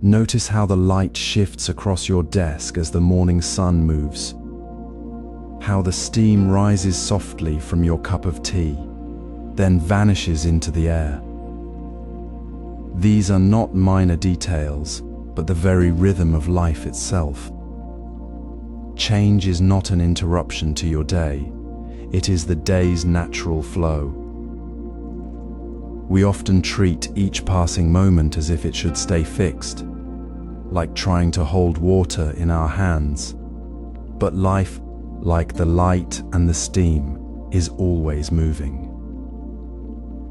Notice how the light shifts across your desk as the morning sun moves. How the steam rises softly from your cup of tea, then vanishes into the air. These are not minor details, but the very rhythm of life itself. Change is not an interruption to your day. It is the day's natural flow. We often treat each passing moment as if it should stay fixed, like trying to hold water in our hands. But life, like the light and the steam, is always moving.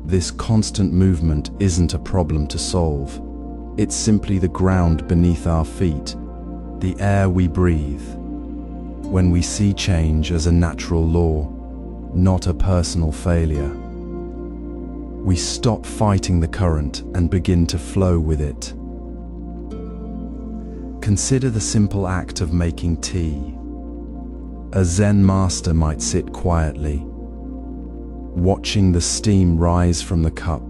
This constant movement isn't a problem to solve. It's simply the ground beneath our feet, the air we breathe. When we see change as a natural law, not a personal failure, we stop fighting the current and begin to flow with it. Consider the simple act of making tea. A Zen master might sit quietly, watching the steam rise from the cup.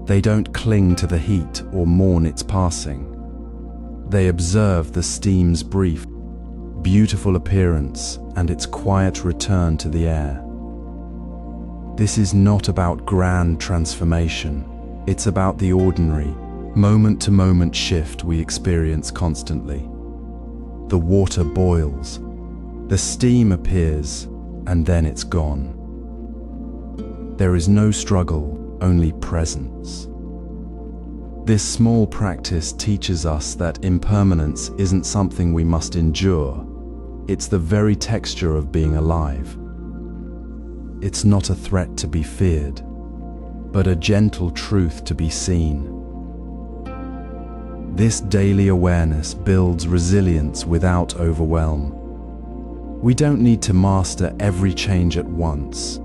They don't cling to the heat or mourn its passing. They observe the steam's brief, beautiful appearance and its quiet return to the air. This is not about grand transformation. It's about the ordinary, moment-to-moment shift we experience constantly. The water boils, the steam appears, and then it's gone. There is no struggle, only presence. This small practice teaches us that impermanence isn't something we must endure. It's the very texture of being alive. It's not a threat to be feared, but a gentle truth to be seen. This daily awareness builds resilience without overwhelm. We don't need to master every change at once.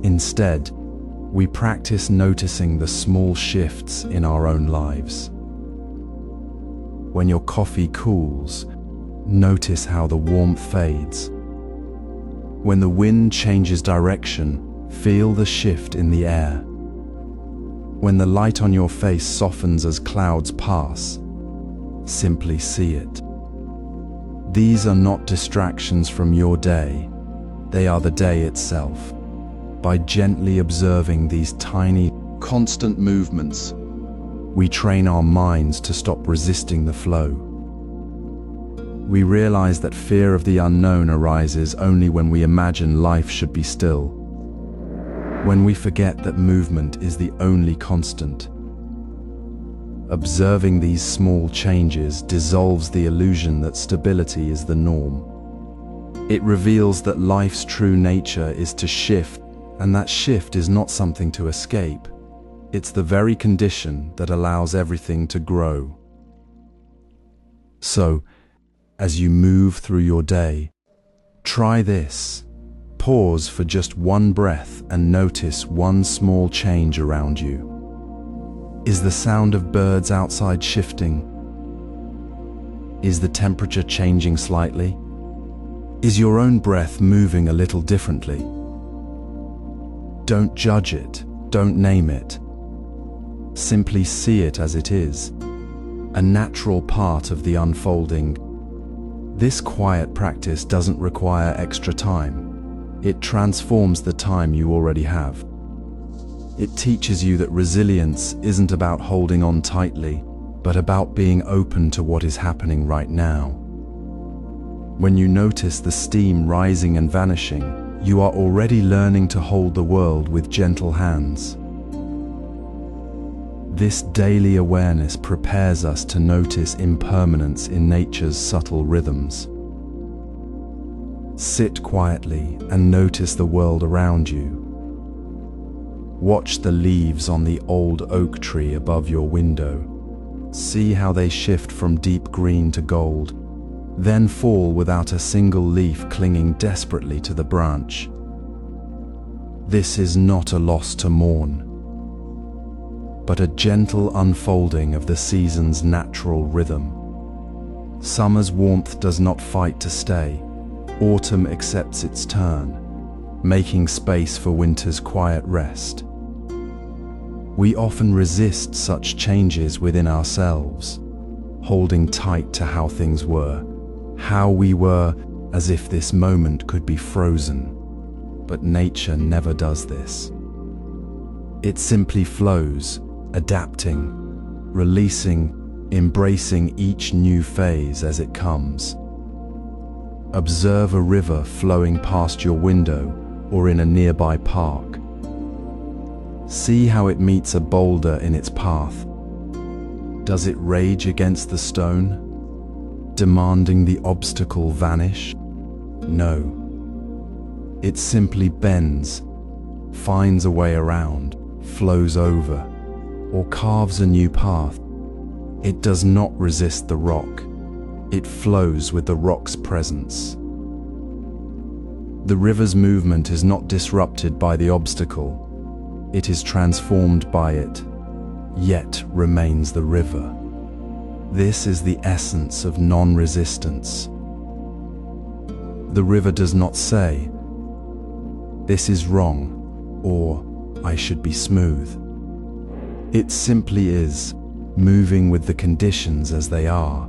Instead, we practice noticing the small shifts in our own lives. When your coffee cools, notice how the warmth fades. When the wind changes direction, feel the shift in the air. When the light on your face softens as clouds pass, simply see it. These are not distractions from your day, they are the day itself. By gently observing these tiny, constant movements, we train our minds to stop resisting the flow. We realize that fear of the unknown arises only when we imagine life should be still, when we forget that movement is the only constant. Observing these small changes dissolves the illusion that stability is the norm. It reveals that life's true nature is to shift, and that shift is not something to escape. It's the very condition that allows everything to grow. So, as you move through your day, try this. Pause for just one breath and notice one small change around you. Is the sound of birds outside shifting? Is the temperature changing slightly? Is your own breath moving a little differently? Don't judge it, don't name it. Simply see it as it is, a natural part of the unfolding. This quiet practice doesn't require extra time. It transforms the time you already have. It teaches you that resilience isn't about holding on tightly, but about being open to what is happening right now. When you notice the steam rising and vanishing, you are already learning to hold the world with gentle hands. This daily awareness prepares us to notice impermanence in nature's subtle rhythms. Sit quietly and notice the world around you. Watch the leaves on the old oak tree above your window. See how they shift from deep green to gold, then fall without a single leaf clinging desperately to the branch. This is not a loss to mourn, but a gentle unfolding of the season's natural rhythm. Summer's warmth does not fight to stay. Autumn accepts its turn, making space for winter's quiet rest. We often resist such changes within ourselves, holding tight to how things were, how we were, as if this moment could be frozen. But nature never does this. It simply flows, adapting, releasing, embracing each new phase as it comes. Observe a river flowing past your window or in a nearby park. See how it meets a boulder in its path. Does it rage against the stone, demanding the obstacle vanish? No. It simply bends, finds a way around, flows over, or carves a new path. It does not resist the rock. It flows with the rock's presence. The river's movement is not disrupted by the obstacle. It is transformed by it, yet remains the river. This is the essence of non-resistance. The river does not say, "This is wrong," or "I should be smooth." It simply is, moving with the conditions as they are.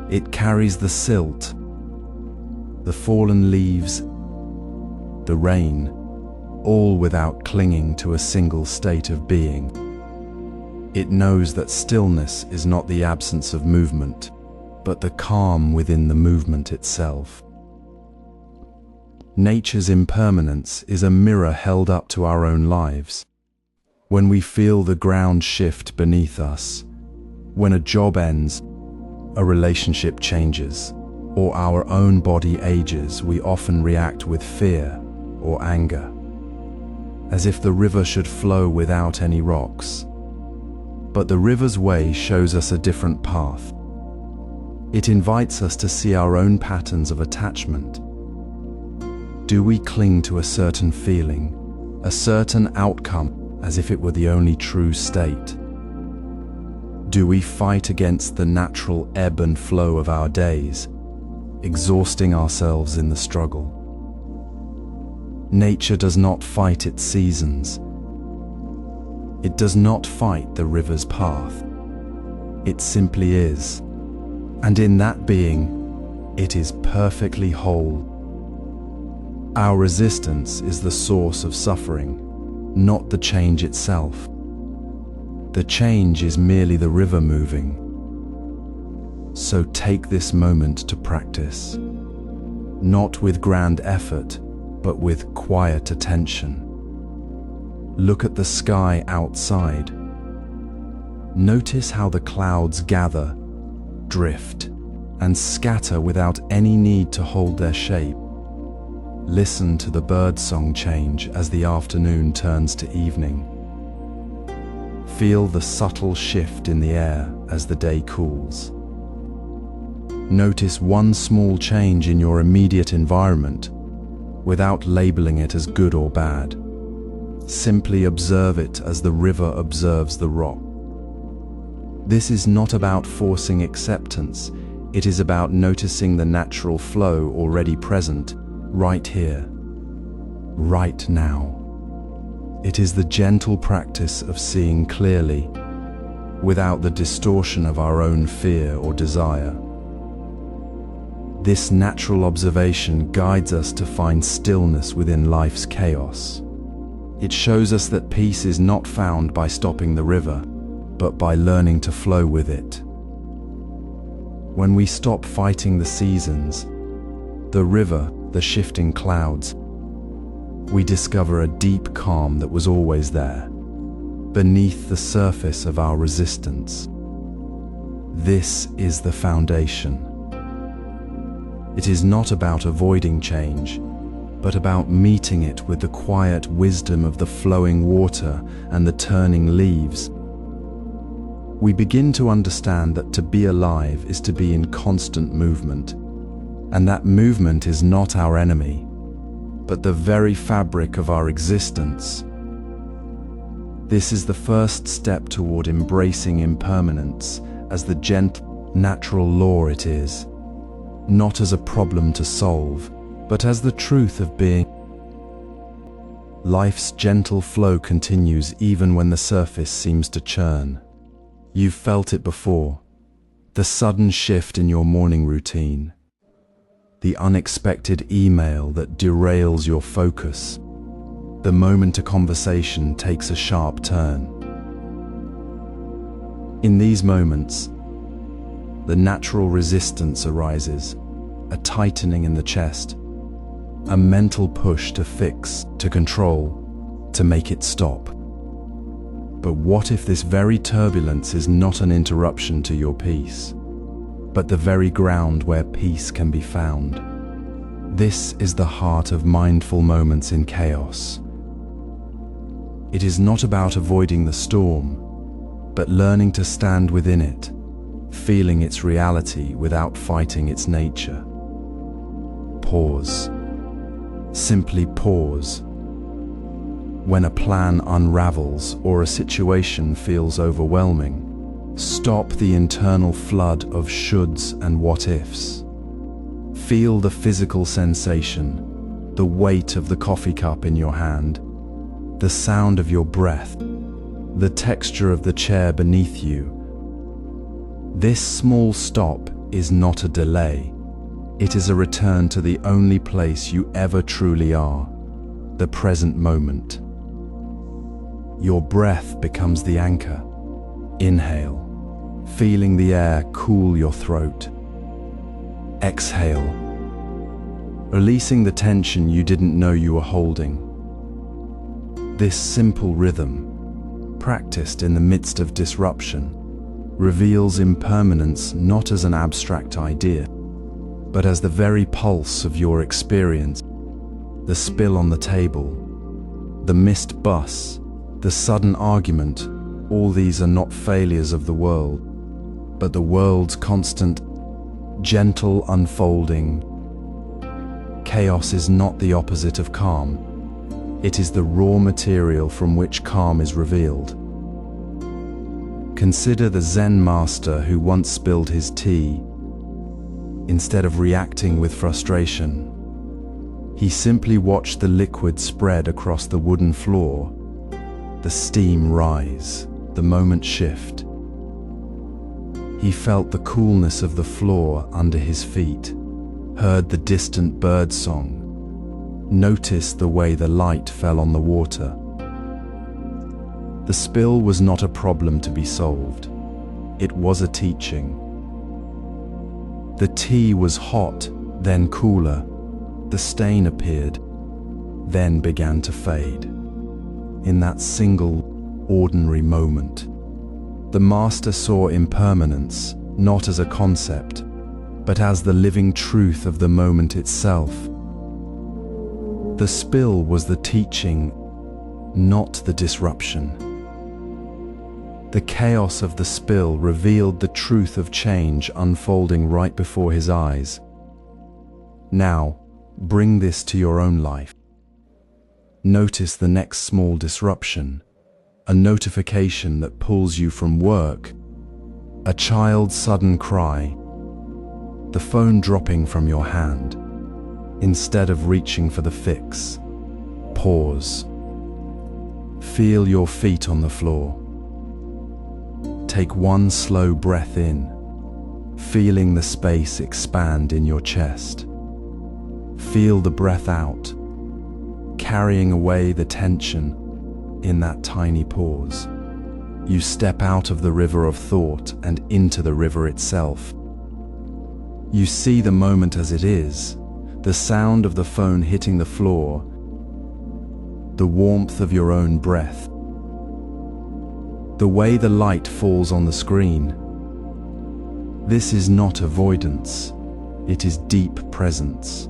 It carries the silt, the fallen leaves, the rain, all without clinging to a single state of being. It knows that stillness is not the absence of movement, but the calm within the movement itself. Nature's impermanence is a mirror held up to our own lives. When we feel the ground shift beneath us, when a job ends, a relationship changes, or our own body ages, we often react with fear or anger, as if the river should flow without any rocks. But the river's way shows us a different path. It invites us to see our own patterns of attachment. Do we cling to a certain feeling, a certain outcome, as if it were the only true state? Do we fight against the natural ebb and flow of our days, exhausting ourselves in the struggle? Nature does not fight its seasons. It does not fight the river's path. It simply is. And in that being, it is perfectly whole. Our resistance is the source of suffering, not the change itself. The change is merely the river moving. So take this moment to practice, not with grand effort, but with quiet attention. Look at the sky outside. Notice how the clouds gather, drift, and scatter without any need to hold their shape. Listen to the birdsong change as the afternoon turns to evening. Feel the subtle shift in the air as the day cools. Notice one small change in your immediate environment without labeling it as good or bad. Simply observe it as the river observes the rock. This is not about forcing acceptance. It is about noticing the natural flow already present, right here, right now. It is the gentle practice of seeing clearly, without the distortion of our own fear or desire. This natural observation guides us to find stillness within life's chaos. It shows us that peace is not found by stopping the river, but by learning to flow with it. When we stop fighting the seasons, the river, the shifting clouds, we discover a deep calm that was always there, beneath the surface of our resistance. This is the foundation. It is not about avoiding change, but about meeting it with the quiet wisdom of the flowing water and the turning leaves. We begin to understand that to be alive is to be in constant movement, and that movement is not our enemy, but the very fabric of our existence. This is the first step toward embracing impermanence as the gentle, natural law it is, not as a problem to solve, but as the truth of being. Life's gentle flow continues even when the surface seems to churn. You've felt it before. The sudden shift in your morning routine. The unexpected email that derails your focus. The moment a conversation takes a sharp turn. In these moments, the natural resistance arises, a tightening in the chest, a mental push to fix, to control, to make it stop. But what if this very turbulence is not an interruption to your peace, but the very ground where peace can be found? This is the heart of mindful moments in chaos. It is not about avoiding the storm, but learning to stand within it, feeling its reality without fighting its nature. Pause. Simply pause. When a plan unravels or a situation feels overwhelming, stop the internal flood of shoulds and what-ifs. Feel the physical sensation, the weight of the coffee cup in your hand, the sound of your breath, the texture of the chair beneath you. This small stop is not a delay. It is a return to the only place you ever truly are, the present moment. Your breath becomes the anchor. Inhale, feeling the air cool your throat. Exhale, releasing the tension you didn't know you were holding. This simple rhythm, practiced in the midst of disruption, reveals impermanence not as an abstract idea, but as the very pulse of your experience. The spill on the table, the missed bus, the sudden argument, all these are not failures of the world, but the world's constant, gentle unfolding. Chaos is not the opposite of calm. It is the raw material from which calm is revealed. Consider the Zen master who once spilled his tea. Instead of reacting with frustration, he simply watched the liquid spread across the wooden floor, the steam rise, the moment shift. He felt the coolness of the floor under his feet, heard the distant bird song, noticed the way the light fell on the water. The spill was not a problem to be solved. It was a teaching. The tea was hot, then cooler. The stain appeared, then began to fade. In that single, ordinary moment, the master saw impermanence not as a concept, but as the living truth of the moment itself. The spill was the teaching, not the disruption. The chaos of the spill revealed the truth of change unfolding right before his eyes. Now, bring this to your own life. Notice the next small disruption, a notification that pulls you from work, a child's sudden cry, the phone dropping from your hand. Instead of reaching for the fix, pause. Feel your feet on the floor. Take one slow breath in, feeling the space expand in your chest. Feel the breath out, carrying away the tension in that tiny pause. You step out of the river of thought and into the river itself. You see the moment as it is, the sound of the phone hitting the floor, the warmth of your own breath, the way the light falls on the screen. This is not avoidance, it is deep presence.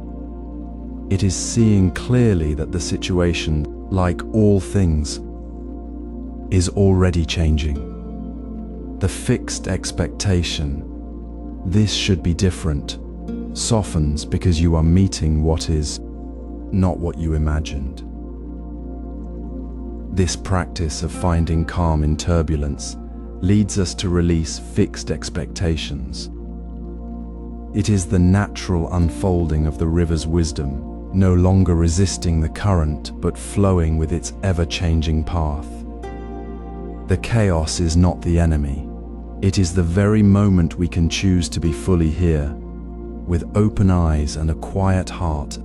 It is seeing clearly that the situation, like all things, is already changing. The fixed expectation, this should be different, softens because you are meeting what is, not what you imagined. This practice of finding calm in turbulence leads us to release fixed expectations. It is the natural unfolding of the river's wisdom, no longer resisting the current but flowing with its ever-changing path. The chaos is not the enemy. It is the very moment we can choose to be fully here, with open eyes and a quiet heart.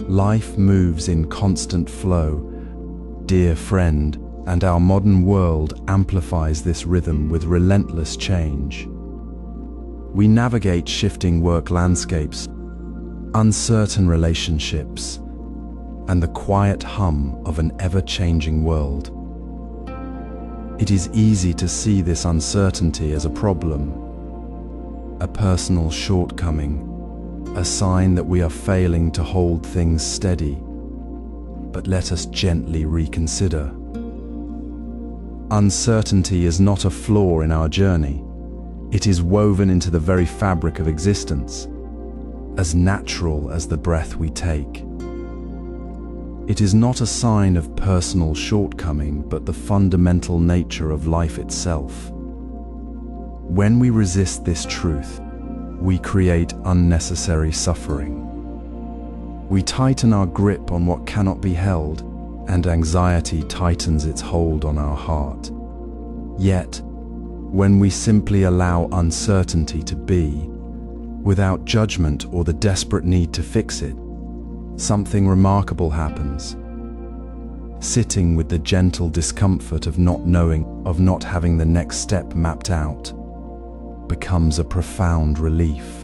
Life moves in constant flow, dear friend, and our modern world amplifies this rhythm with relentless change. We navigate shifting work landscapes, uncertain relationships, and the quiet hum of an ever-changing world. It is easy to see this uncertainty as a problem, a personal shortcoming, a sign that we are failing to hold things steady. But let us gently reconsider. Uncertainty is not a flaw in our journey. It is woven into the very fabric of existence, as natural as the breath we take. It is not a sign of personal shortcoming, but the fundamental nature of life itself. When we resist this truth, we create unnecessary suffering. We tighten our grip on what cannot be held, and anxiety tightens its hold on our heart. Yet, when we simply allow uncertainty to be, without judgment or the desperate need to fix it, something remarkable happens. Sitting with the gentle discomfort of not knowing, of not having the next step mapped out, becomes a profound relief.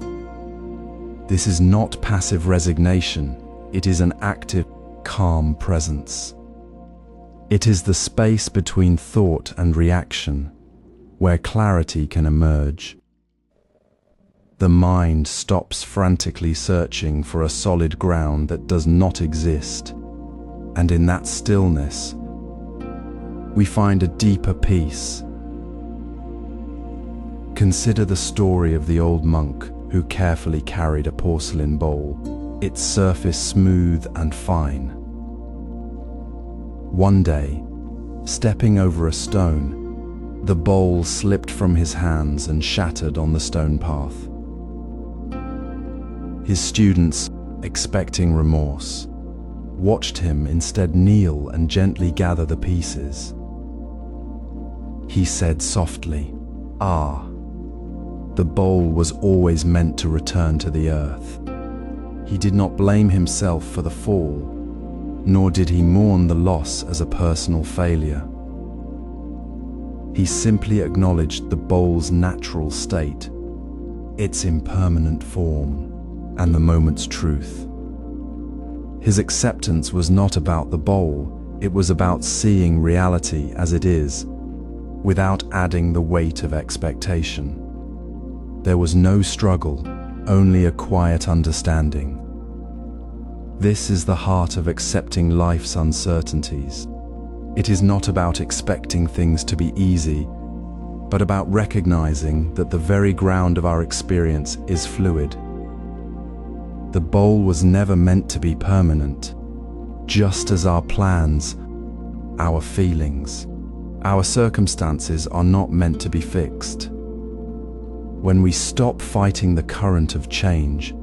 This is not passive resignation, it is an active, calm presence. It is the space between thought and reaction, where clarity can emerge. The mind stops frantically searching for a solid ground that does not exist, and in that stillness, we find a deeper peace. Consider the story of the old monk who carefully carried a porcelain bowl, its surface smooth and fine. One day, stepping over a stone, the bowl slipped from his hands and shattered on the stone path. His students, expecting remorse, watched him instead kneel and gently gather the pieces. He said softly, "Ah, the bowl was always meant to return to the earth." He did not blame himself for the fall, nor did he mourn the loss as a personal failure. He simply acknowledged the bowl's natural state, its impermanent form, and the moment's truth. His acceptance was not about the bowl, it was about seeing reality as it is, without adding the weight of expectation. There was no struggle, only a quiet understanding. This is the heart of accepting life's uncertainties. It is not about expecting things to be easy, but about recognizing that the very ground of our experience is fluid. The bowl was never meant to be permanent, just as our plans, our feelings, our circumstances are not meant to be fixed. When we stop fighting the current of change,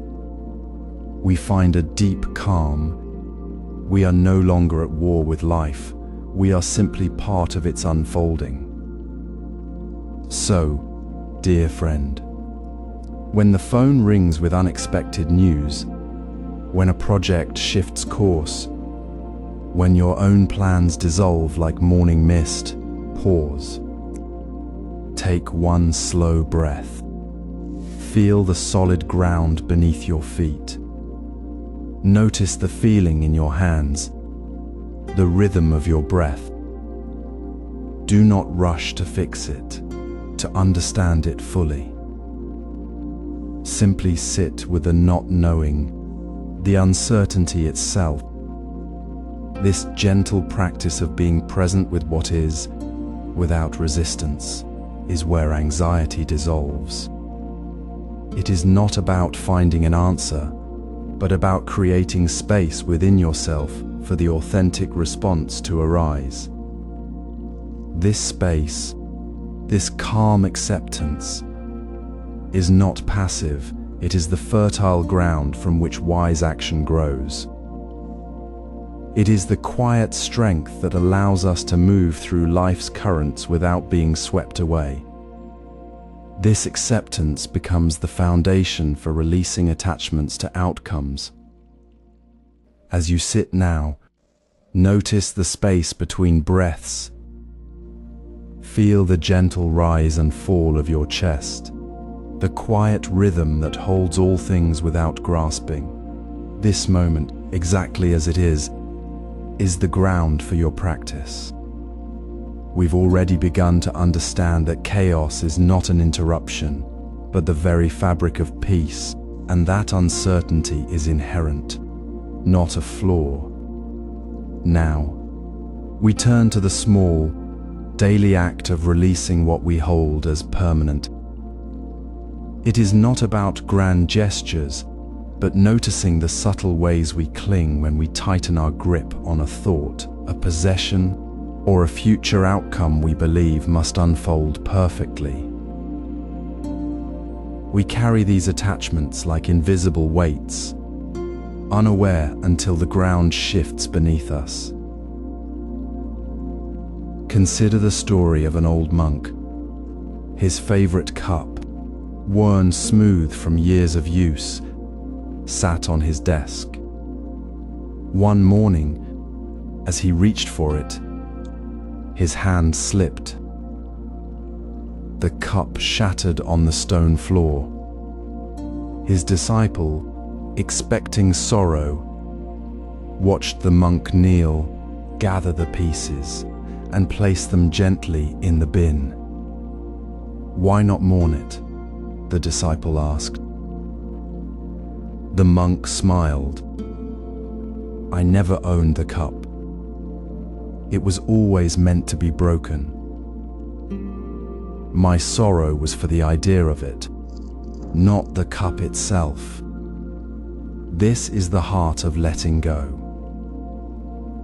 we find a deep calm. We are no longer at war with life, we are simply part of its unfolding. So, dear friend, when the phone rings with unexpected news, when a project shifts course, when your own plans dissolve like morning mist, pause. Take one slow breath. Feel the solid ground beneath your feet. Notice the feeling in your hands, the rhythm of your breath. Do not rush to fix it, to understand it fully. Simply sit with the not knowing, the uncertainty itself. This gentle practice of being present with what is, without resistance, is where anxiety dissolves. It is not about finding an answer, but about creating space within yourself for the authentic response to arise. This space, this calm acceptance, is not passive, It is the fertile ground from which wise action grows. It is the quiet strength that allows us to move through life's currents without being swept away. This acceptance becomes the foundation for releasing attachments to outcomes. As you sit now, notice the space between breaths. Feel the gentle rise and fall of your chest, the quiet rhythm that holds all things without grasping. This moment, exactly as it is the ground for your practice. We've already begun to understand that chaos is not an interruption, but the very fabric of peace, and that uncertainty is inherent, not a flaw. Now, we turn to the small, daily act of releasing what we hold as permanent. It is not about grand gestures, but noticing the subtle ways we cling when we tighten our grip on a thought, a possession, or a future outcome we believe must unfold perfectly. We carry these attachments like invisible weights, unaware until the ground shifts beneath us. Consider the story of an old monk. His favorite cup, worn smooth from years of use, sat on his desk. One morning, as he reached for it, his hand slipped. The cup shattered on the stone floor. His disciple, expecting sorrow, watched the monk kneel, gather the pieces, and place them gently in the bin. "Why not mourn it?" the disciple asked. The monk smiled. "I never owned the cup. It was always meant to be broken. My sorrow was for the idea of it, not the cup itself." This is the heart of letting go.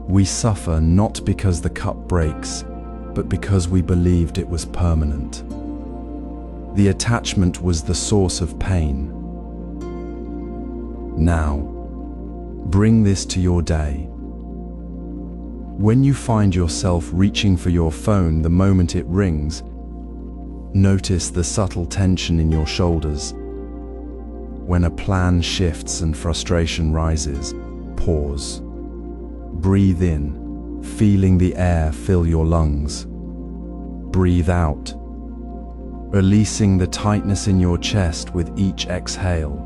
We suffer not because the cup breaks, but because we believed it was permanent. The attachment was the source of pain. Now, bring this to your day. When you find yourself reaching for your phone the moment it rings, notice the subtle tension in your shoulders. When a plan shifts and frustration rises, pause. Breathe in, feeling the air fill your lungs. Breathe out, releasing the tightness in your chest with each exhale.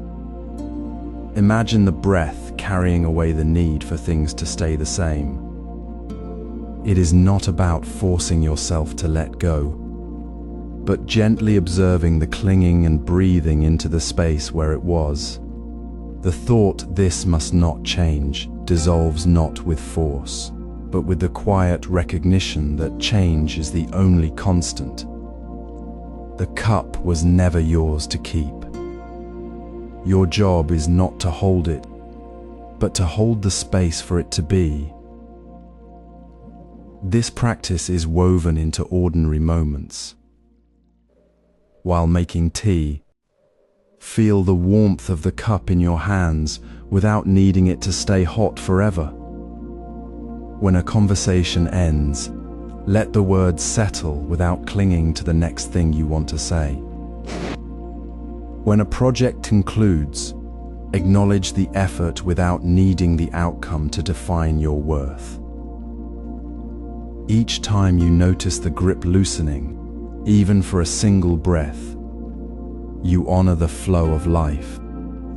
Imagine the breath carrying away the need for things to stay the same. It is not about forcing yourself to let go, but gently observing the clinging and breathing into the space where it was. The thought, "this must not change," dissolves not with force, but with the quiet recognition that change is the only constant. The cup was never yours to keep. Your job is not to hold it, but to hold the space for it to be. This practice is woven into ordinary moments. While making tea, feel the warmth of the cup in your hands without needing it to stay hot forever. When a conversation ends, let the words settle without clinging to the next thing you want to say. When a project concludes, acknowledge the effort without needing the outcome to define your worth. Each time you notice the grip loosening, even for a single breath, you honor the flow of life.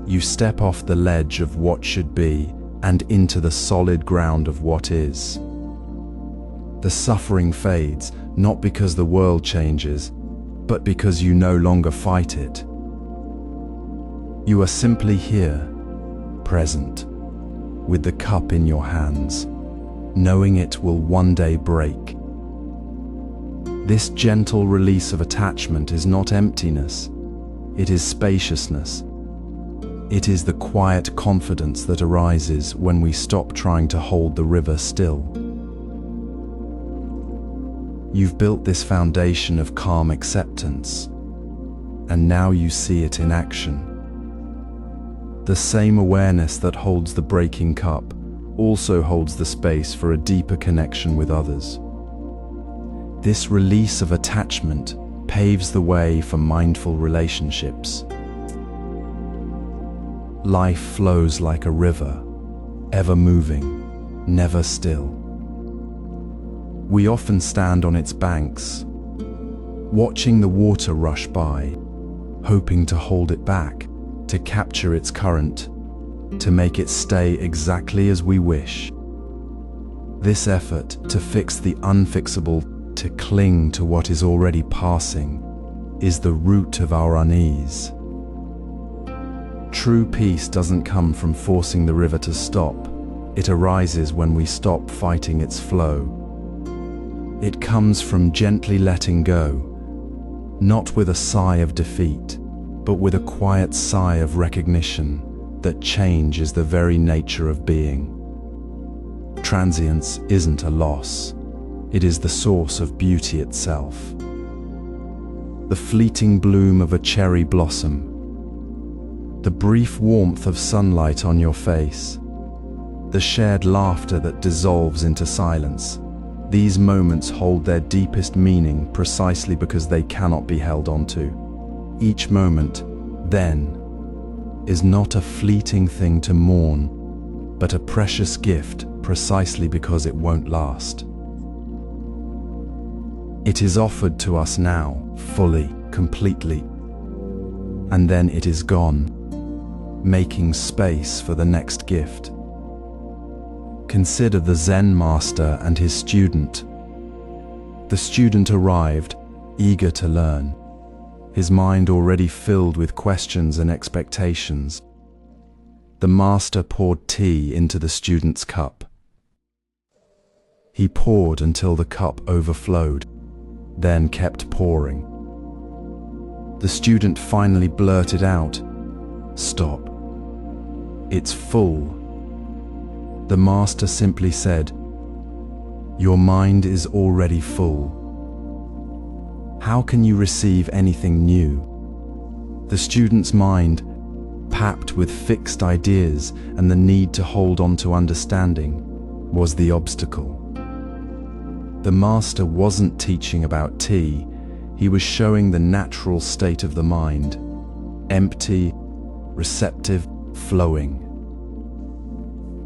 You step off the ledge of what should be and into the solid ground of what is. The suffering fades, not because the world changes, but because you no longer fight it. You are simply here, present, with the cup in your hands, knowing it will one day break. This gentle release of attachment is not emptiness, it is spaciousness. It is the quiet confidence that arises when we stop trying to hold the river still. You've built this foundation of calm acceptance, and now you see it in action. The same awareness that holds the breaking cup also holds the space for a deeper connection with others. This release of attachment paves the way for mindful relationships. Life flows like a river, ever moving, never still. We often stand on its banks, watching the water rush by, hoping to hold it back, to capture its current, to make it stay exactly as we wish. This effort to fix the unfixable, to cling to what is already passing, is the root of our unease. True peace doesn't come from forcing the river to stop. It arises when we stop fighting its flow. It comes from gently letting go, not with a sigh of defeat, but with a quiet sigh of recognition that change is the very nature of being. Transience isn't a loss. It is the source of beauty itself. The fleeting bloom of a cherry blossom, the brief warmth of sunlight on your face, the shared laughter that dissolves into silence. These moments hold their deepest meaning precisely because they cannot be held onto. Each moment, then, is not a fleeting thing to mourn, but a precious gift precisely because it won't last. It is offered to us now, fully, completely, and then it is gone, making space for the next gift. Consider the Zen master and his student. The student arrived, eager to learn, his mind already filled with questions and expectations. The master poured tea into the student's cup. He poured until the cup overflowed, then kept pouring. The student finally blurted out, "Stop. It's full." The master simply said, "Your mind is already full. How can you receive anything new?" The student's mind, packed with fixed ideas and the need to hold on to understanding, was the obstacle. The master wasn't teaching about tea, he was showing the natural state of the mind, empty, receptive, flowing.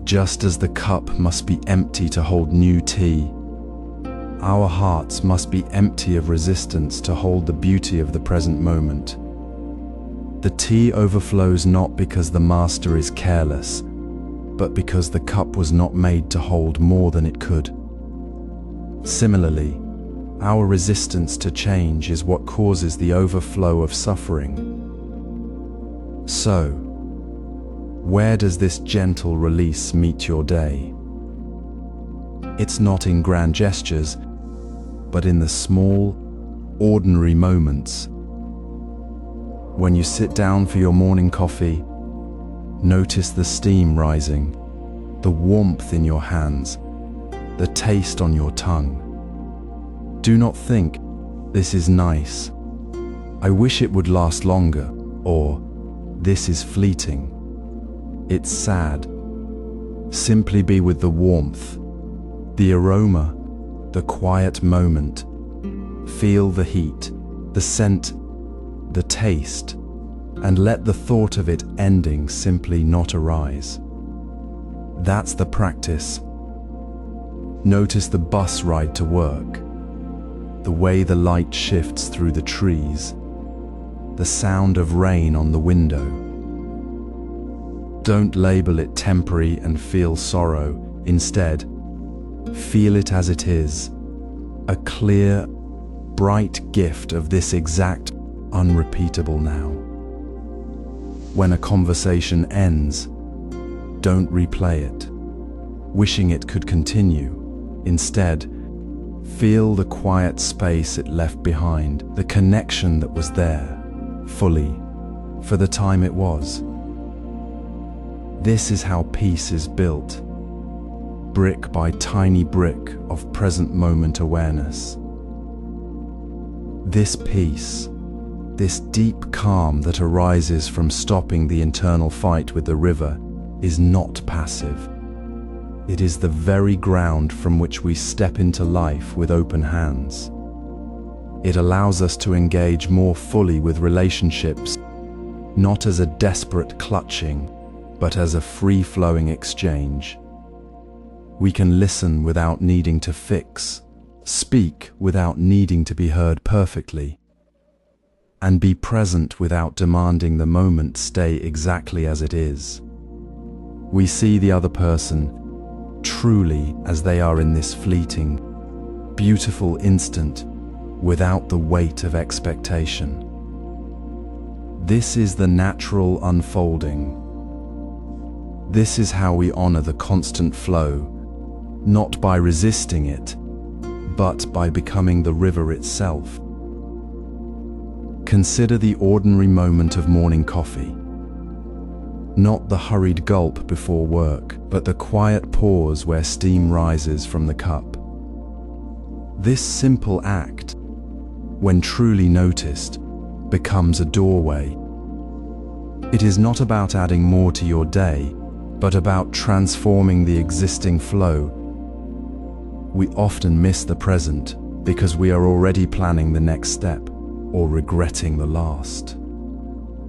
Just as the cup must be empty to hold new tea, our hearts must be empty of resistance to hold the beauty of the present moment. The tea overflows not because the master is careless, but because the cup was not made to hold more than it could. Similarly, our resistance to change is what causes the overflow of suffering. So, where does this gentle release meet your day? It's not in grand gestures, but in the small, ordinary moments. When you sit down for your morning coffee, notice the steam rising, the warmth in your hands, the taste on your tongue. Do not think, "This is nice. I wish it would last longer," or "This is fleeting. It's sad." Simply be with the warmth, the aroma, the quiet moment. Feel the heat, the scent, the taste, and let the thought of it ending simply not arise. That's the practice. Notice the bus ride to work, the way the light shifts through the trees, the sound of rain on the window. Don't label it temporary and feel sorrow. Instead, feel it as it is, a clear, bright gift of this exact, unrepeatable now. When a conversation ends, don't replay it, wishing it could continue. Instead, feel the quiet space it left behind, the connection that was there, fully, for the time it was. This is how peace is built, brick by tiny brick of present moment awareness. This peace, This deep calm that arises from stopping the internal fight with the river is not passive. It is the very ground from which we step into life with open hands. It allows us to engage more fully with relationships, not as a desperate clutching, but as a free-flowing exchange. We can listen without needing to fix, speak without needing to be heard perfectly, and be present without demanding the moment stay exactly as it is. We see the other person truly as they are in this fleeting, beautiful instant without the weight of expectation. This is the natural unfolding. This is how we honor the constant flow, not by resisting it, but by becoming the river itself. Consider the ordinary moment of morning coffee. Not the hurried gulp before work, but the quiet pause where steam rises from the cup. This simple act, when truly noticed, becomes a doorway. It is not about adding more to your day, but about transforming the existing flow. We often miss the present because we are already planning the next step or regretting the last.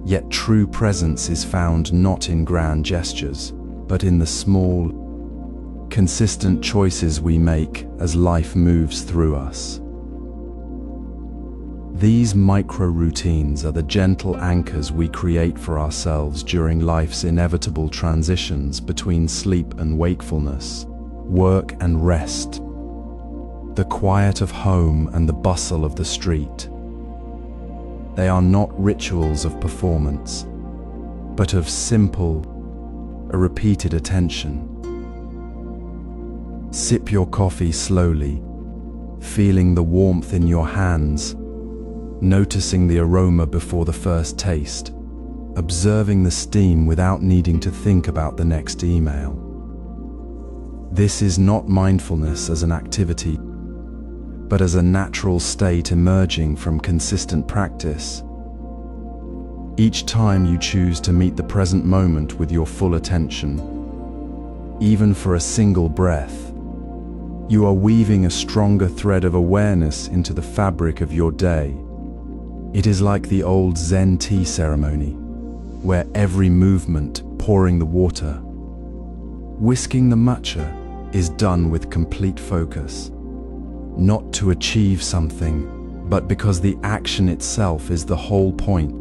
Yet true presence is found not in grand gestures, but in the small, consistent choices we make as life moves through us. These micro-routines are the gentle anchors we create for ourselves during life's inevitable transitions between sleep and wakefulness, work and rest, the quiet of home and the bustle of the street. They are not rituals of performance, but of simple, repeated attention. Sip your coffee slowly, feeling the warmth in your hands, noticing the aroma before the first taste, observing the steam without needing to think about the next email. This is not mindfulness as an activity, but as a natural state emerging from consistent practice. Each time you choose to meet the present moment with your full attention, even for a single breath, you are weaving a stronger thread of awareness into the fabric of your day. It is like the old Zen tea ceremony, where every movement, pouring the water, whisking the matcha, is done with complete focus. Not to achieve something, but because the action itself is the whole point.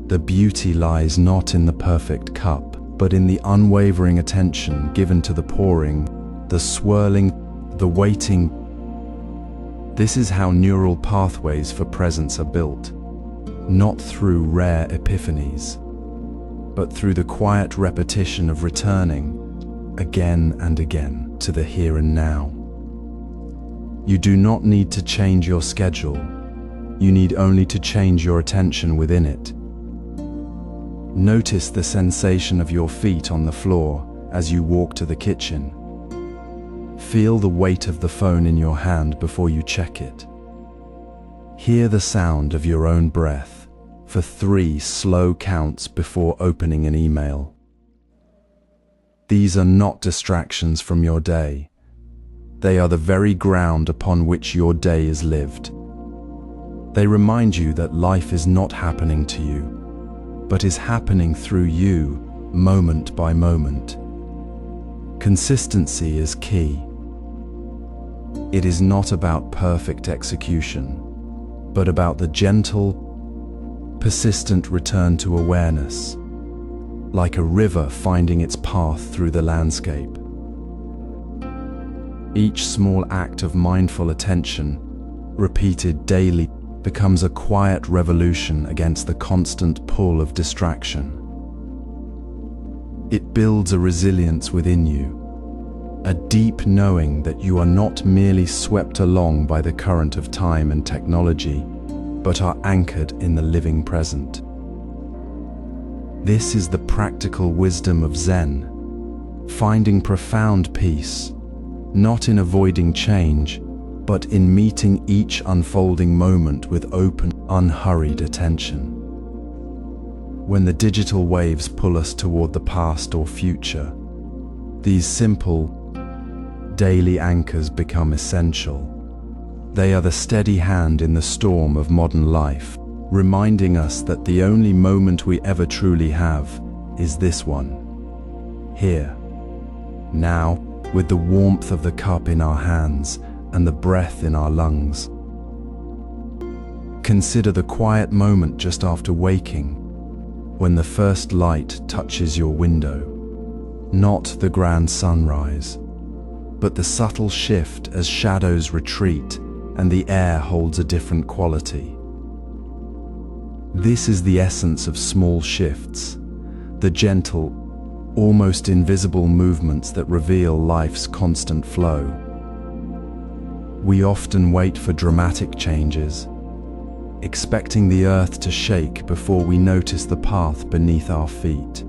The beauty lies not in the perfect cup, but in the unwavering attention given to the pouring, the swirling, the waiting. This is how neural pathways for presence are built, not through rare epiphanies, but through the quiet repetition of returning, again and again, to the here and now. You do not need to change your schedule. You need only to change your attention within it. Notice the sensation of your feet on the floor as you walk to the kitchen. Feel the weight of the phone in your hand before you check it. Hear the sound of your own breath for 3 slow counts before opening an email. These are not distractions from your day. They are the very ground upon which your day is lived. They remind you that life is not happening to you, but is happening through you, moment by moment. Consistency is key. It is not about perfect execution, but about the gentle, persistent return to awareness, like a river finding its path through the landscape. Each small act of mindful attention, repeated daily, becomes a quiet revolution against the constant pull of distraction. It builds a resilience within you, a deep knowing that you are not merely swept along by the current of time and technology, but are anchored in the living present. This is the practical wisdom of Zen, finding profound peace, not in avoiding change, but in meeting each unfolding moment with open, unhurried attention. When the digital waves pull us toward the past or future, these simple, daily anchors become essential. They are the steady hand in the storm of modern life, reminding us that the only moment we ever truly have is this one. Here, now, with the warmth of the cup in our hands and the breath in our lungs. Consider the quiet moment just after waking, when the first light touches your window. Not the grand sunrise, but the subtle shift as shadows retreat and the air holds a different quality. This is the essence of small shifts, the gentle, almost invisible movements that reveal life's constant flow. We often wait for dramatic changes, expecting the earth to shake before we notice the path beneath our feet.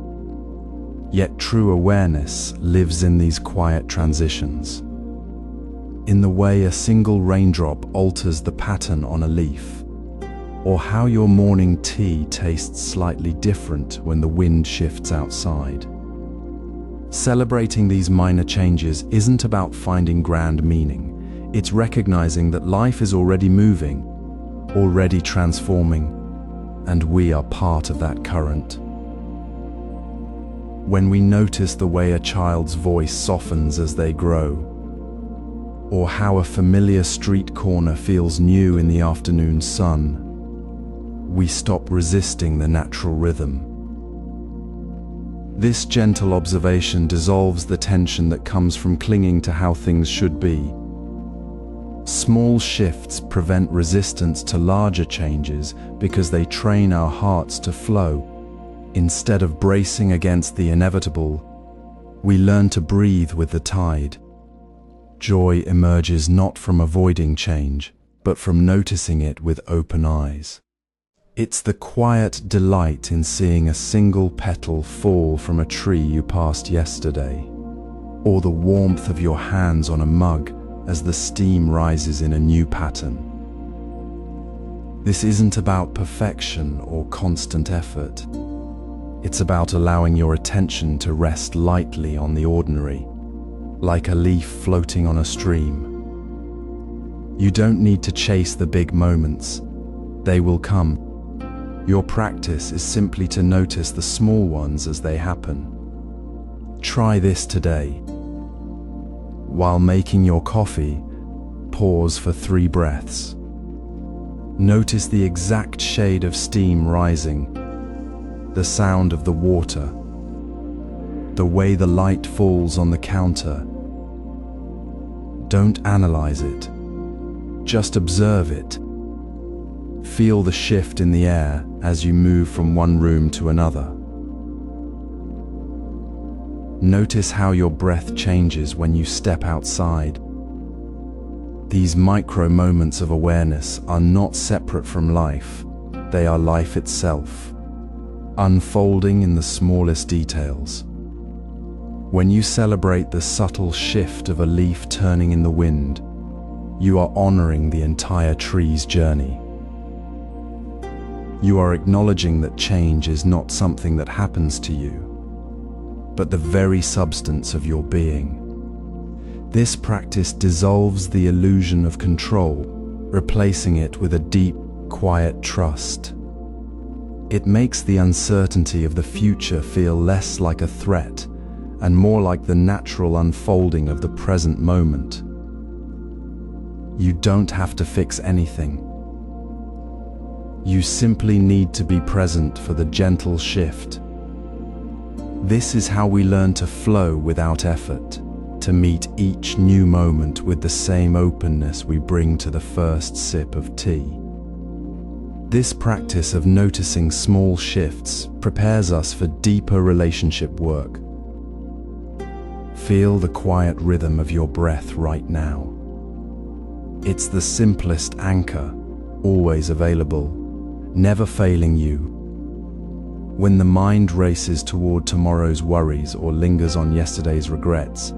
Yet true awareness lives in these quiet transitions, in the way a single raindrop alters the pattern on a leaf, or how your morning tea tastes slightly different when the wind shifts outside. Celebrating these minor changes isn't about finding grand meaning. It's recognizing that life is already moving, already transforming, and we are part of that current. When we notice the way a child's voice softens as they grow, or how a familiar street corner feels new in the afternoon sun, we stop resisting the natural rhythm. This gentle observation dissolves the tension that comes from clinging to how things should be. Small shifts prevent resistance to larger changes because they train our hearts to flow. Instead of bracing against the inevitable, we learn to breathe with the tide. Joy emerges not from avoiding change, but from noticing it with open eyes. It's the quiet delight in seeing a single petal fall from a tree you passed yesterday, or the warmth of your hands on a mug as the steam rises in a new pattern. This isn't about perfection or constant effort. It's about allowing your attention to rest lightly on the ordinary, like a leaf floating on a stream. You don't need to chase the big moments. They will come. Your practice is simply to notice the small ones as they happen. Try this today. While making your coffee, pause for 3 breaths. Notice the exact shade of steam rising, the sound of the water, the way the light falls on the counter. Don't analyze it. Just observe it. Feel the shift in the air as you move from one room to another. Notice how your breath changes when you step outside. These micro moments of awareness are not separate from life. They are life itself, unfolding in the smallest details. When you celebrate the subtle shift of a leaf turning in the wind, you are honoring the entire tree's journey. You are acknowledging that change is not something that happens to you, but the very substance of your being. This practice dissolves the illusion of control, replacing it with a deep, quiet trust. It makes the uncertainty of the future feel less like a threat and more like the natural unfolding of the present moment. You don't have to fix anything. You simply need to be present for the gentle shift. This is how we learn to flow without effort, to meet each new moment with the same openness we bring to the first sip of tea. This practice of noticing small shifts prepares us for deeper relationship work. Feel the quiet rhythm of your breath right now. It's the simplest anchor, always available, never failing you. When the mind races toward tomorrow's worries or lingers on yesterday's regrets,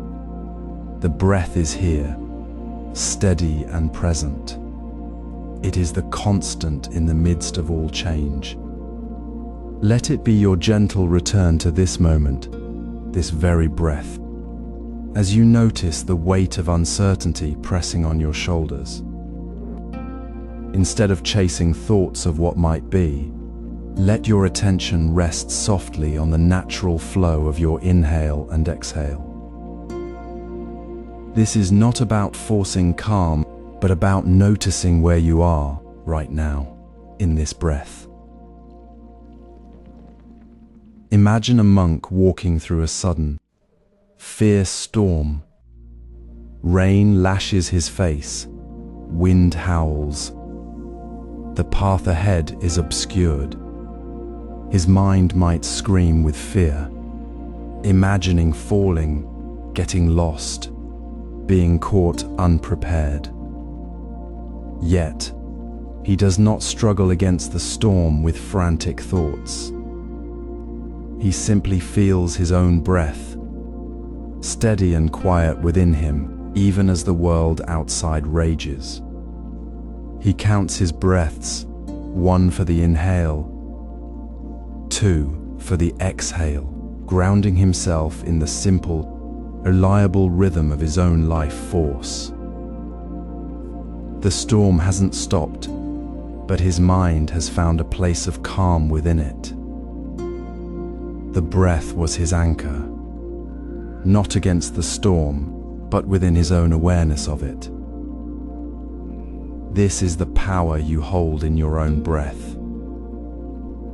the breath is here, steady and present. It is the constant in the midst of all change. Let it be your gentle return to this moment, this very breath, as you notice the weight of uncertainty pressing on your shoulders. Instead of chasing thoughts of what might be, let your attention rest softly on the natural flow of your inhale and exhale. This is not about forcing calm, but about noticing where you are right now, in this breath. Imagine a monk walking through a sudden, fierce storm. Rain lashes his face, wind howls. The path ahead is obscured. His mind might scream with fear, imagining falling, getting lost, being caught unprepared. Yet, he does not struggle against the storm with frantic thoughts. He simply feels his own breath, steady and quiet within him, even as the world outside rages. He counts his breaths, 1 for the inhale, 2 for the exhale, grounding himself in the simple, reliable rhythm of his own life force. The storm hasn't stopped, but his mind has found a place of calm within it. The breath was his anchor, not against the storm, but within his own awareness of it. This is the power you hold in your own breath.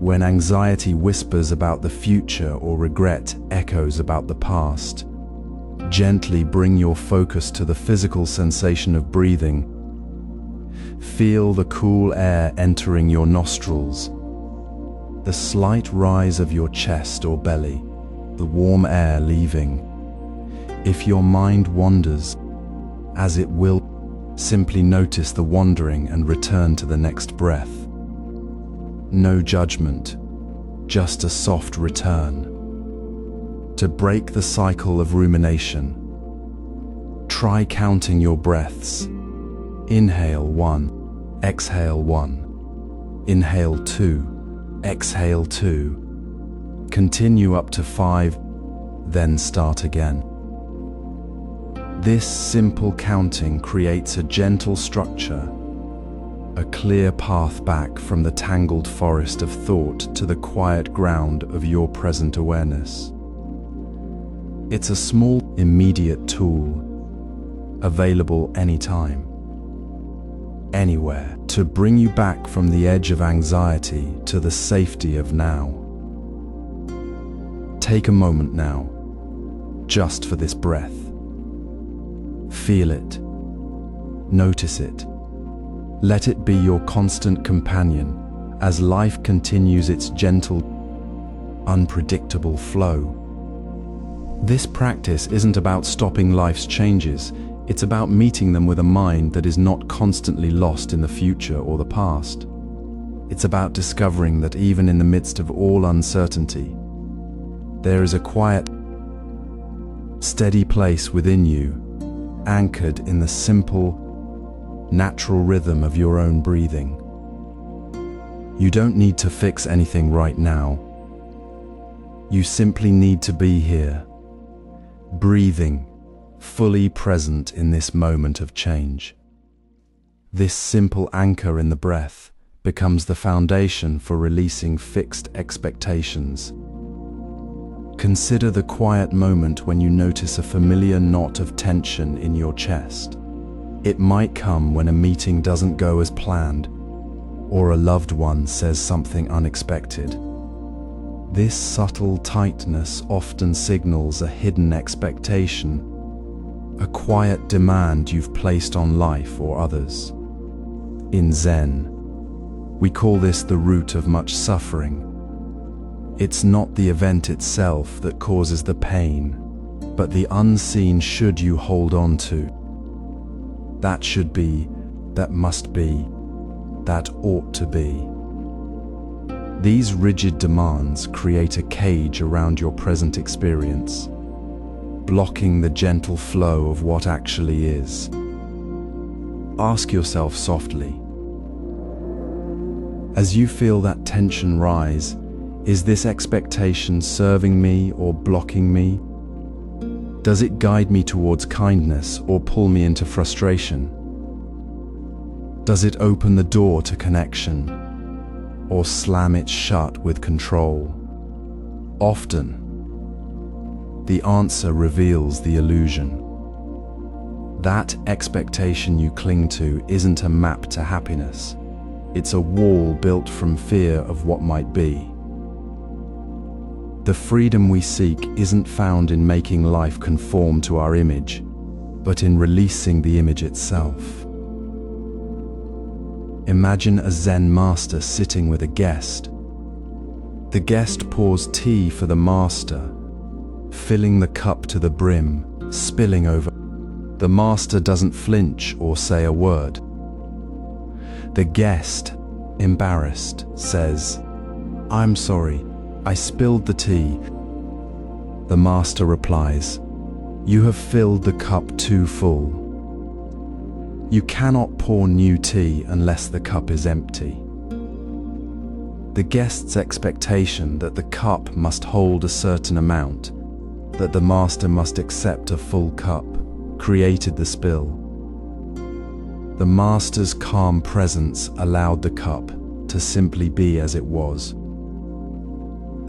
When anxiety whispers about the future or regret echoes about the past, gently bring your focus to the physical sensation of breathing. Feel the cool air entering your nostrils, the slight rise of your chest or belly, the warm air leaving. If your mind wanders, as it will, simply notice the wandering and return to the next breath. No judgment, just a soft return. To break the cycle of rumination, try counting your breaths. Inhale 1, exhale 1. Inhale 2, exhale 2. Continue up to 5, then start again. This simple counting creates a gentle structure, a clear path back from the tangled forest of thought to the quiet ground of your present awareness. It's a small, immediate tool, available anytime, anywhere, to bring you back from the edge of anxiety to the safety of now. Take a moment now, just for this breath. Feel it, notice it. Let it be your constant companion as life continues its gentle, unpredictable flow. This practice isn't about stopping life's changes, it's about meeting them with a mind that is not constantly lost in the future or the past. It's about discovering that even in the midst of all uncertainty, there is a quiet, steady place within you, anchored in the simple, natural rhythm of your own breathing. You don't need to fix anything right now. You simply need to be here, breathing, fully present in this moment of change. This simple anchor in the breath becomes the foundation for releasing fixed expectations. Consider the quiet moment when you notice a familiar knot of tension in your chest. It might come when a meeting doesn't go as planned, or a loved one says something unexpected. This subtle tightness often signals a hidden expectation, a quiet demand you've placed on life or others. In Zen, we call this the root of much suffering. It's not the event itself that causes the pain, but the unseen should you hold on to. That should be, that must be, that ought to be. These rigid demands create a cage around your present experience, blocking the gentle flow of what actually is. ask yourself softly, as you feel that tension rise, is this expectation serving me or blocking me? Does it guide me towards kindness or pull me into frustration? Does it open the door to connection or slam it shut with control? Often, the answer reveals the illusion. That expectation you cling to isn't a map to happiness. It's a wall built from fear of what might be. The freedom we seek isn't found in making life conform to our image, but in releasing the image itself. Imagine a Zen master sitting with a guest. The guest pours tea for the master, filling the cup to the brim, spilling over. The master doesn't flinch or say a word. The guest, embarrassed, says, "I'm sorry, I spilled the tea." The master replies, "You have filled the cup too full. You cannot pour new tea unless the cup is empty." The guest's expectation that the cup must hold a certain amount, that the master must accept a full cup, created the spill. The master's calm presence allowed the cup to simply be as it was.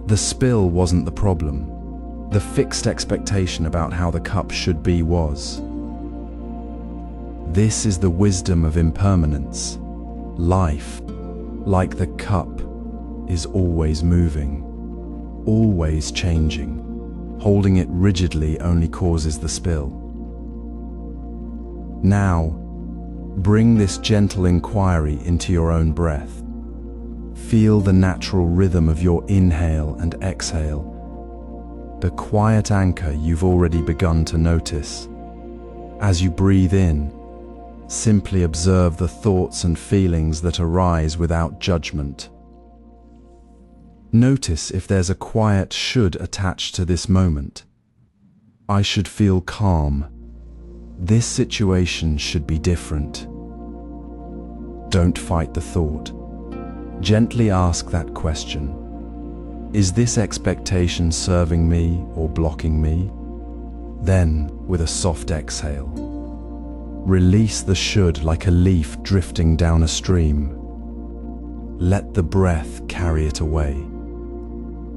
The spill wasn't the problem. The fixed expectation about how the cup should be was. This is the wisdom of impermanence. Life, like the cup, is always moving, always changing. Holding it rigidly only causes the spill. Now, bring this gentle inquiry into your own breath. Feel the natural rhythm of your inhale and exhale, the quiet anchor you've already begun to notice. As you breathe in, simply observe the thoughts and feelings that arise without judgment. Notice if there's a quiet should attached to this moment. I should feel calm. This situation should be different. Don't fight the thought. Gently ask that question. Is this expectation serving me or blocking me? Then, with a soft exhale, release the should like a leaf drifting down a stream. Let the breath carry it away.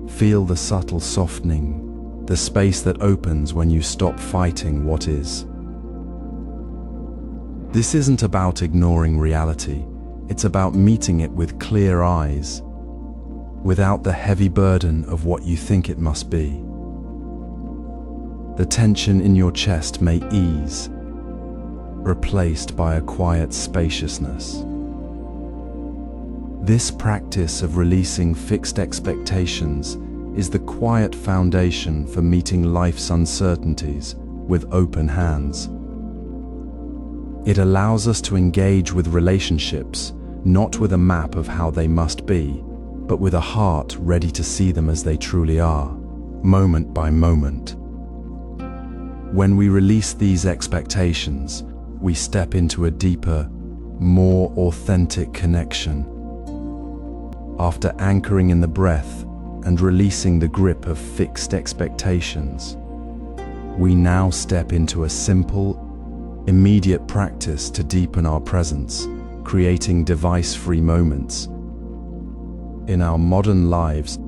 Feel the subtle softening, the space that opens when you stop fighting what is. This isn't about ignoring reality, it's about meeting it with clear eyes, without the heavy burden of what you think it must be. The tension in your chest may ease, replaced by a quiet spaciousness. This practice of releasing fixed expectations is the quiet foundation for meeting life's uncertainties with open hands. It allows us to engage with relationships, not with a map of how they must be, but with a heart ready to see them as they truly are, moment by moment. When we release these expectations, we step into a deeper, more authentic connection. After anchoring in the breath and releasing the grip of fixed expectations, we now step into a simple, immediate practice to deepen our presence, creating device-free moments. In our modern lives,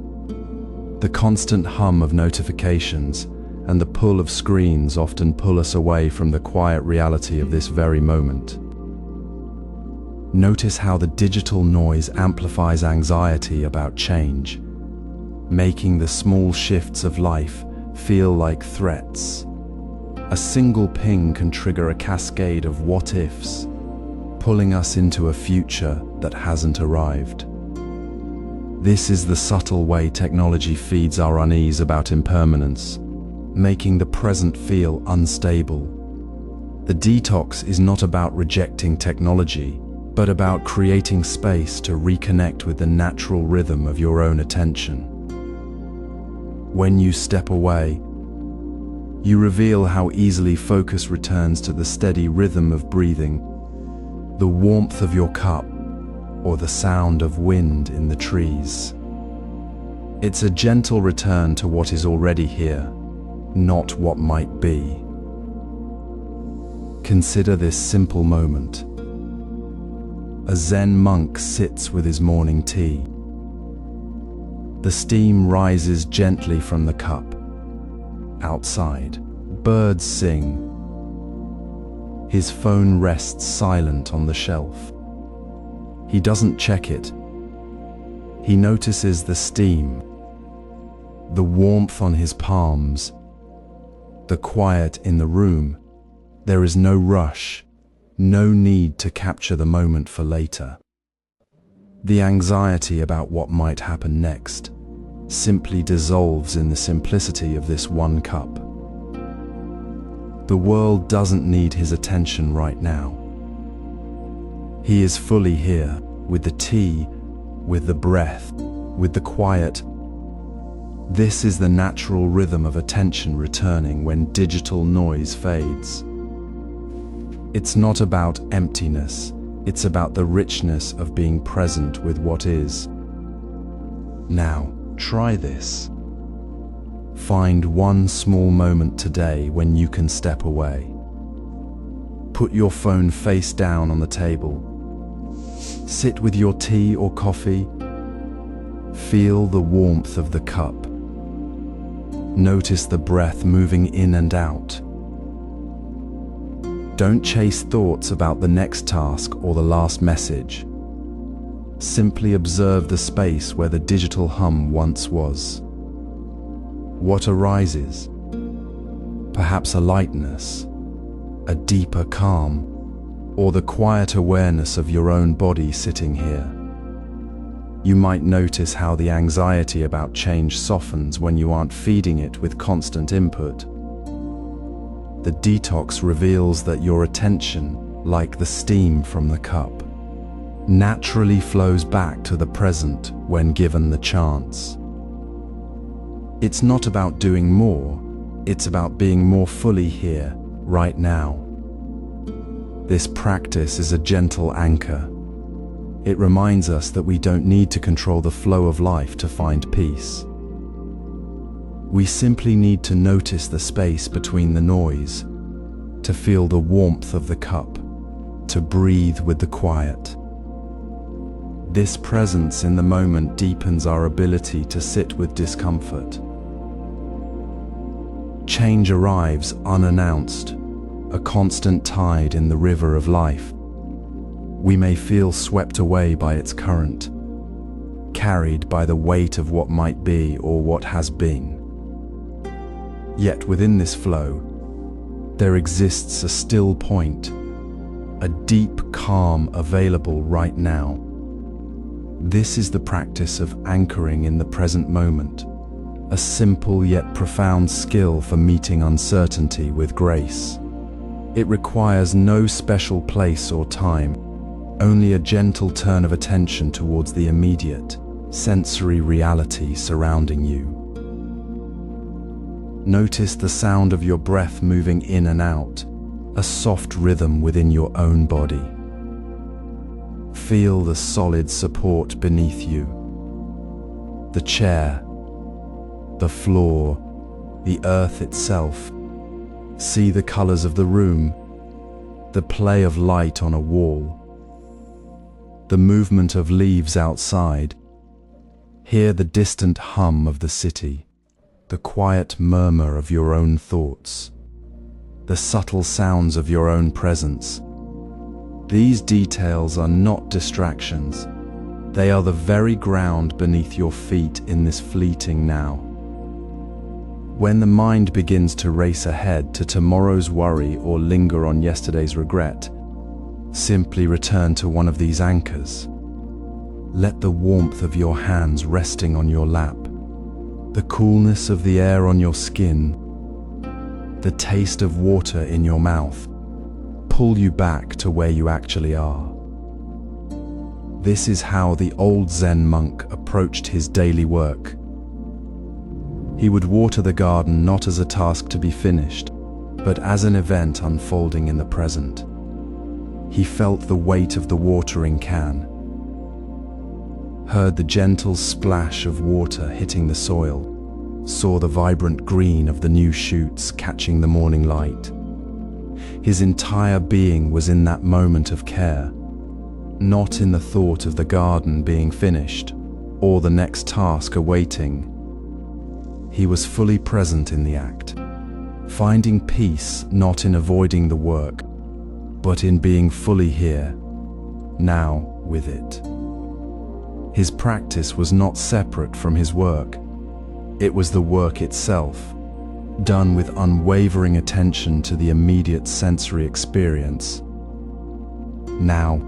the constant hum of notifications and the pull of screens often pull us away from the quiet reality of this very moment. Notice how the digital noise amplifies anxiety about change, making the small shifts of life feel like threats. A single ping can trigger a cascade of what-ifs, pulling us into a future that hasn't arrived. This is the subtle way technology feeds our unease about impermanence, making the present feel unstable. The detox is not about rejecting technology, but about creating space to reconnect with the natural rhythm of your own attention. When you step away, you reveal how easily focus returns to the steady rhythm of breathing, the warmth of your cup, or the sound of wind in the trees. It's a gentle return to what is already here, not what might be. Consider this simple moment. A Zen monk sits with his morning tea. The steam rises gently from the cup. Outside, birds sing. His phone rests silent on the shelf. He doesn't check it. He notices the steam, the warmth on his palms, the quiet in the room. There is no rush, no need to capture the moment for later. The anxiety about what might happen next simply dissolves in the simplicity of this one cup. The world doesn't need his attention right now. He is fully here, with the tea, with the breath, with the quiet. This is the natural rhythm of attention returning when digital noise fades. It's not about emptiness, it's about the richness of being present with what is. Now, try this. Find one small moment today when you can step away. Put your phone face down on the table. Sit with your tea or coffee. Feel the warmth of the cup. Notice the breath moving in and out. Don't chase thoughts about the next task or the last message. Simply observe the space where the digital hum once was. What arises? Perhaps a lightness, a deeper calm, or the quiet awareness of your own body sitting here. You might notice how the anxiety about change softens when you aren't feeding it with constant input. The detox reveals that your attention, like the steam from the cup, naturally flows back to the present when given the chance. It's not about doing more, it's about being more fully here, right now. This practice is a gentle anchor. It reminds us that we don't need to control the flow of life to find peace. We simply need to notice the space between the noise, to feel the warmth of the cup, to breathe with the quiet. This presence in the moment deepens our ability to sit with discomfort. Change arrives unannounced, a constant tide in the river of life. We may feel swept away by its current, carried by the weight of what might be or what has been. Yet within this flow, there exists a still point, a deep calm available right now. This is the practice of anchoring in the present moment, a simple yet profound skill for meeting uncertainty with grace. It requires no special place or time, only a gentle turn of attention towards the immediate, sensory reality surrounding you. Notice the sound of your breath moving in and out, a soft rhythm within your own body. Feel the solid support beneath you. The chair, the floor, the earth itself. See the colors of the room, the play of light on a wall, the movement of leaves outside. Hear the distant hum of the city, the quiet murmur of your own thoughts, the subtle sounds of your own presence. These details are not distractions. They are the very ground beneath your feet in this fleeting now. When the mind begins to race ahead to tomorrow's worry or linger on yesterday's regret, simply return to one of these anchors. Let the warmth of your hands resting on your lap, the coolness of the air on your skin, the taste of water in your mouth, pull you back to where you actually are. This is how the old Zen monk approached his daily work. He would water the garden not as a task to be finished, but as an event unfolding in the present. He felt the weight of the watering can, heard the gentle splash of water hitting the soil, saw the vibrant green of the new shoots catching the morning light. His entire being was in that moment of care, not in the thought of the garden being finished or the next task awaiting. He was fully present in the act, finding peace not in avoiding the work, but in being fully here, now with it. His practice was not separate from his work. It was the work itself, done with unwavering attention to the immediate sensory experience. Now,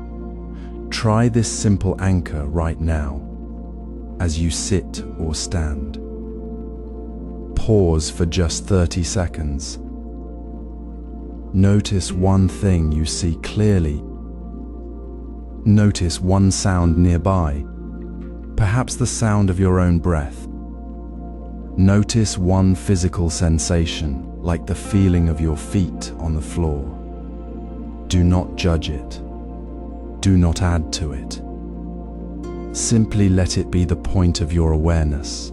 try this simple anchor right now, as you sit or stand. Pause for just 30 seconds. Notice one thing you see clearly. Notice one sound nearby, perhaps the sound of your own breath. Notice one physical sensation, like the feeling of your feet on the floor. Do not judge it. Do not add to it. Simply let it be the point of your awareness.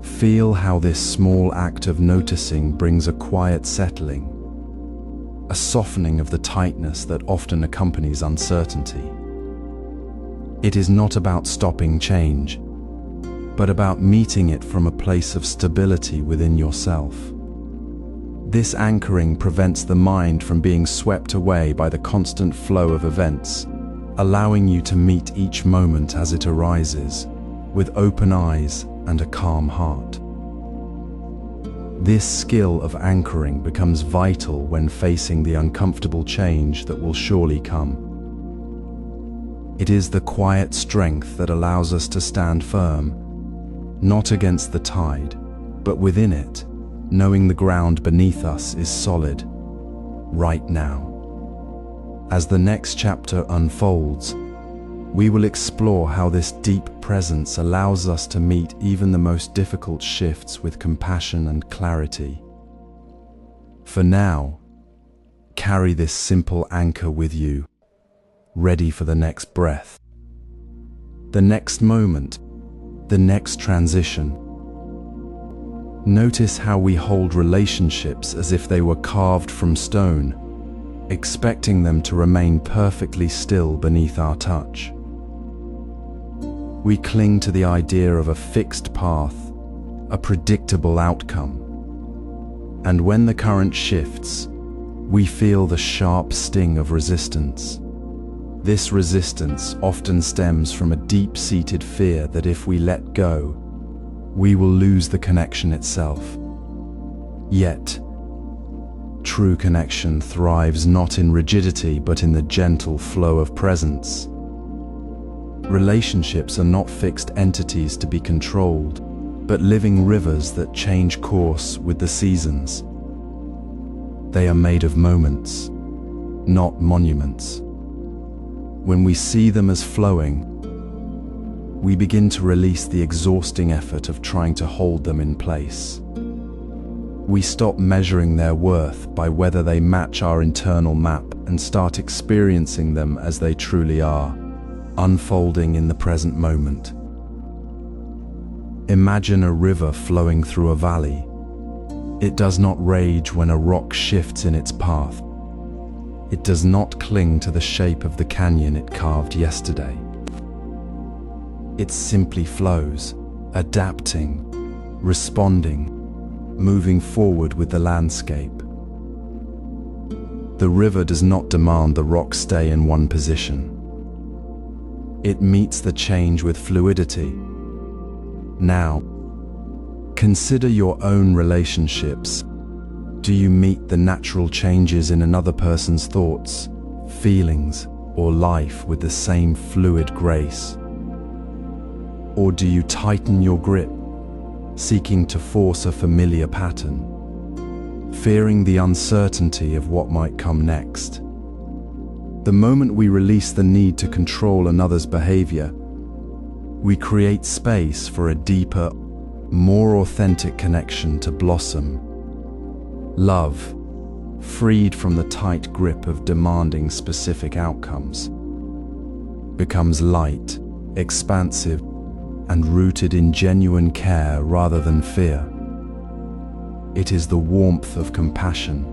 Feel how this small act of noticing brings a quiet settling, a softening of the tightness that often accompanies uncertainty. It is not about stopping change, but about meeting it from a place of stability within yourself. This anchoring prevents the mind from being swept away by the constant flow of events, allowing you to meet each moment as it arises, with open eyes and a calm heart. This skill of anchoring becomes vital when facing the uncomfortable change that will surely come. It is the quiet strength that allows us to stand firm, not against the tide, but within it, knowing the ground beneath us is solid, right now. As the next chapter unfolds, we will explore how this deep presence allows us to meet even the most difficult shifts with compassion and clarity. For now, carry this simple anchor with you, ready for the next breath, the next moment, the next transition. Notice how we hold relationships as if they were carved from stone, expecting them to remain perfectly still beneath our touch. We cling to the idea of a fixed path, a predictable outcome. And when the current shifts, we feel the sharp sting of resistance. This resistance often stems from a deep-seated fear that if we let go, we will lose the connection itself. Yet, true connection thrives not in rigidity but in the gentle flow of presence. Relationships are not fixed entities to be controlled, but living rivers that change course with the seasons. They are made of moments, not monuments. When we see them as flowing, we begin to release the exhausting effort of trying to hold them in place. We stop measuring their worth by whether they match our internal map and start experiencing them as they truly are, unfolding in the present moment. Imagine a river flowing through a valley. It does not rage when a rock shifts in its path. It does not cling to the shape of the canyon it carved yesterday. It simply flows, adapting, responding, moving forward with the landscape. The river does not demand the rock stay in one position. It meets the change with fluidity. Now, consider your own relationships. Do you meet the natural changes in another person's thoughts, feelings, or life with the same fluid grace? Or do you tighten your grip, seeking to force a familiar pattern, fearing the uncertainty of what might come next? The moment we release the need to control another's behavior, we create space for a deeper, more authentic connection to blossom. Love, freed from the tight grip of demanding specific outcomes, becomes light, expansive, and rooted in genuine care rather than fear. It is the warmth of compassion,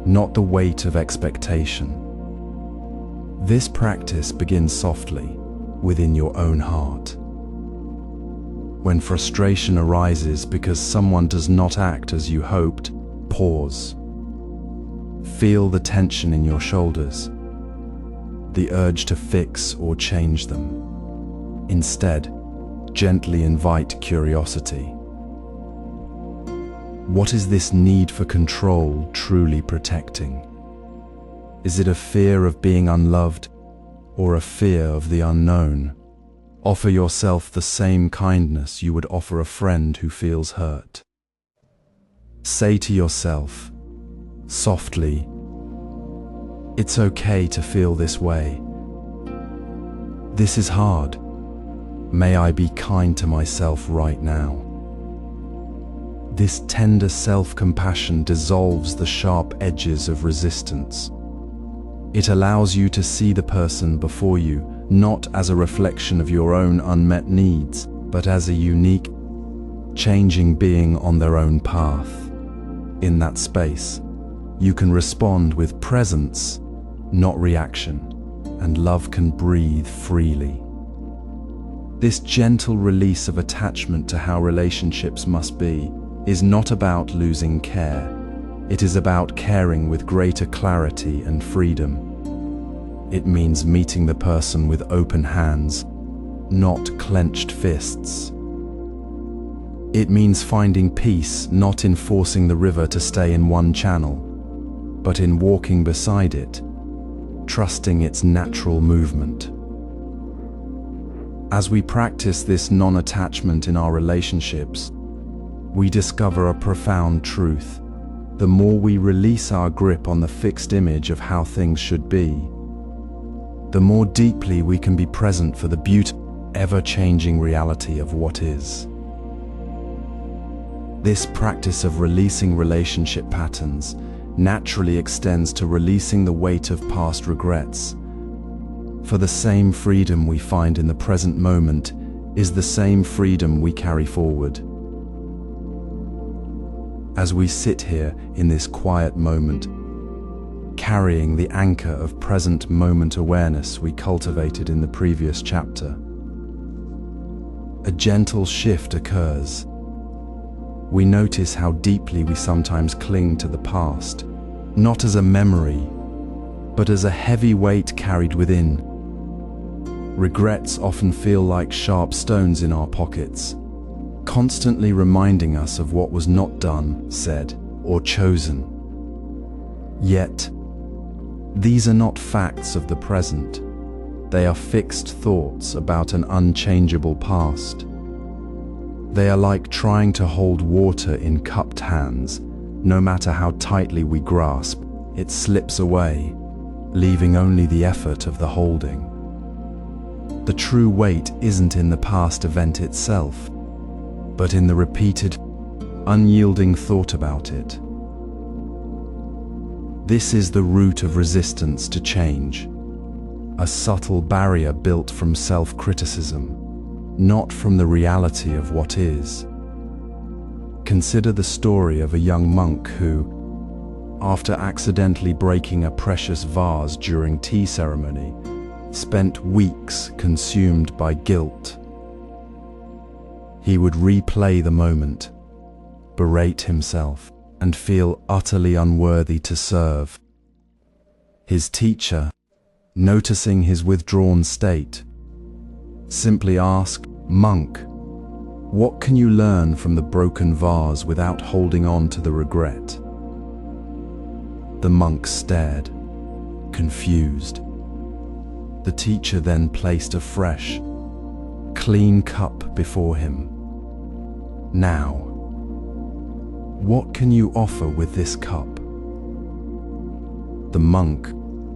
not the weight of expectation. This practice begins softly, within your own heart. When frustration arises because someone does not act as you hoped, pause. Feel the tension in your shoulders, the urge to fix or change them. Instead, gently invite curiosity. What is this need for control truly protecting? Is it a fear of being unloved or a fear of the unknown? Offer yourself the same kindness you would offer a friend who feels hurt. Say to yourself, softly, "It's okay to feel this way. This is hard. May I be kind to myself right now." This tender self-compassion dissolves the sharp edges of resistance. It allows you to see the person before you not as a reflection of your own unmet needs, but as a unique, changing being on their own path. In that space, you can respond with presence, not reaction, and love can breathe freely. This gentle release of attachment to how relationships must be is not about losing care. It is about caring with greater clarity and freedom. It means meeting the person with open hands, not clenched fists. It means finding peace not in forcing the river to stay in one channel, but in walking beside it, trusting its natural movement. As we practice this non-attachment in our relationships, we discover a profound truth. The more we release our grip on the fixed image of how things should be, the more deeply we can be present for the beautiful, ever-changing reality of what is. This practice of releasing relationship patterns naturally extends to releasing the weight of past regrets. For the same freedom we find in the present moment is the same freedom we carry forward. As we sit here in this quiet moment, carrying the anchor of present moment awareness we cultivated in the previous chapter, a gentle shift occurs. We notice how deeply we sometimes cling to the past, not as a memory, but as a heavy weight carried within. Regrets often feel like sharp stones in our pockets, constantly reminding us of what was not done, said, or chosen. Yet, these are not facts of the present. They are fixed thoughts about an unchangeable past. They are like trying to hold water in cupped hands. No matter how tightly we grasp, it slips away, leaving only the effort of the holding. The true weight isn't in the past event itself, but in the repeated, unyielding thought about it. This is the root of resistance to change, a subtle barrier built from self-criticism, not from the reality of what is. Consider the story of a young monk who, after accidentally breaking a precious vase during tea ceremony, spent weeks consumed by guilt. He would replay the moment, berate himself, and feel utterly unworthy to serve. His teacher, noticing his withdrawn state, simply asked, "Monk, what can you learn from the broken vase without holding on to the regret?" The monk stared, confused. The teacher then placed a fresh, clean cup before him. "Now, what can you offer with this cup?" The monk,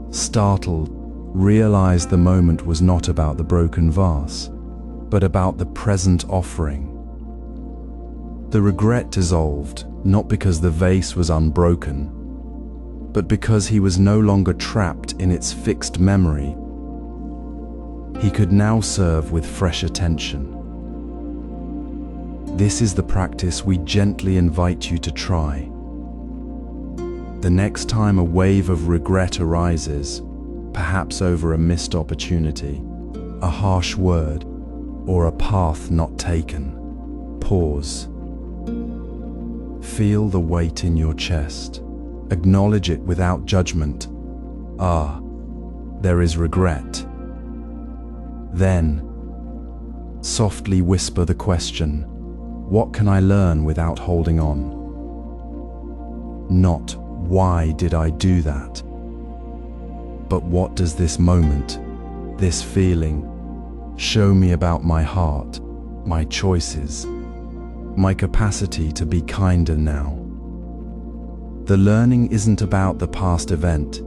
startled, realized the moment was not about the broken vase, but about the present offering. The regret dissolved, not because the vase was unbroken, but because he was no longer trapped in its fixed memory. He could now serve with fresh attention. This is the practice we gently invite you to try. The next time a wave of regret arises, perhaps over a missed opportunity, a harsh word, or a path not taken, pause. Feel the weight in your chest. Acknowledge it without judgment. Ah, there is regret. Then, softly whisper the question, what can I learn without holding on? Not, why did I do that? But what does this moment, this feeling, show me about my heart, my choices, my capacity to be kinder now? The learning isn't about the past event,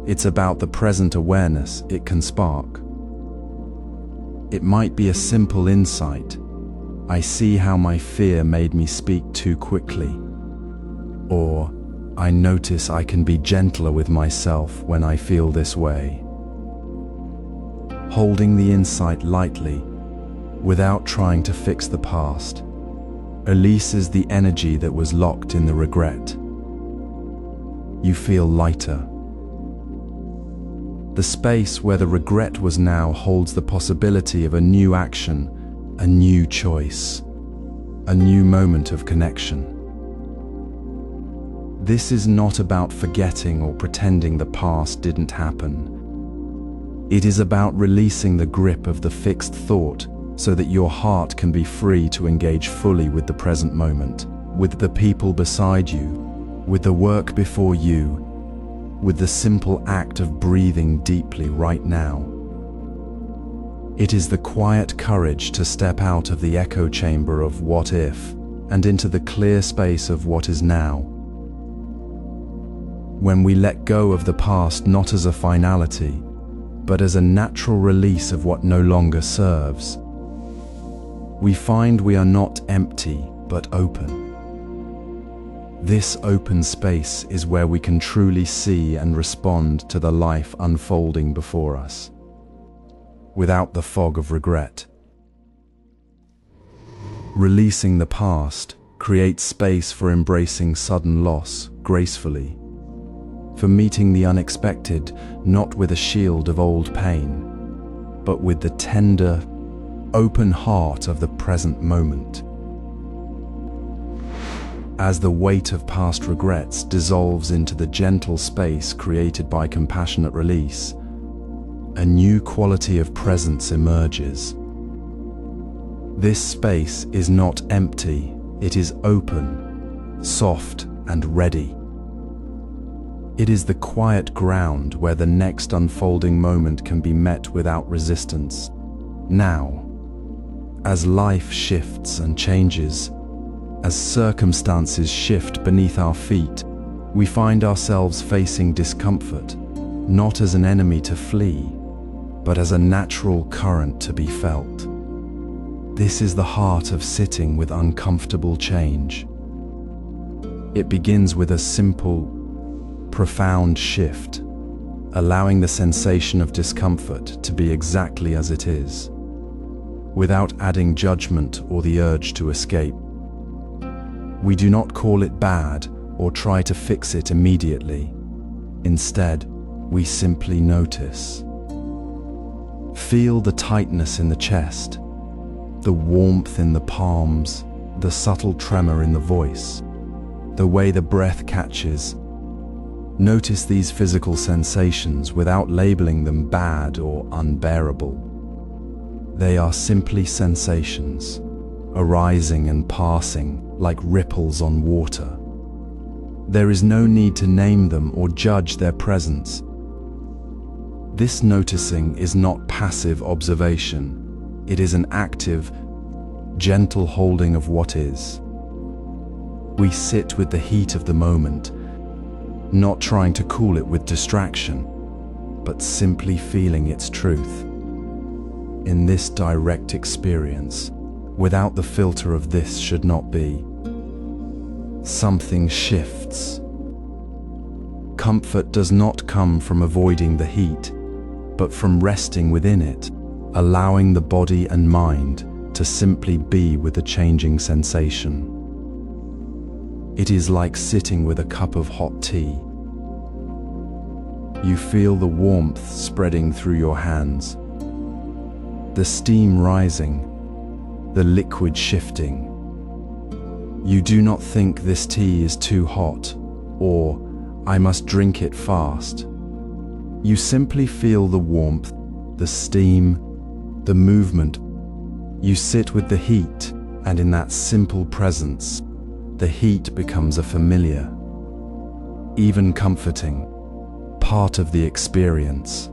it's about the present awareness it can spark. It might be a simple insight. I see how my fear made me speak too quickly. Or, I notice I can be gentler with myself when I feel this way. Holding the insight lightly, without trying to fix the past, releases the energy that was locked in the regret. You feel lighter. The space where the regret was now holds the possibility of a new action, a new choice, a new moment of connection. This is not about forgetting or pretending the past didn't happen. It is about releasing the grip of the fixed thought so that your heart can be free to engage fully with the present moment, with the people beside you, with the work before you, with the simple act of breathing deeply right now. It is the quiet courage to step out of the echo chamber of what if and into the clear space of what is now. When we let go of the past not as a finality, but as a natural release of what no longer serves, we find we are not empty but open. This open space is where we can truly see and respond to the life unfolding before us, without the fog of regret. Releasing the past creates space for embracing sudden loss gracefully, for meeting the unexpected not with a shield of old pain, but with the tender, open heart of the present moment. As the weight of past regrets dissolves into the gentle space created by compassionate release, a new quality of presence emerges. This space is not empty, it is open, soft, and ready. It is the quiet ground where the next unfolding moment can be met without resistance. Now, as life shifts and changes, as circumstances shift beneath our feet, we find ourselves facing discomfort, not as an enemy to flee, but as a natural current to be felt. This is the heart of sitting with uncomfortable change. It begins with a simple, profound shift, allowing the sensation of discomfort to be exactly as it is, without adding judgment or the urge to escape. We do not call it bad or try to fix it immediately. Instead, we simply notice. Feel the tightness in the chest, the warmth in the palms, the subtle tremor in the voice, the way the breath catches. Notice these physical sensations without labeling them bad or unbearable. They are simply sensations, arising and passing like ripples on water. There is no need to name them or judge their presence. This noticing is not passive observation. It is an active, gentle holding of what is. We sit with the heat of the moment, not trying to cool it with distraction, but simply feeling its truth. In this direct experience, without the filter of this should not be, something shifts. Comfort does not come from avoiding the heat, but from resting within it, allowing the body and mind to simply be with the changing sensation. It is like sitting with a cup of hot tea. You feel the warmth spreading through your hands, the steam rising, the liquid shifting. You do not think this tea is too hot, or I must drink it fast. You simply feel the warmth, the steam, the movement. You sit with the heat, and in that simple presence, the heat becomes a familiar, even comforting, part of the experience.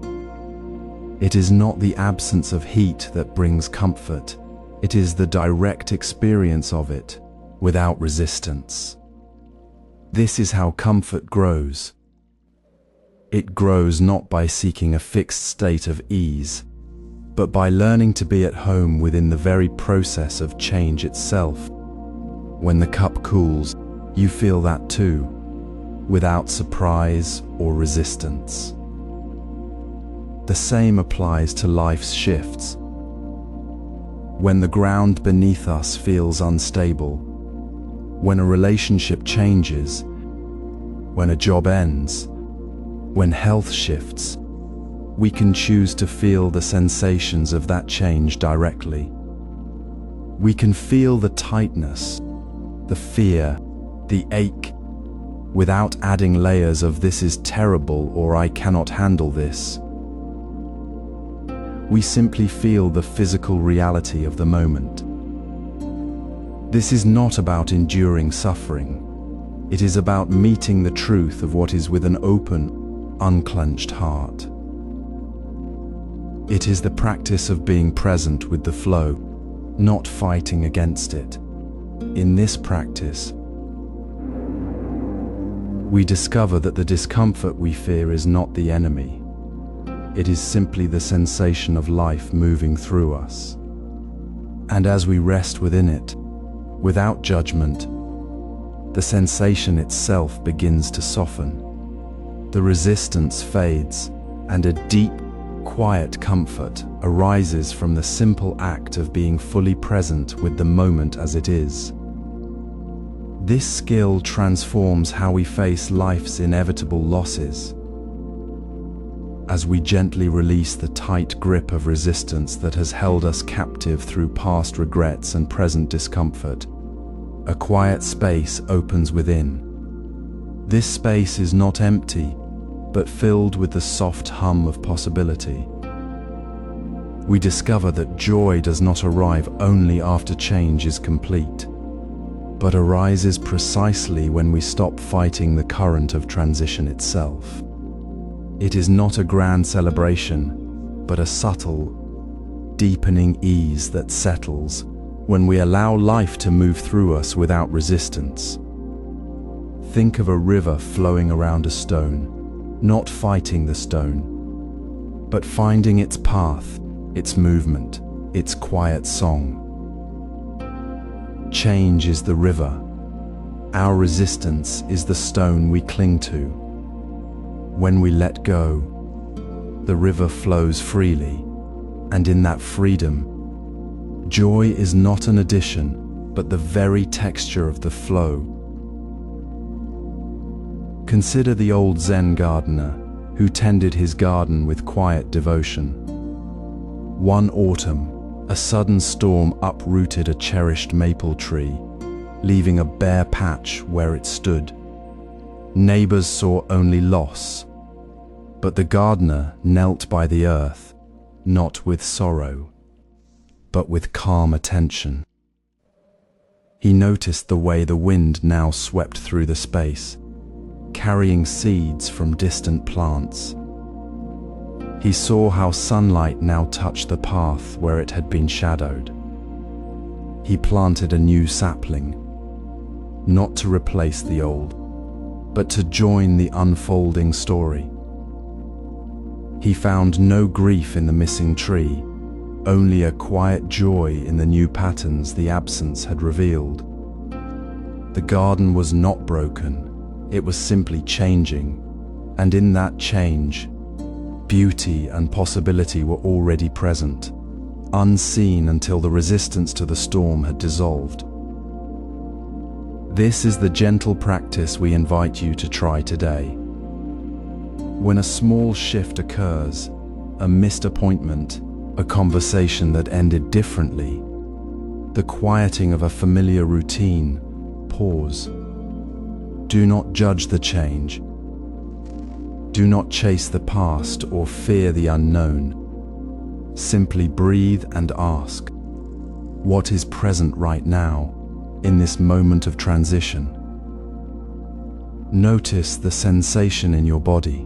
It is not the absence of heat that brings comfort. It is the direct experience of it, without resistance. This is how comfort grows. It grows not by seeking a fixed state of ease, but by learning to be at home within the very process of change itself. When the cup cools, you feel that too, without surprise or resistance. The same applies to life's shifts. When the ground beneath us feels unstable, when a relationship changes, when a job ends, when health shifts, we can choose to feel the sensations of that change directly. We can feel the tightness, the fear, the ache, without adding layers of "this is terrible" or "I cannot handle this." We simply feel the physical reality of the moment. This is not about enduring suffering. It is about meeting the truth of what is with an open, unclenched heart. It is the practice of being present with the flow, not fighting against it. In this practice, we discover that the discomfort we fear is not the enemy. It is simply the sensation of life moving through us. And as we rest within it, without judgment, the sensation itself begins to soften. The resistance fades, and a deep, quiet comfort arises from the simple act of being fully present with the moment as it is. This skill transforms how we face life's inevitable losses. As we gently release the tight grip of resistance that has held us captive through past regrets and present discomfort, a quiet space opens within. This space is not empty, but filled with the soft hum of possibility. We discover that joy does not arrive only after change is complete, but arises precisely when we stop fighting the current of transition itself. It is not a grand celebration, but a subtle, deepening ease that settles when we allow life to move through us without resistance. Think of a river flowing around a stone, not fighting the stone, but finding its path, its movement, its quiet song. Change is the river. Our resistance is the stone we cling to. When we let go, the river flows freely, and in that freedom, joy is not an addition, but the very texture of the flow. Consider the old Zen gardener who tended his garden with quiet devotion. One autumn, a sudden storm uprooted a cherished maple tree, leaving a bare patch where it stood. Neighbors saw only loss, but the gardener knelt by the earth, not with sorrow, but with calm attention. He noticed the way the wind now swept through the space, carrying seeds from distant plants. He saw how sunlight now touched the path where it had been shadowed. He planted a new sapling, not to replace the old, but to join the unfolding story. He found no grief in the missing tree, only a quiet joy in the new patterns the absence had revealed. The garden was not broken, it was simply changing, And in that change, beauty and possibility were already present, unseen until the resistance to the storm had dissolved. This is the gentle practice we invite you to try today. When a small shift occurs, a missed appointment, a conversation that ended differently, the quieting of a familiar routine, pause. Do not judge the change. Do not chase the past or fear the unknown. Simply breathe and ask, what is present right now, in this moment of transition? Notice the sensation in your body.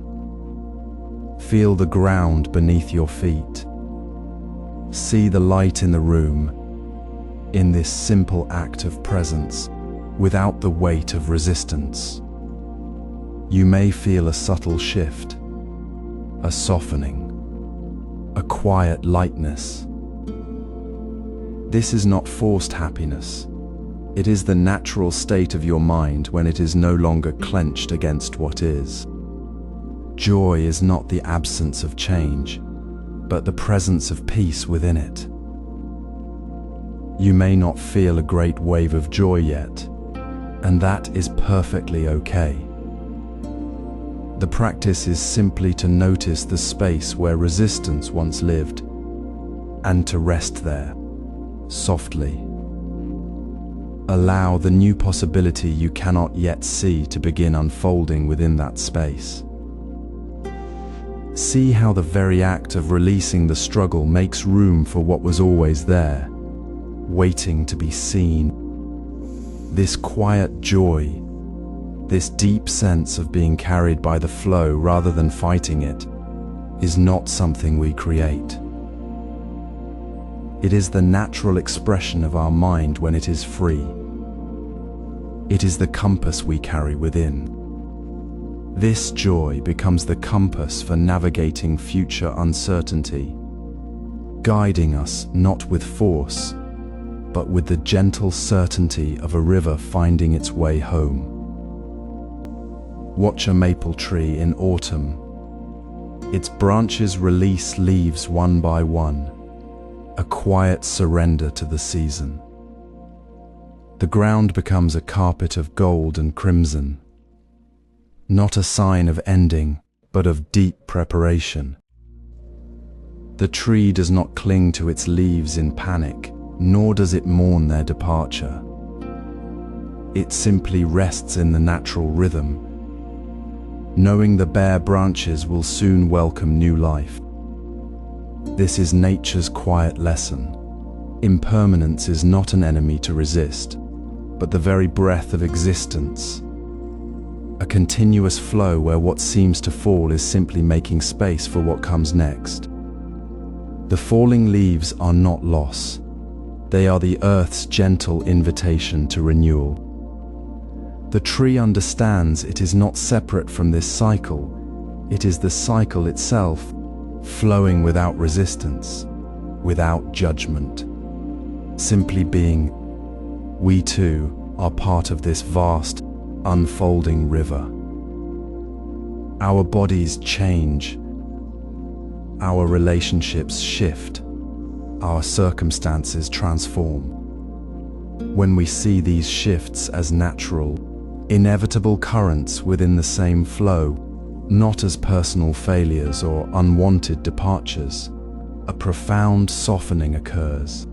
Feel the ground beneath your feet. See the light in the room, in this simple act of presence, without the weight of resistance. You may feel a subtle shift, a softening, a quiet lightness. This is not forced happiness. It is the natural state of your mind when it is no longer clenched against what is. Joy is not the absence of change, but the presence of peace within it. You may not feel a great wave of joy yet, and that is perfectly okay. The practice is simply to notice the space where resistance once lived, and to rest there, softly. Allow the new possibility you cannot yet see to begin unfolding within that space. See how the very act of releasing the struggle makes room for what was always there, waiting to be seen. This quiet joy, this deep sense of being carried by the flow rather than fighting it, is not something we create. It is the natural expression of our mind when it is free. It is the compass we carry within. This joy becomes the compass for navigating future uncertainty, guiding us not with force, but with the gentle certainty of a river finding its way home. Watch a maple tree in autumn. Its branches release leaves one by one, a quiet surrender to the season. The ground becomes a carpet of gold and crimson, not a sign of ending, but of deep preparation. The tree does not cling to its leaves in panic, nor does it mourn their departure. It simply rests in the natural rhythm, knowing the bare branches will soon welcome new life. This is nature's quiet lesson. Impermanence is not an enemy to resist, but the very breath of existence. A continuous flow where what seems to fall is simply making space for what comes next. The falling leaves are not loss. They are the earth's gentle invitation to renewal. The tree understands it is not separate from this cycle. It is the cycle itself, flowing without resistance, without judgment. Simply being, we too are part of this vast, unfolding river. Our bodies change. Our relationships shift. Our circumstances transform. When we see these shifts as natural, inevitable currents within the same flow, not as personal failures or unwanted departures, a profound softening occurs.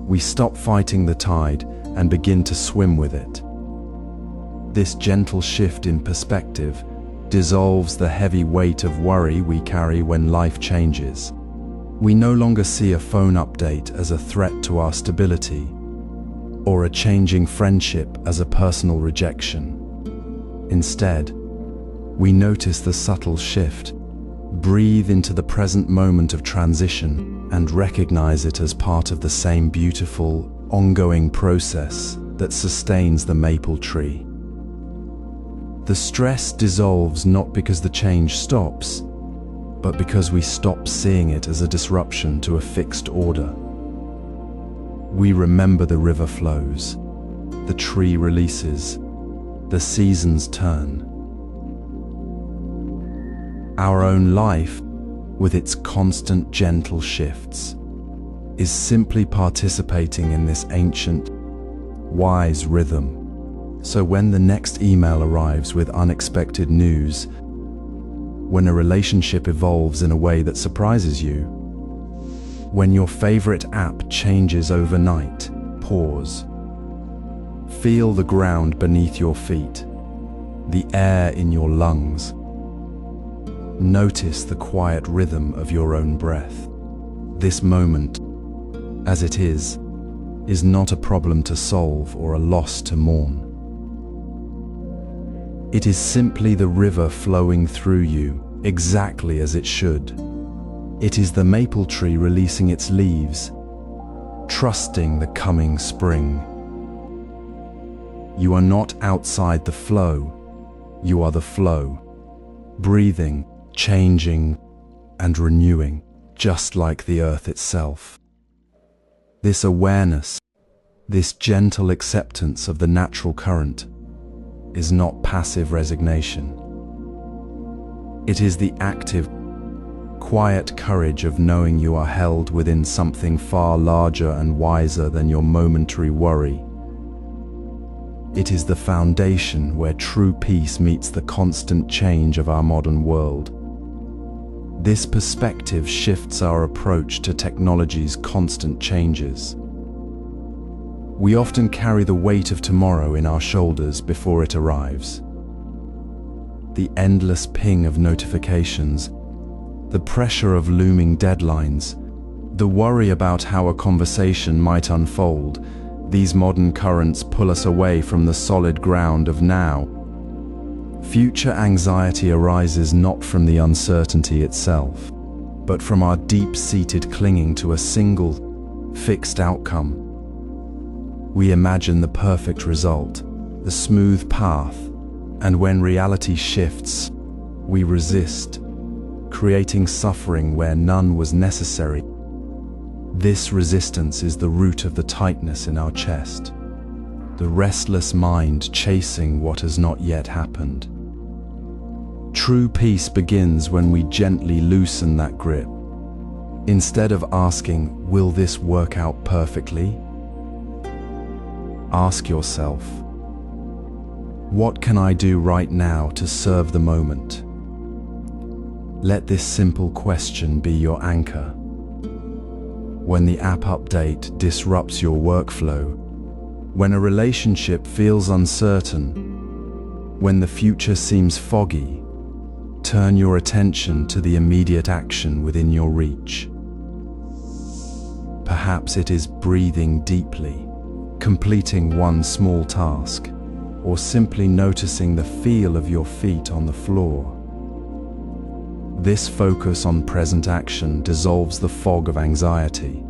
We stop fighting the tide and begin to swim with it. This gentle shift in perspective dissolves the heavy weight of worry we carry when life changes. We no longer see a phone update as a threat to our stability, or a changing friendship as a personal rejection. Instead, we notice the subtle shift, breathe into the present moment of transition, and recognize it as part of the same beautiful, ongoing process that sustains the maple tree. The stress dissolves not because the change stops, but because we stop seeing it as a disruption to a fixed order. We remember the river flows, the tree releases, the seasons turn. Our own life, with its constant gentle shifts, is simply participating in this ancient, wise rhythm. So when the next email arrives with unexpected news, when a relationship evolves in a way that surprises you, when your favorite app changes overnight, pause. Feel the ground beneath your feet, the air in your lungs. Notice the quiet rhythm of your own breath. This moment, as it is not a problem to solve or a loss to mourn. It is simply the river flowing through you, exactly as it should. It is the maple tree releasing its leaves, trusting the coming spring. You are not outside the flow, you are the flow, breathing, changing, and renewing, just like the earth itself. This awareness, this gentle acceptance of the natural current, is not passive resignation. It is the active, quiet courage of knowing you are held within something far larger and wiser than your momentary worry. It is the foundation where true peace meets the constant change of our modern world. This perspective shifts our approach to technology's constant changes. We often carry the weight of tomorrow in our shoulders before it arrives. The endless ping of notifications, the pressure of looming deadlines, the worry about how a conversation might unfold, these modern currents pull us away from the solid ground of now. Future anxiety arises not from the uncertainty itself, but from our deep-seated clinging to a single, fixed outcome. We imagine the perfect result, the smooth path, and when reality shifts, we resist, creating suffering where none was necessary. This resistance is the root of the tightness in our chest, the restless mind chasing what has not yet happened. True peace begins when we gently loosen that grip. Instead of asking, "Will this work out perfectly?" ask yourself, "What can I do right now to serve the moment?" Let this simple question be your anchor. When the app update disrupts your workflow, when a relationship feels uncertain, when the future seems foggy, turn your attention to the immediate action within your reach. Perhaps it is breathing deeply, completing one small task, or simply noticing the feel of your feet on the floor. This focus on present action dissolves the fog of anxiety.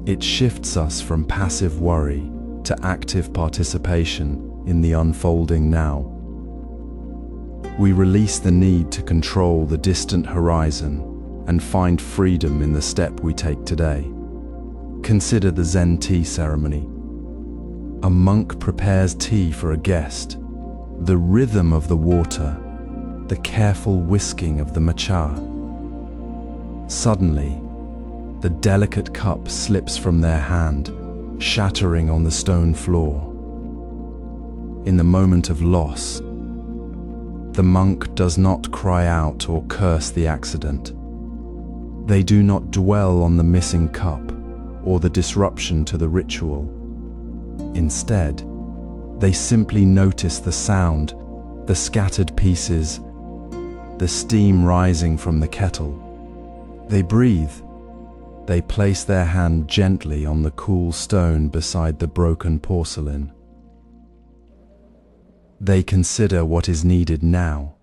It shifts us from passive worry to active participation in the unfolding now. We release the need to control the distant horizon and find freedom in the step we take today. Consider the Zen tea ceremony. A monk prepares tea for a guest. The rhythm of the water, the careful whisking of the matcha. Suddenly, the delicate cup slips from their hand, shattering on the stone floor. In the moment of loss, the monk does not cry out or curse the accident. They do not dwell on the missing cup or the disruption to the ritual. Instead, they simply notice the sound, the scattered pieces, the steam rising from the kettle. They breathe. They place their hand gently on the cool stone beside the broken porcelain. They consider what is needed now,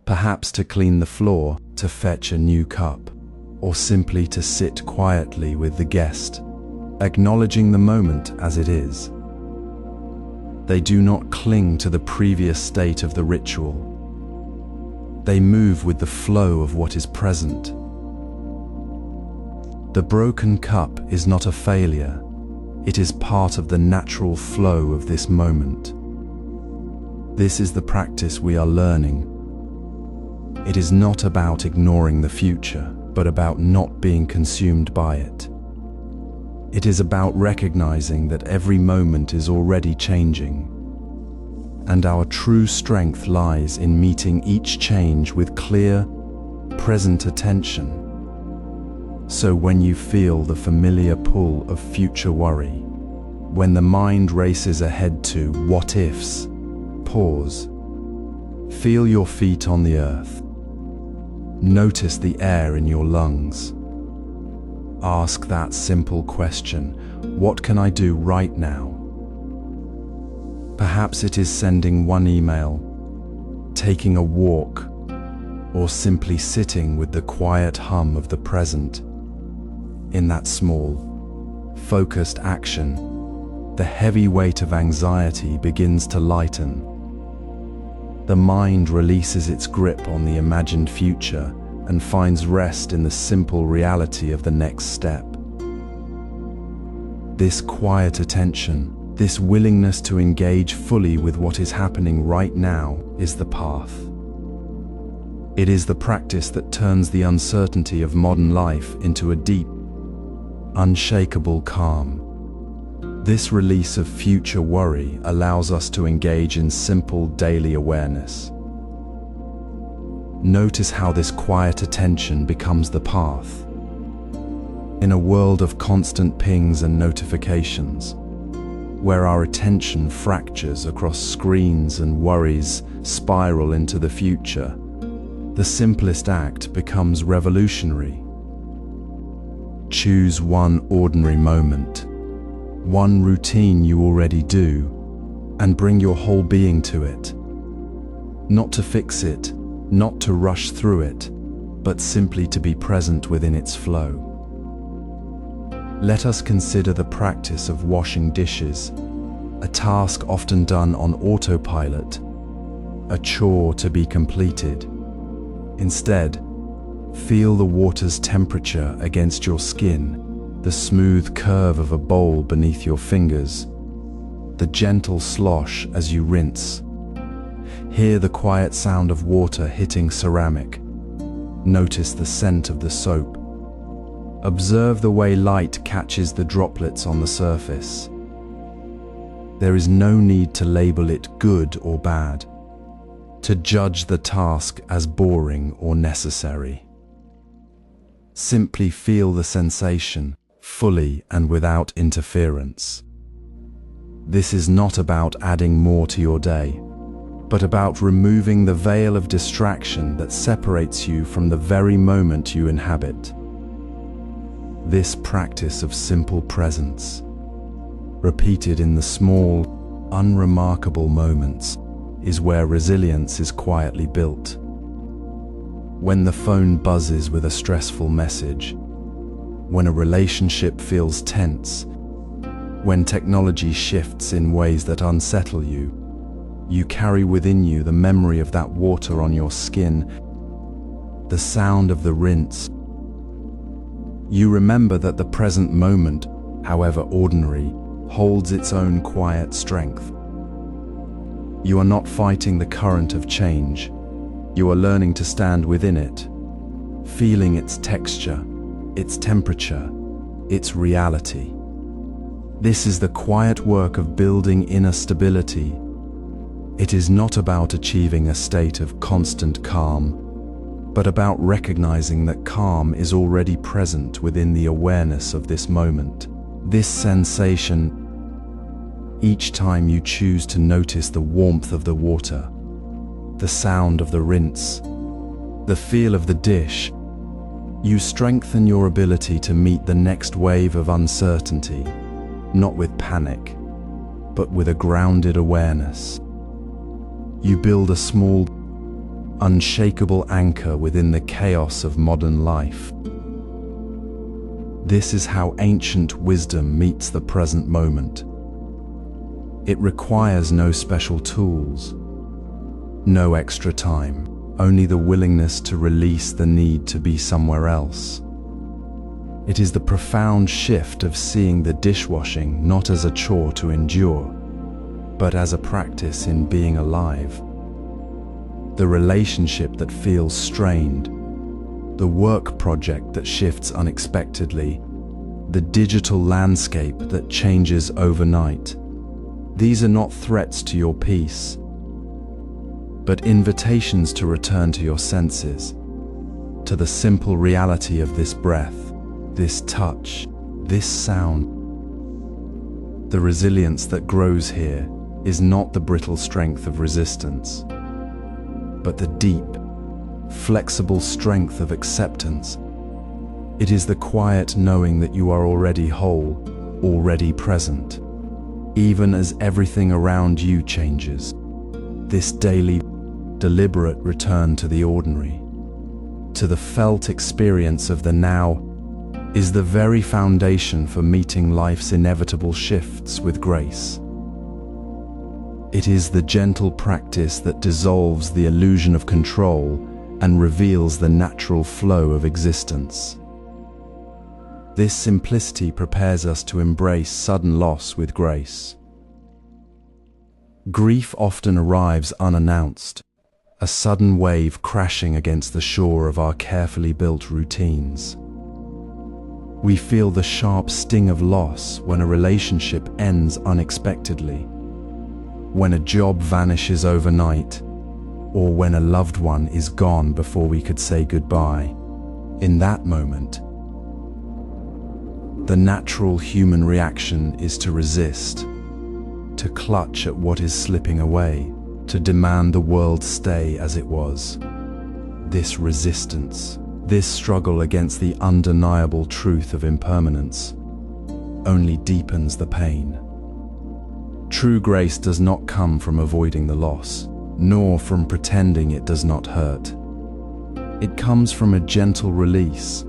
perhaps to clean the floor, to fetch a new cup, or simply to sit quietly with the guest, acknowledging the moment as it is. They do not cling to the previous state of the ritual. They move with the flow of what is present. The broken cup is not a failure. It is part of the natural flow of this moment. This is the practice we are learning. It is not about ignoring the future, but about not being consumed by it. It is about recognizing that every moment is already changing, and our true strength lies in meeting each change with clear, present attention. So when you feel the familiar pull of future worry, when the mind races ahead to what-ifs, pause. Feel your feet on the earth. Notice the air in your lungs. Ask that simple question, what can I do right now? Perhaps it is sending one email, taking a walk, or simply sitting with the quiet hum of the present. In that small, focused action, the heavy weight of anxiety begins to lighten. The mind releases its grip on the imagined future and finds rest in the simple reality of the next step. This quiet attention, this willingness to engage fully with what is happening right now, is the path. It is the practice that turns the uncertainty of modern life into a deep, unshakable calm. This release of future worry allows us to engage in simple daily awareness. Notice how this quiet attention becomes the path. In a world of constant pings and notifications, where our attention fractures across screens and worries spiral into the future, the simplest act becomes revolutionary. Choose one ordinary moment, one routine you already do, and bring your whole being to it. Not to fix it, not to rush through it, but simply to be present within its flow. Let us consider the practice of washing dishes, a task often done on autopilot, a chore to be completed. Instead, feel the water's temperature against your skin, the smooth curve of a bowl beneath your fingers, the gentle slosh as you rinse. Hear the quiet sound of water hitting ceramic. Notice the scent of the soap. Observe the way light catches the droplets on the surface. There is no need to label it good or bad, to judge the task as boring or necessary. Simply feel the sensation, fully and without interference. This is not about adding more to your day, but about removing the veil of distraction that separates you from the very moment you inhabit. This practice of simple presence, repeated in the small, unremarkable moments, is where resilience is quietly built. When the phone buzzes with a stressful message, when a relationship feels tense, when technology shifts in ways that unsettle you, you carry within you the memory of that water on your skin, the sound of the rinse. You remember that the present moment, however ordinary, holds its own quiet strength. You are not fighting the current of change. You are learning to stand within it, feeling its texture, its temperature, its reality. This is the quiet work of building inner stability. It is not about achieving a state of constant calm, but about recognizing that calm is already present within the awareness of this moment. This sensation, each time you choose to notice the warmth of the water, the sound of the rinse, the feel of the dish, you strengthen your ability to meet the next wave of uncertainty, not with panic, but with a grounded awareness. You build a small, unshakable anchor within the chaos of modern life. This is how ancient wisdom meets the present moment. It requires no special tools, no extra time, only the willingness to release the need to be somewhere else. It is the profound shift of seeing the dishwashing not as a chore to endure, but as a practice in being alive. the relationship that feels strained, the work project that shifts unexpectedly, the digital landscape that changes overnight. These are not threats to your peace, but invitations to return to your senses, to the simple reality of this breath, this touch, this sound. The resilience that grows here is not the brittle strength of resistance, but the deep, flexible strength of acceptance. It is the quiet knowing that you are already whole, already present, even as everything around you changes. This daily, deliberate return to the ordinary, to the felt experience of the now, is the very foundation for meeting life's inevitable shifts with grace. It is the gentle practice that dissolves the illusion of control and reveals the natural flow of existence. This simplicity prepares us to embrace sudden loss with grace. Grief often arrives unannounced, a sudden wave crashing against the shore of our carefully built routines. We feel the sharp sting of loss when a relationship ends unexpectedly, when a job vanishes overnight, or when a loved one is gone before we could say goodbye. In that moment, the natural human reaction is to resist, to clutch at what is slipping away, to demand the world stay as it was. This resistance, this struggle against the undeniable truth of impermanence, only deepens the pain. True grace does not come from avoiding the loss, nor from pretending it does not hurt. It comes from a gentle release,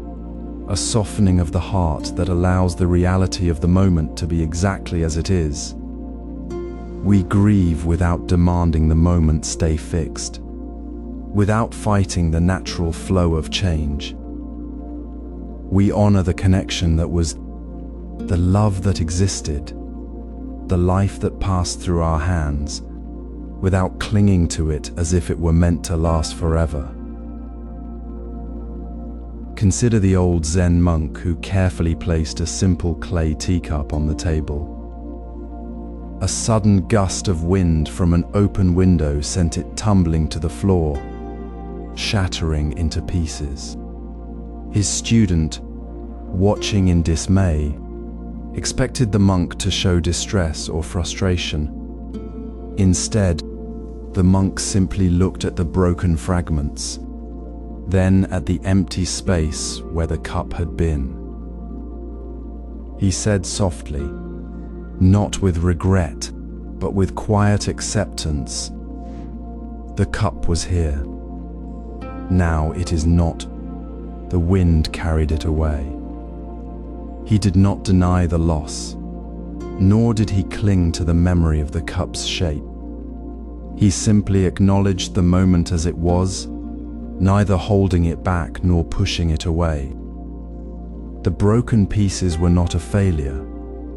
a softening of the heart that allows the reality of the moment to be exactly as it is. We grieve without demanding the moment stay fixed, without fighting the natural flow of change. We honor the connection that was, the love that existed, the life that passed through our hands, without clinging to it as if it were meant to last forever. Consider the old Zen monk who carefully placed a simple clay teacup on the table. A sudden gust of wind from an open window sent it tumbling to the floor, shattering into pieces. His student, watching in dismay, expected the monk to show distress or frustration. Instead, the monk simply looked at the broken fragments, then at the empty space where the cup had been. He said softly, not with regret, but with quiet acceptance, "The cup was here. Now it is not. The wind carried it away." He did not deny the loss, nor did he cling to the memory of the cup's shape. He simply acknowledged the moment as it was, neither holding it back nor pushing it away. The broken pieces were not a failure.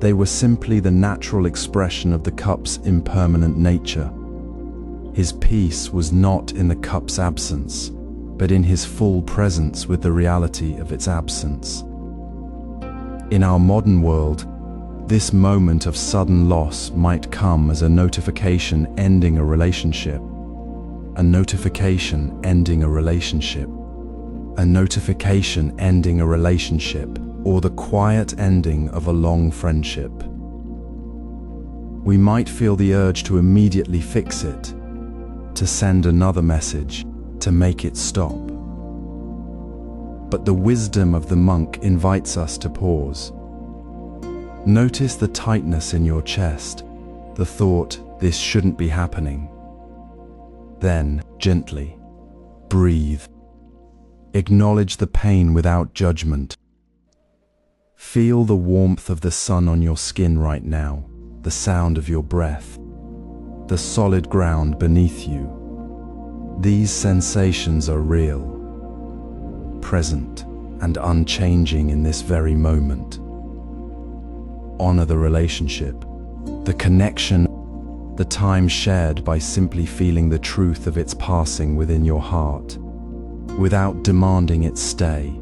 They were simply the natural expression of the cup's impermanent nature. His peace was not in the cup's absence, but in his full presence with the reality of its absence. In our modern world, this moment of sudden loss might come as a notification ending a relationship, a notification ending a relationship, a notification ending a relationship, or the quiet ending of a long friendship. We might feel the urge to immediately fix it, to send another message, to make it stop. But the wisdom of the monk invites us to pause. Notice the tightness in your chest, the thought, "This shouldn't be happening." Then, gently, breathe. Acknowledge the pain without judgment. Feel the warmth of the sun on your skin right now, the sound of your breath, the solid ground beneath you. These sensations are real, present, and unchanging in this very moment. Honor the relationship, the connection, the time shared by simply feeling the truth of its passing within your heart, without demanding it stay.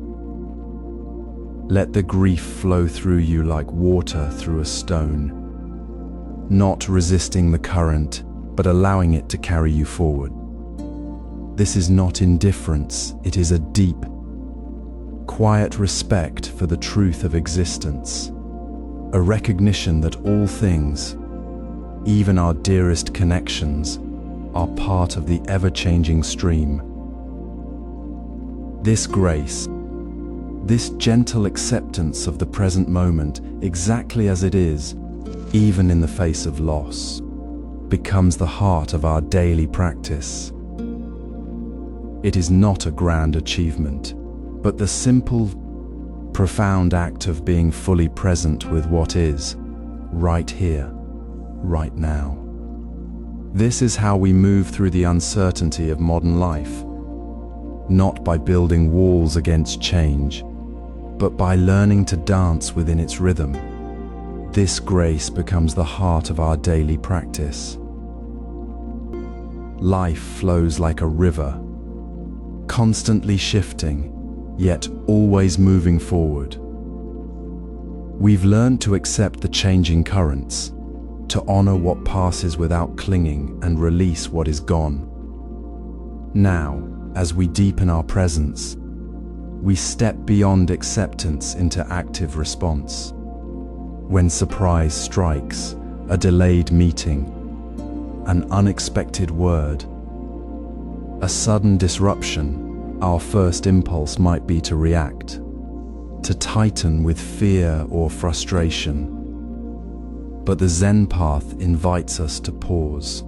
Let the grief flow through you like water through a stone, not resisting the current, but allowing it to carry you forward. This is not indifference, it is a deep, quiet respect for the truth of existence, a recognition that all things, even our dearest connections, are part of the ever-changing stream. This grace, this gentle acceptance of the present moment exactly as it is, even in the face of loss, becomes the heart of our daily practice. It is not a grand achievement, but the simple, profound act of being fully present with what is, right here, right now. This is how we move through the uncertainty of modern life, not by building walls against change, but by learning to dance within its rhythm. This grace becomes the heart of our daily practice. Life flows like a river, constantly shifting, yet always moving forward. We've learned to accept the changing currents, to honor what passes without clinging and release what is gone. Now, as we deepen our presence, we step beyond acceptance into active response. When surprise strikes, a delayed meeting, an unexpected word, a sudden disruption, our first impulse might be to react, to tighten with fear or frustration. But the Zen path invites us to pause,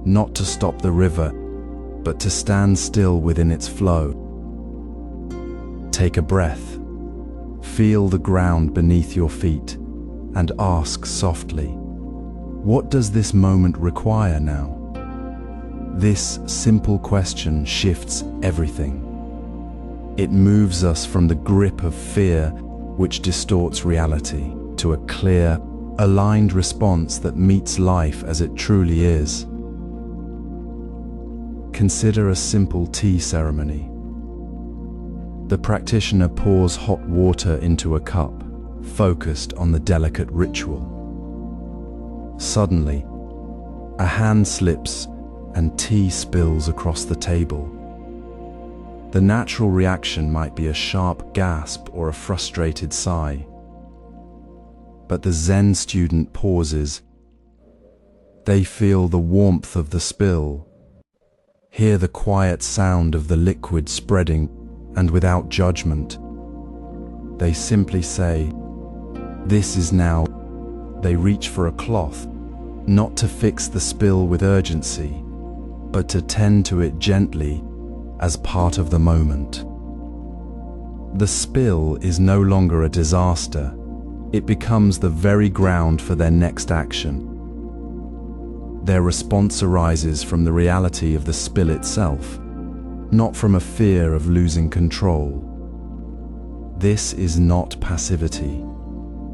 not to stop the river, but to stand still within its flow. Take a breath, feel the ground beneath your feet, and ask softly, what does this moment require now? This simple question shifts everything. It moves us from the grip of fear, which distorts reality, to a clear, aligned response that meets life as it truly is. Consider a simple tea ceremony. The practitioner pours hot water into a cup, focused on the delicate ritual. Suddenly, a hand slips and tea spills across the table. The natural reaction might be a sharp gasp or a frustrated sigh. But the Zen student pauses. They feel the warmth of the spill, hear the quiet sound of the liquid spreading, and without judgment, they simply say, "This is now." They reach for a cloth, not to fix the spill with urgency, but to tend to it gently as part of the moment. The spill is no longer a disaster. It becomes the very ground for their next action. Their response arises from the reality of the spill itself, not from a fear of losing control. This is not passivity.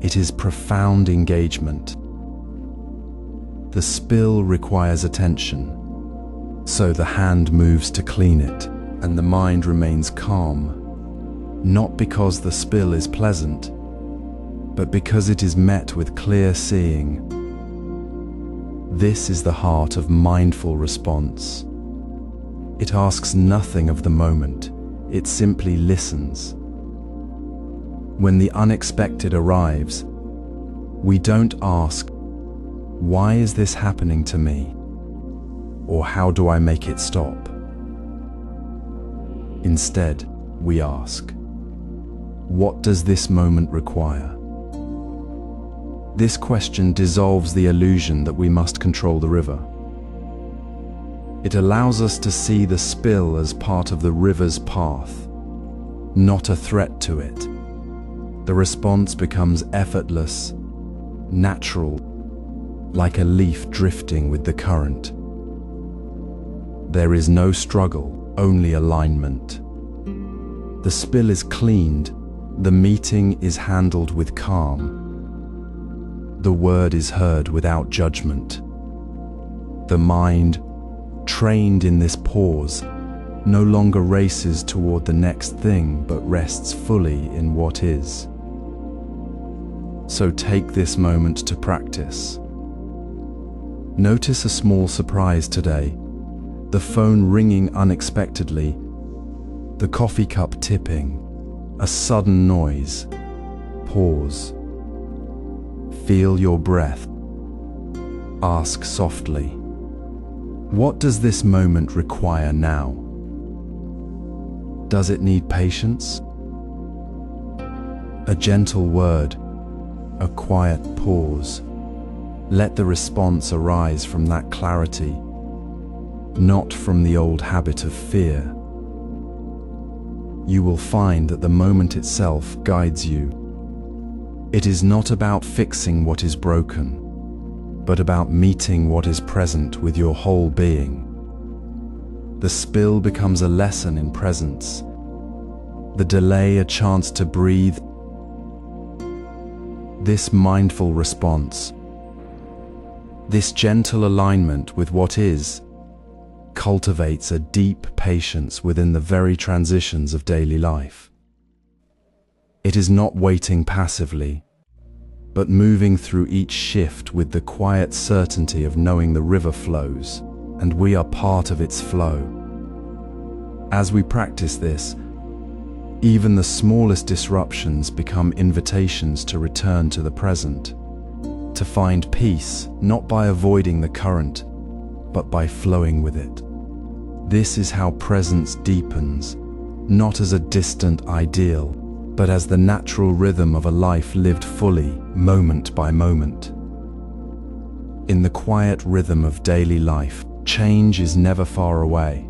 It is profound engagement. The spill requires attention, so the hand moves to clean it, and the mind remains calm, not because the spill is pleasant, but because it is met with clear seeing. This is the heart of mindful response. It asks nothing of the moment, it simply listens. When the unexpected arrives, we don't ask, "Why is this happening to me?" or "How do I make it stop?" Instead, we ask, "What does this moment require?" This question dissolves the illusion that we must control the river. It allows us to see the spill as part of the river's path, not a threat to it. The response becomes effortless, natural, like a leaf drifting with the current. There is no struggle, only alignment. The spill is cleaned, the meeting is handled with calm. The word is heard without judgment. The mind, trained in this pause, no longer races toward the next thing but rests fully in what is. So take this moment to practice. Notice a small surprise today, the phone ringing unexpectedly, the coffee cup tipping, a sudden noise. Pause. Feel your breath. Ask softly, what does this moment require now? Does it need patience? A gentle word, a quiet pause. Let the response arise from that clarity, not from the old habit of fear. You will find that the moment itself guides you. It is not about fixing what is broken, but about meeting what is present with your whole being. The spill becomes a lesson in presence, the delay a chance to breathe. This mindful response, this gentle alignment with what is, cultivates a deep patience within the very transitions of daily life. It is not waiting passively, but moving through each shift with the quiet certainty of knowing the river flows, and we are part of its flow. As we practice this, even the smallest disruptions become invitations to return to the present, to find peace not by avoiding the current, but by flowing with it. This is how presence deepens, not as a distant ideal, but as the natural rhythm of a life lived fully, moment by moment. In the quiet rhythm of daily life, change is never far away.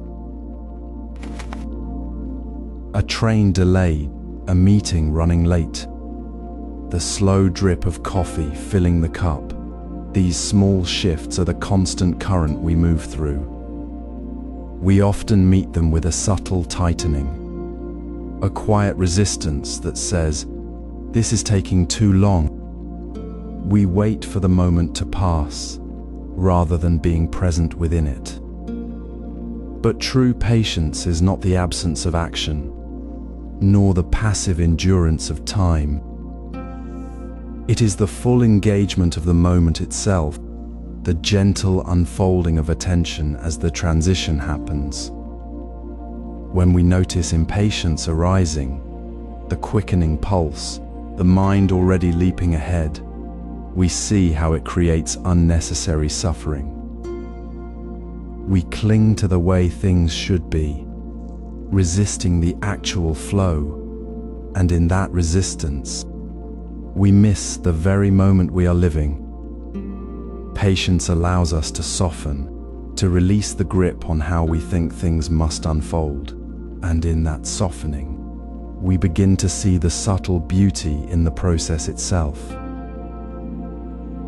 A train delayed, a meeting running late, the slow drip of coffee filling the cup. These small shifts are the constant current we move through. We often meet them with a subtle tightening, a quiet resistance that says, "This is taking too long." We wait for the moment to pass, rather than being present within it. But true patience is not the absence of action, nor the passive endurance of time. It is the full engagement of the moment itself, the gentle unfolding of attention as the transition happens. When we notice impatience arising, the quickening pulse, the mind already leaping ahead, we see how it creates unnecessary suffering. We cling to the way things should be, resisting the actual flow, and in that resistance, we miss the very moment we are living. Patience allows us to soften, to release the grip on how we think things must unfold, and in that softening, we begin to see the subtle beauty in the process itself.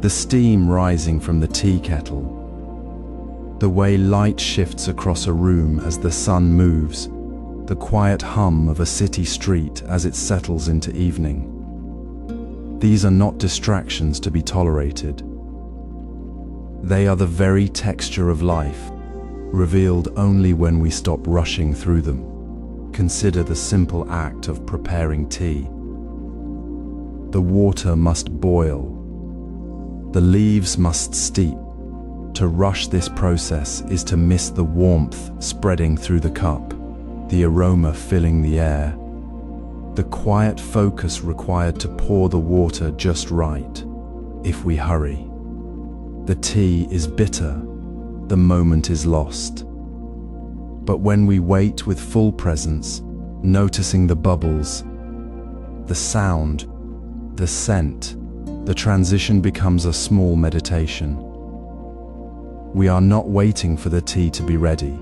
The steam rising from the tea kettle, the way light shifts across a room as the sun moves, the quiet hum of a city street as it settles into evening. These are not distractions to be tolerated. They are the very texture of life, revealed only when we stop rushing through them. Consider the simple act of preparing tea. The water must boil. The leaves must steep. To rush this process is to miss the warmth spreading through the cup, the aroma filling the air, the quiet focus required to pour the water just right. If we hurry, the tea is bitter, the moment is lost. But when we wait with full presence, noticing the bubbles, the sound, the scent, the transition becomes a small meditation. We are not waiting for the tea to be ready.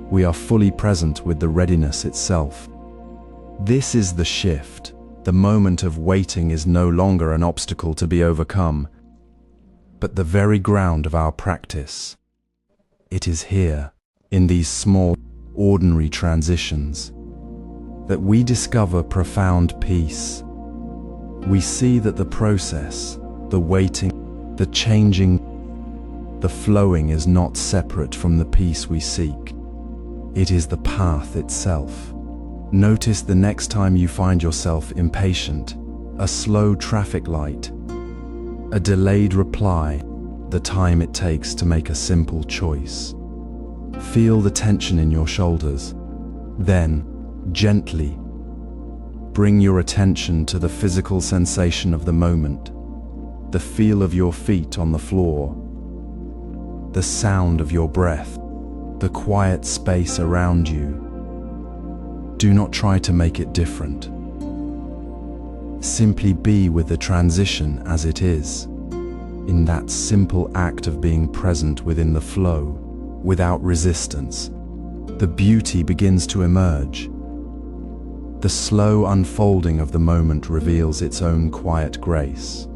We are fully present with the readiness itself. This is the shift. The moment of waiting is no longer an obstacle to be overcome, but the very ground of our practice. It is here, in these small, ordinary transitions, that we discover profound peace. We see that the process, the waiting, the changing, The flowing is not separate from the peace we seek. It is the path itself. Notice the next time you find yourself impatient, a slow traffic light, a delayed reply, the time it takes to make a simple choice. Feel the tension in your shoulders. Then, gently, bring your attention to the physical sensation of the moment, the feel of your feet on the floor, the sound of your breath, the quiet space around you. Do not try to make it different. Simply be with the transition as it is, in that simple act of being present within the flow, without resistance. The beauty begins to emerge. The slow unfolding of the moment reveals its own quiet grace.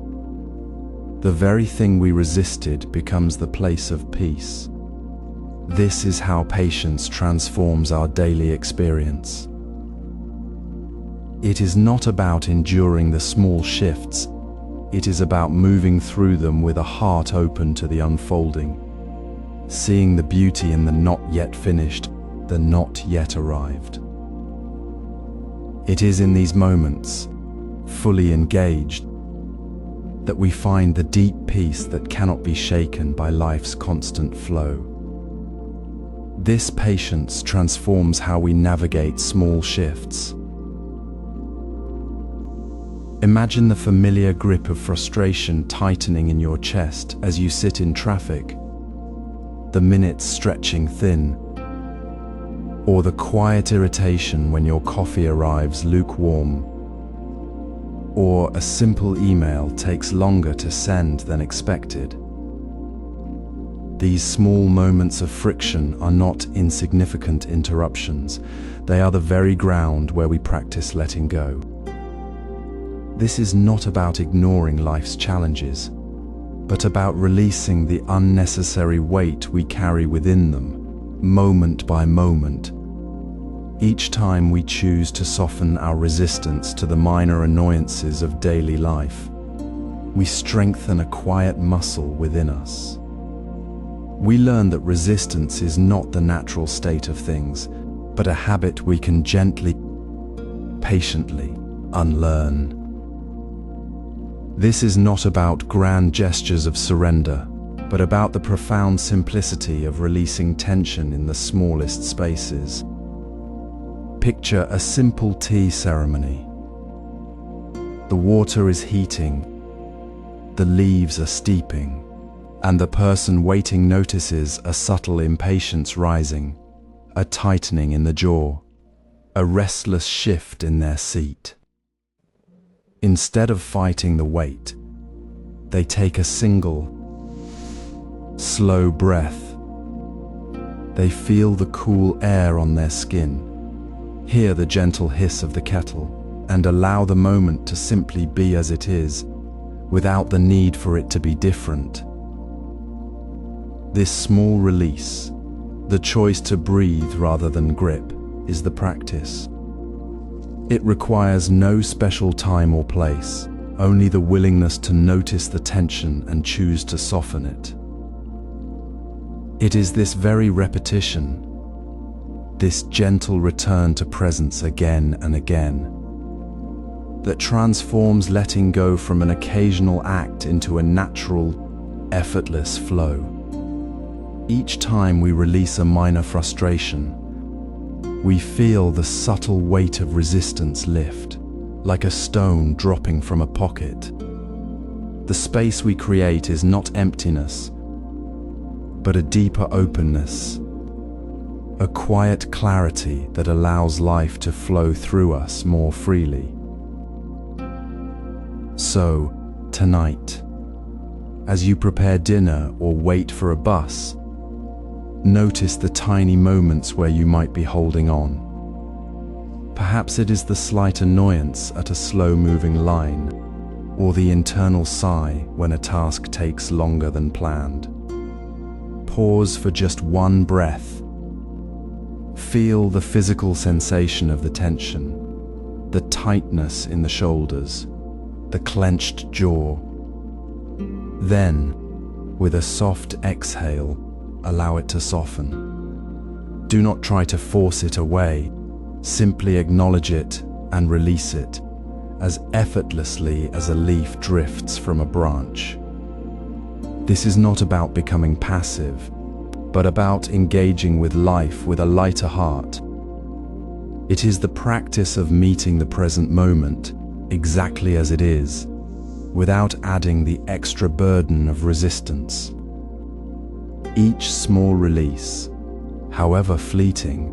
The very thing we resisted becomes the place of peace. This is how patience transforms our daily experience. It is not about enduring the small shifts. It is about moving through them with a heart open to the unfolding, seeing the beauty in the not yet finished, the not yet arrived. It is in these moments, fully engaged, that we find the deep peace that cannot be shaken by life's constant flow. This patience transforms how we navigate small shifts. Imagine the familiar grip of frustration tightening in your chest as you sit in traffic, the minutes stretching thin, or the quiet irritation when your coffee arrives lukewarm, or a simple email takes longer to send than expected. These small moments of friction are not insignificant interruptions. They are the very ground where we practice letting go. This is not about ignoring life's challenges, but about releasing the unnecessary weight we carry within them, moment by moment. Each time we choose to soften our resistance to the minor annoyances of daily life, we strengthen a quiet muscle within us. We learn that resistance is not the natural state of things, but a habit we can gently, patiently unlearn. This is not about grand gestures of surrender, but about the profound simplicity of releasing tension in the smallest spaces. Picture a simple tea ceremony. The water is heating, the leaves are steeping, and the person waiting notices a subtle impatience rising, a tightening in the jaw, a restless shift in their seat. Instead of fighting the weight, they take a single, slow breath. They feel the cool air on their skin, hear the gentle hiss of the kettle, and allow the moment to simply be as it is, without the need for it to be different. This small release, the choice to breathe rather than grip, is the practice. It requires no special time or place, only the willingness to notice the tension and choose to soften it. It is this very repetition, this gentle return to presence again and again, that transforms letting go from an occasional act into a natural, effortless flow. Each time we release a minor frustration, we feel the subtle weight of resistance lift, like a stone dropping from a pocket. The space we create is not emptiness, but a deeper openness, a quiet clarity that allows life to flow through us more freely. So, tonight, as you prepare dinner or wait for a bus, notice the tiny moments where you might be holding on. Perhaps it is the slight annoyance at a slow-moving line, or the internal sigh when a task takes longer than planned. Pause for just one breath. Feel the physical sensation of the tension, the tightness in the shoulders, the clenched jaw. Then, With a soft exhale, allow it to soften. Do not try to force it away. Simply acknowledge it and release it, as effortlessly as a leaf drifts from a branch. This is not about becoming passive, but about engaging with life with a lighter heart. It is the practice of meeting the present moment exactly as it is, without adding the extra burden of resistance. Each small release, however fleeting,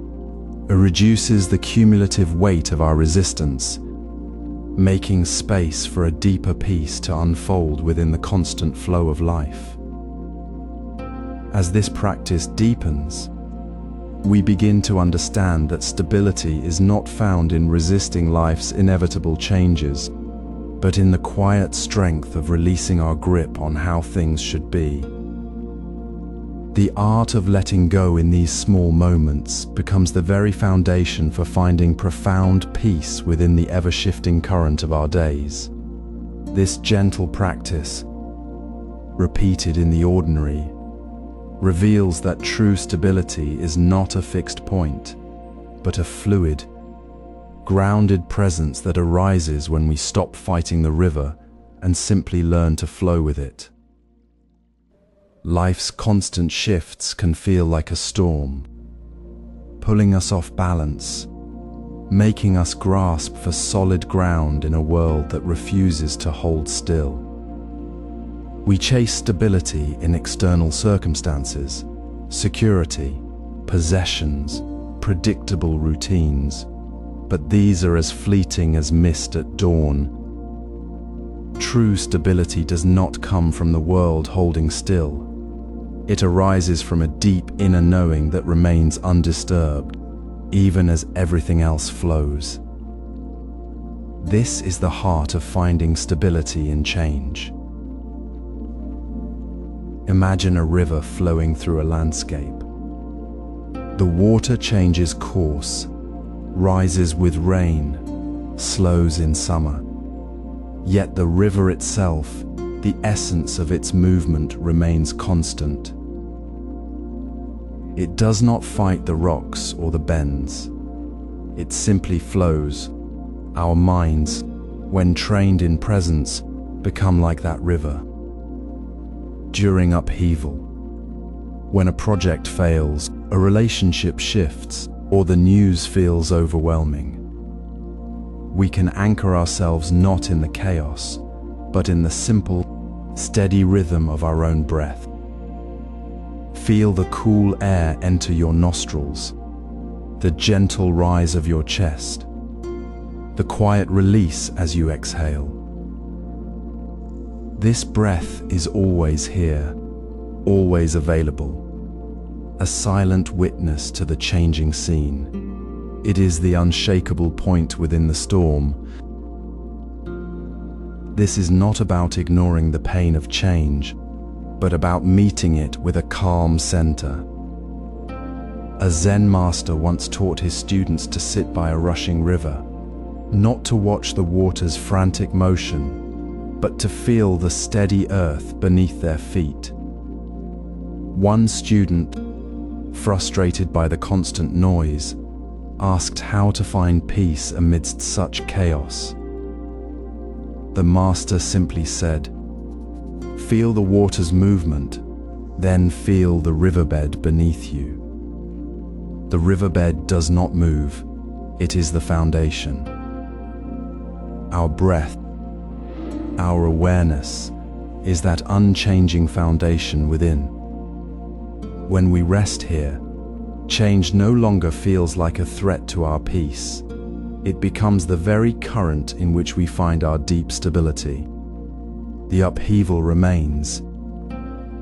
reduces the cumulative weight of our resistance, making space for a deeper peace to unfold within the constant flow of life. As this practice deepens, we begin to understand that stability is not found in resisting life's inevitable changes, but in the quiet strength of releasing our grip on how things should be. The art of letting go in these small moments becomes the very foundation for finding profound peace within the ever-shifting current of our days. This gentle practice, repeated in the ordinary, reveals that true stability is not a fixed point, but a fluid, grounded presence that arises when we stop fighting the river and simply learn to flow with it. Life's constant shifts can feel like a storm, pulling us off balance, making us grasp for solid ground in a world that refuses to hold still. We chase stability in external circumstances, security, possessions, predictable routines, but these are as fleeting as mist at dawn. True stability does not come from the world holding still. It arises from a deep inner knowing that remains undisturbed, even as everything else flows. This is the heart of finding stability in change. Imagine a river flowing through a landscape. The water changes course, rises with rain, slows in summer. Yet the river itself, the essence of its movement, remains constant. It does not fight the rocks or the bends. It simply flows. Our minds, when trained in presence, become like that river. During upheaval, when a project fails, a relationship shifts, or the news feels overwhelming, we can anchor ourselves not in the chaos, but in the simple, steady rhythm of our own breath. Feel the cool air enter your nostrils, the gentle rise of your chest, the quiet release as you exhale. This breath is always here, always available, a silent witness to the changing scene. It is the unshakable point within the storm. This is not about ignoring the pain of change, but about meeting it with a calm center. A Zen master once taught his students to sit by a rushing river, not to watch the water's frantic motion, but to feel the steady earth beneath their feet. One student, frustrated by the constant noise, asked how to find peace amidst such chaos. The master simply said, "Feel the water's movement, then feel the riverbed beneath you." The riverbed does not move, it is the foundation. Our breath, our awareness, is that unchanging foundation within. When we rest here, change no longer feels like a threat to our peace. It becomes the very current in which we find our deep stability. The upheaval remains,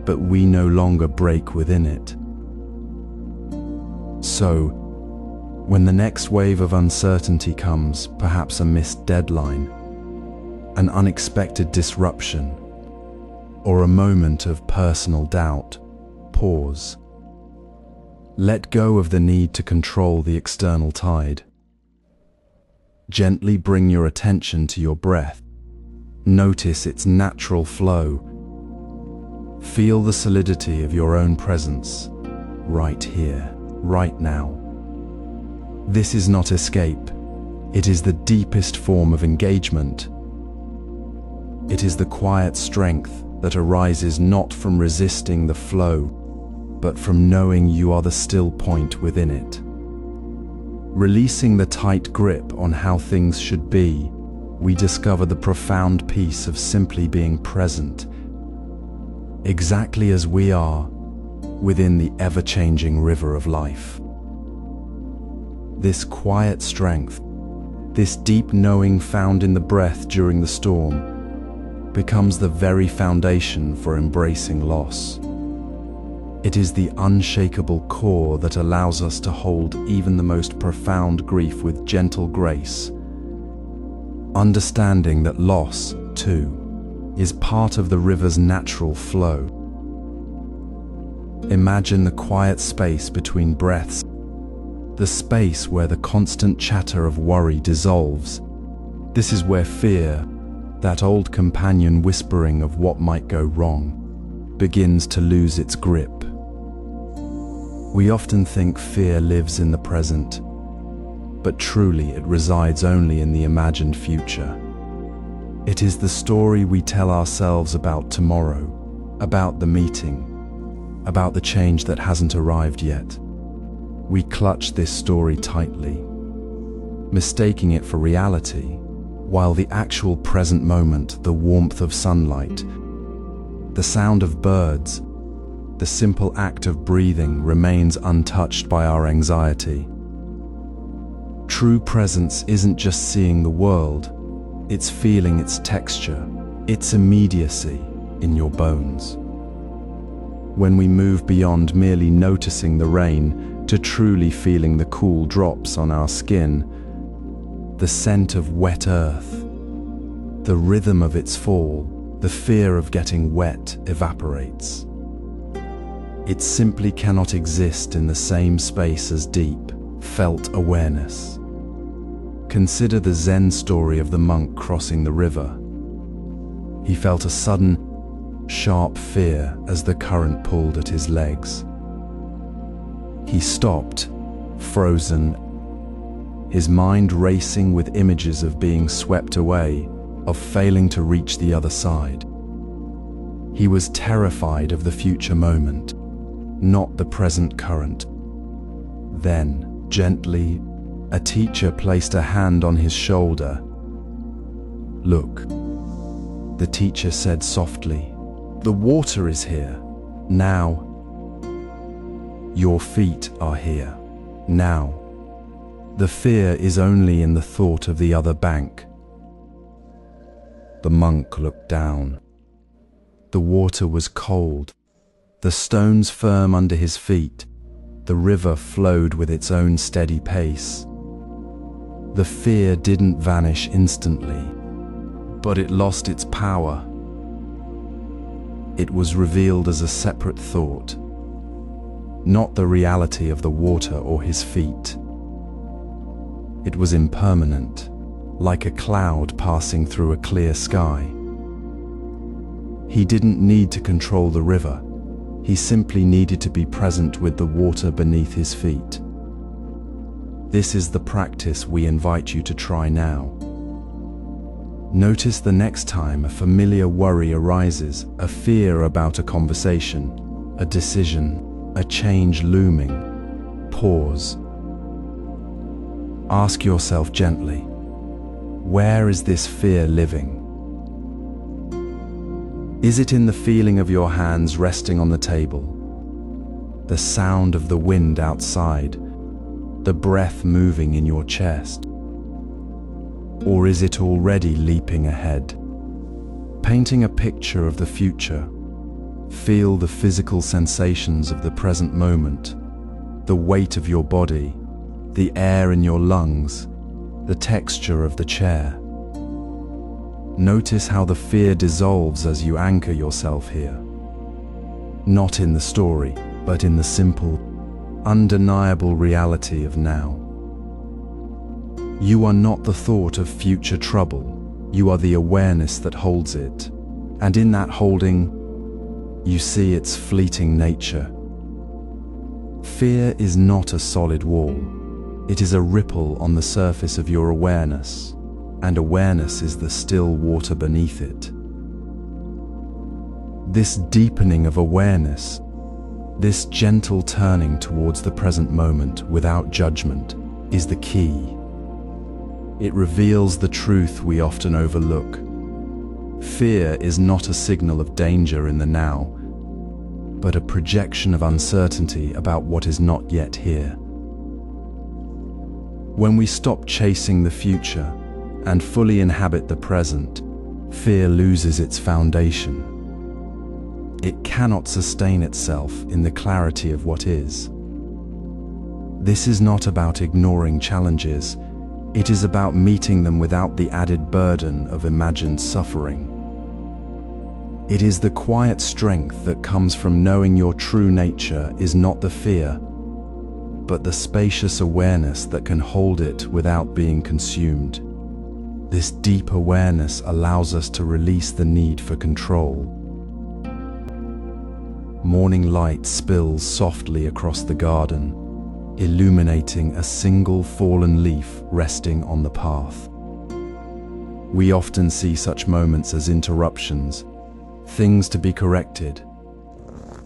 but we no longer break within it. So, when the next wave of uncertainty comes, perhaps a missed deadline, an unexpected disruption, or a moment of personal doubt, pause. Let go of the need to control the external tide. Gently bring your attention to your breath. Notice its natural flow. Feel the solidity of your own presence, right here, right now. This is not escape. It is the deepest form of engagement. It is the quiet strength that arises not from resisting the flow, but from knowing you are the still point within it. Releasing the tight grip on how things should be, we discover the profound peace of simply being present, exactly as we are, within the ever-changing river of life. This quiet strength, this deep knowing found in the breath during the storm, becomes the very foundation for embracing loss. It is the unshakable core that allows us to hold even the most profound grief with gentle grace, understanding that loss, too, is part of the river's natural flow. Imagine the quiet space between breaths, the space where the constant chatter of worry dissolves. This is where fear, that old companion whispering of what might go wrong, begins to lose its grip. We often think fear lives in the present, but truly it resides only in the imagined future. It is the story we tell ourselves about tomorrow, about the meeting, about the change that hasn't arrived yet. We clutch this story tightly, mistaking it for reality, while the actual present moment, the warmth of sunlight, the sound of birds, the simple act of breathing remains untouched by our anxiety. True presence isn't just seeing the world, it's feeling its texture, its immediacy in your bones. When we move beyond merely noticing the rain to truly feeling the cool drops on our skin, the scent of wet earth, the rhythm of its fall, the fear of getting wet evaporates. It simply cannot exist in the same space as deep, felt awareness. Consider the Zen story of the monk crossing the river. He felt a sudden, sharp fear as the current pulled at his legs. He stopped, frozen, his mind racing with images of being swept away, of failing to reach the other side. He was terrified of the future moment, not the present current. Then, gently, a teacher placed a hand on his shoulder. "Look," the teacher said softly, "the water is here, now. Your feet are here, now. The fear is only in the thought of the other bank." The monk looked down. The water was cold, the stones firm under his feet. The river flowed with its own steady pace. The fear didn't vanish instantly, but it lost its power. It was revealed as a separate thought, not the reality of the water or his feet. It was impermanent, like a cloud passing through a clear sky. He didn't need to control the river. He simply needed to be present with the water beneath his feet. This is the practice we invite you to try now. Notice the next time a familiar worry arises, a fear about a conversation, a decision, a change looming. Pause. Ask yourself gently, where is this fear living? Is it in the feeling of your hands resting on the table, the sound of the wind outside, the breath moving in your chest? Or is it already leaping ahead? Painting a picture of the future, feel the physical sensations of the present moment, the weight of your body, the air in your lungs, the texture of the chair. Notice how the fear dissolves as you anchor yourself here. Not in the story, but in the simple, undeniable reality of now. You are not the thought of future trouble, you are the awareness that holds it. And in that holding, you see its fleeting nature. Fear is not a solid wall. It is a ripple on the surface of your awareness, and awareness is the still water beneath it. This deepening of awareness, this gentle turning towards the present moment without judgment, is the key. It reveals the truth we often overlook. Fear is not a signal of danger in the now, but a projection of uncertainty about what is not yet here. When we stop chasing the future and fully inhabit the present, fear loses its foundation. It cannot sustain itself in the clarity of what is. This is not about ignoring challenges. It is about meeting them without the added burden of imagined suffering. It is the quiet strength that comes from knowing your true nature is not the fear, but the spacious awareness that can hold it without being consumed. This deep awareness allows us to release the need for control. Morning light spills softly across the garden, illuminating a single fallen leaf resting on the path. We often see such moments as interruptions, things to be corrected,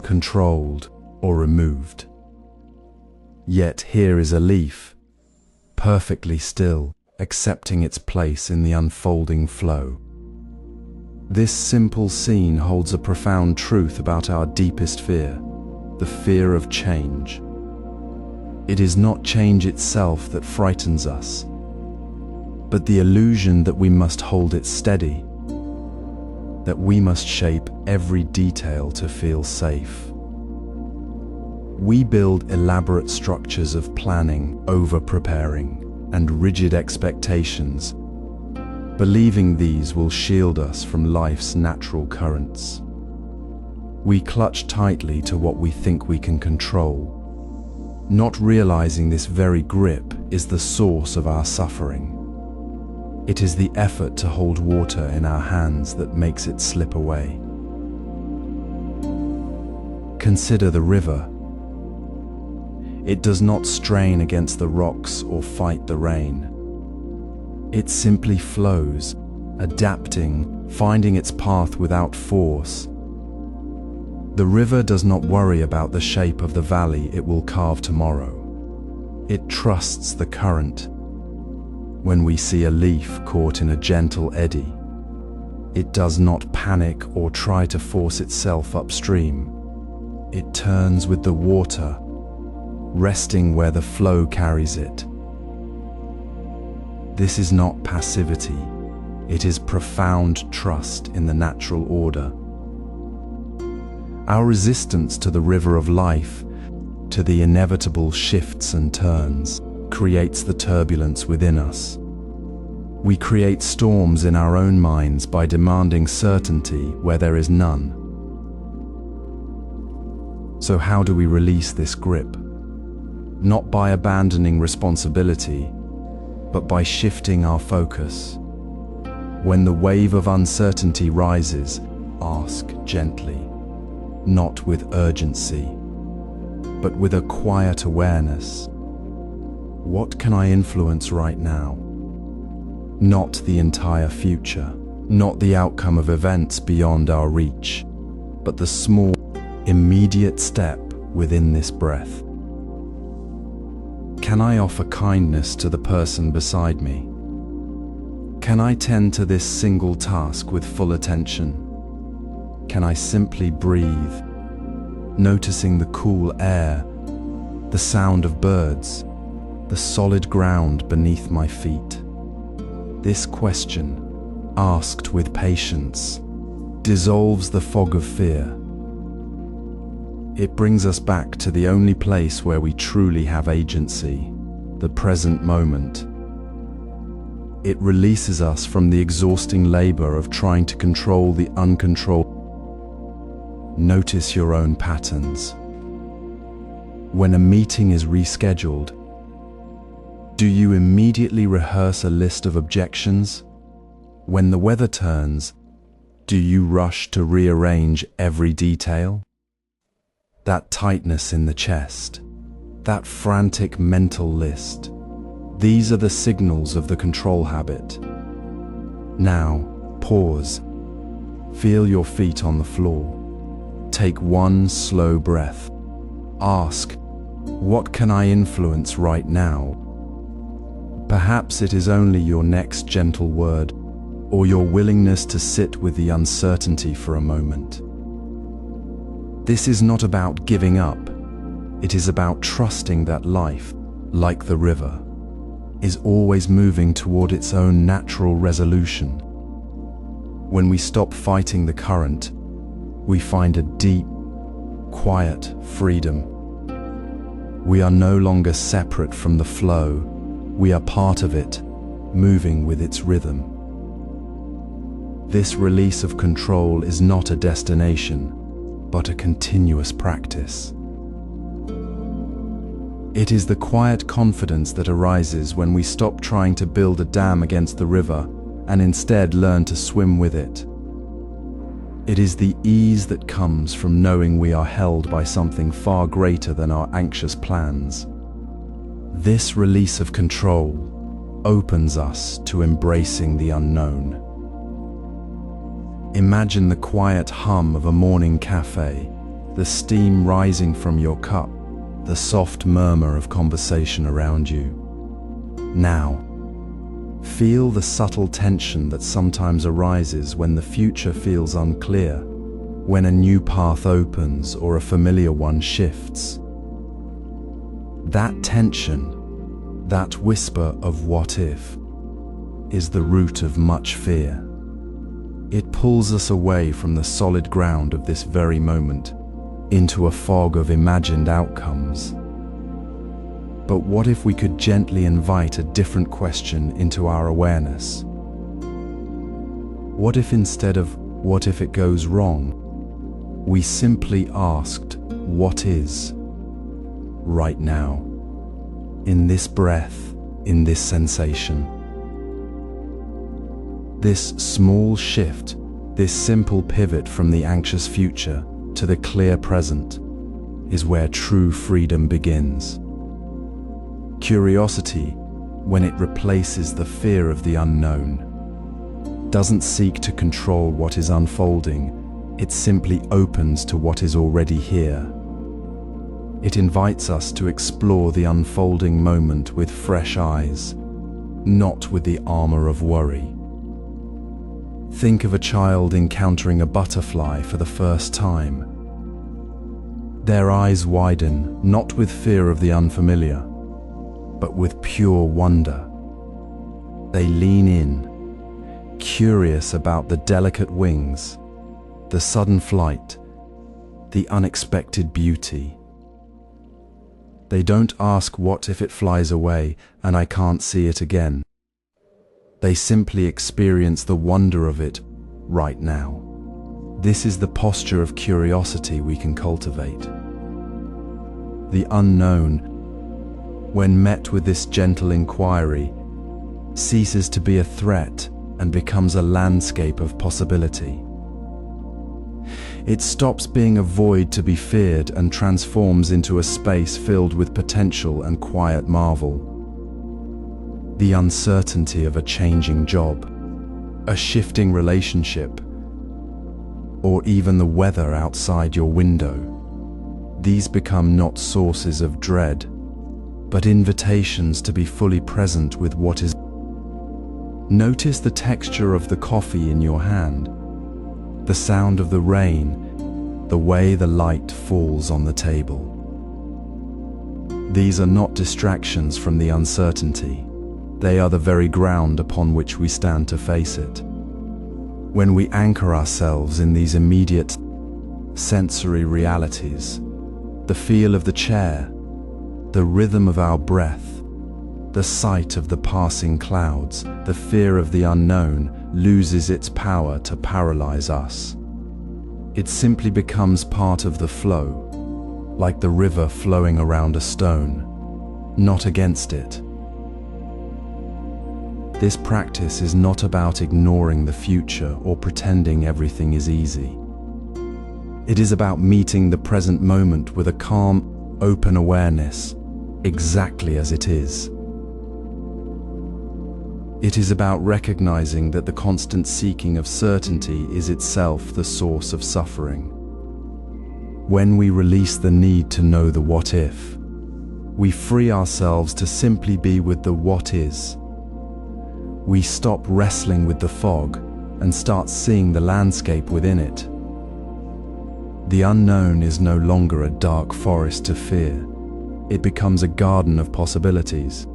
controlled, or removed. Yet here is a leaf, perfectly still, accepting its place in the unfolding flow. This simple scene holds a profound truth about our deepest fear, the fear of change. It is not change itself that frightens us, but the illusion that we must hold it steady, that we must shape every detail to feel safe. We build elaborate structures of planning, over-preparing, and rigid expectations, believing these will shield us from life's natural currents. We clutch tightly to what we think we can control, not realizing this very grip is the source of our suffering. It is the effort to hold water in our hands that makes it slip away. Consider the river. It does not strain against the rocks or fight the rain. It simply flows, adapting, finding its path without force. The river does not worry about the shape of the valley it will carve tomorrow. It trusts the current. When we see a leaf caught in a gentle eddy, it does not panic or try to force itself upstream. It turns with the water, resting where the flow carries it. This is not passivity, it is profound trust in the natural order. Our resistance to the river of life, to the inevitable shifts and turns, creates the turbulence within us. We create storms in our own minds by demanding certainty where there is none. So how do we release this grip? Not by abandoning responsibility, but by shifting our focus. When the wave of uncertainty rises, ask gently, not with urgency, but with a quiet awareness. What can I influence right now? Not the entire future, not the outcome of events beyond our reach, but the small, immediate step within this breath. Can I offer kindness to the person beside me? Can I tend to this single task with full attention? Can I simply breathe, noticing the cool air, the sound of birds, the solid ground beneath my feet? This question, asked with patience, dissolves the fog of fear. It brings us back to the only place where we truly have agency, the present moment. It releases us from the exhausting labor of trying to control the uncontrolled. Notice your own patterns. When a meeting is rescheduled, do you immediately rehearse a list of objections? When the weather turns, Do you rush to rearrange every detail? That tightness in the chest, that frantic mental list, these are the signals of the control habit. Now, pause. Feel your feet on the floor. Take one slow breath. Ask, what can I influence right now? Perhaps it is only your next gentle word, or your willingness to sit with the uncertainty for a moment. This is not about giving up. It is about trusting that life, like the river, is always moving toward its own natural resolution. When we stop fighting the current, we find a deep, quiet freedom. We are no longer separate from the flow. We are part of it, moving with its rhythm. This release of control is not a destination, but a continuous practice. It is the quiet confidence that arises when we stop trying to build a dam against the river and instead learn to swim with it. It is the ease that comes from knowing we are held by something far greater than our anxious plans. This release of control opens us to embracing the unknown. Imagine the quiet hum of a morning cafe, the steam rising from your cup, the soft murmur of conversation around you. Now, feel the subtle tension that sometimes arises when the future feels unclear, when a new path opens or a familiar one shifts. That tension, that whisper of what if, is the root of much fear. It pulls us away from the solid ground of this very moment, into a fog of imagined outcomes. But what if we could gently invite a different question into our awareness? What if instead of "what if it goes wrong," we simply asked, "What is?" right now, in this breath, in this sensation? This small shift, this simple pivot from the anxious future to the clear present, is where true freedom begins. Curiosity, when it replaces the fear of the unknown, doesn't seek to control what is unfolding, it simply opens to what is already here. It invites us to explore the unfolding moment with fresh eyes, not with the armor of worry. Think of a child encountering a butterfly for the first time. Their eyes widen, not with fear of the unfamiliar, but with pure wonder. They lean in, curious about the delicate wings, the sudden flight, the unexpected beauty. They don't ask what if it flies away and I can't see it again. They simply experience the wonder of it right now. This is the posture of curiosity we can cultivate. The unknown, when met with this gentle inquiry, ceases to be a threat and becomes a landscape of possibility. It stops being a void to be feared and transforms into a space filled with potential and quiet marvel. The uncertainty of a changing job, a shifting relationship, or even the weather outside your window. These become not sources of dread, but invitations to be fully present with what is. Notice the texture of the coffee in your hand, the sound of the rain, the way the light falls on the table. These are not distractions from the uncertainty. They are the very ground upon which we stand to face it. When we anchor ourselves in these immediate sensory realities, the feel of the chair, the rhythm of our breath, the sight of the passing clouds, the fear of the unknown loses its power to paralyze us. It simply becomes part of the flow, like the river flowing around a stone, not against it. This practice is not about ignoring the future or pretending everything is easy. It is about meeting the present moment with a calm, open awareness, exactly as it is. It is about recognizing that the constant seeking of certainty is itself the source of suffering. When we release the need to know the what if, we free ourselves to simply be with the what is. We stop wrestling with the fog and start seeing the landscape within it. The unknown is no longer a dark forest to fear. It becomes a garden of possibilities.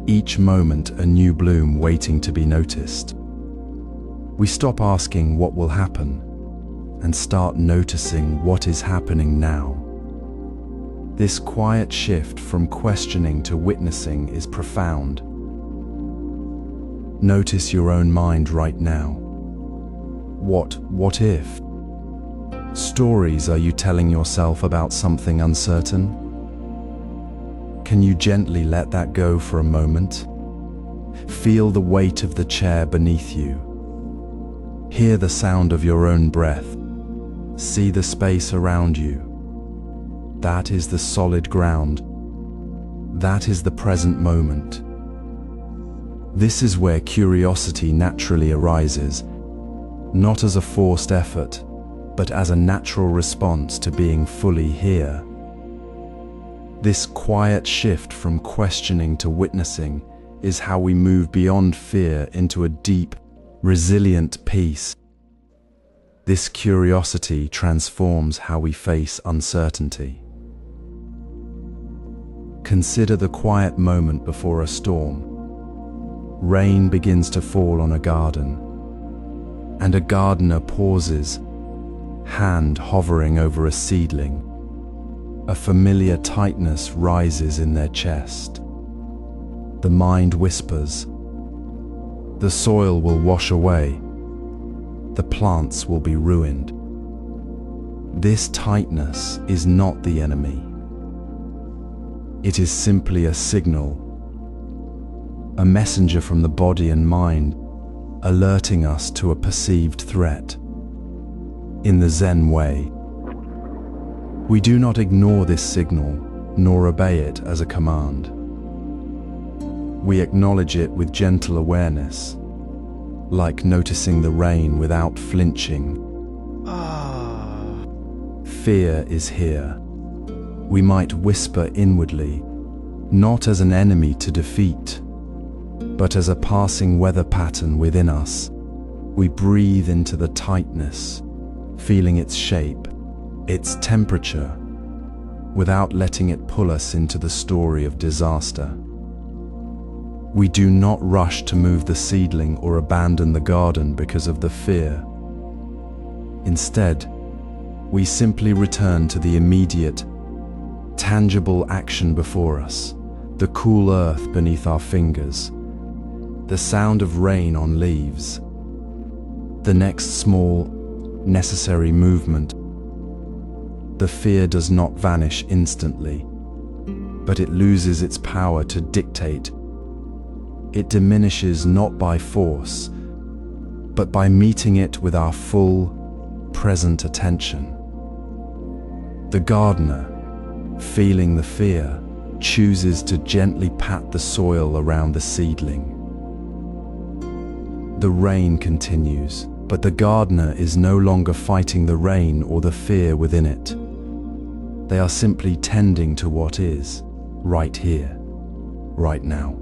Each moment a new bloom waiting to be noticed. We stop asking what will happen and start noticing what is happening now. This quiet shift from questioning to witnessing is profound. Notice your own mind right now. What if? Stories are you telling yourself about something uncertain? Can you gently let that go for a moment? Feel the weight of the chair beneath you. Hear the sound of your own breath. See the space around you. That is the solid ground. That is the present moment. This is where curiosity naturally arises, not as a forced effort, but as a natural response to being fully here. This quiet shift from questioning to witnessing is how we move beyond fear into a deep, resilient peace. This curiosity transforms how we face uncertainty. Consider the quiet moment before a storm. Rain begins to fall on a garden, and a gardener pauses, hand hovering over a seedling. A familiar tightness rises in their chest. The mind whispers, "The soil will wash away. The plants will be ruined." This tightness is not the enemy. It is simply a signal, a messenger from the body and mind, alerting us to a perceived threat. In the Zen way, we do not ignore this signal nor obey it as a command. We acknowledge it with gentle awareness, like noticing the rain without flinching. Fear is here. We might whisper inwardly, not as an enemy to defeat, but as a passing weather pattern within us. We breathe into the tightness, feeling its shape, its temperature, without letting it pull us into the story of disaster. We do not rush to move the seedling or abandon the garden because of the fear. Instead, we simply return to the immediate, tangible action before us, the cool earth beneath our fingers, the sound of rain on leaves, the next small, necessary movement. The fear does not vanish instantly, but it loses its power to dictate. It diminishes not by force, but by meeting it with our full, present attention. The gardener, feeling the fear, chooses to gently pat the soil around the seedling. The rain continues, but the gardener is no longer fighting the rain or the fear within it. They are simply tending to what is, right here, right now.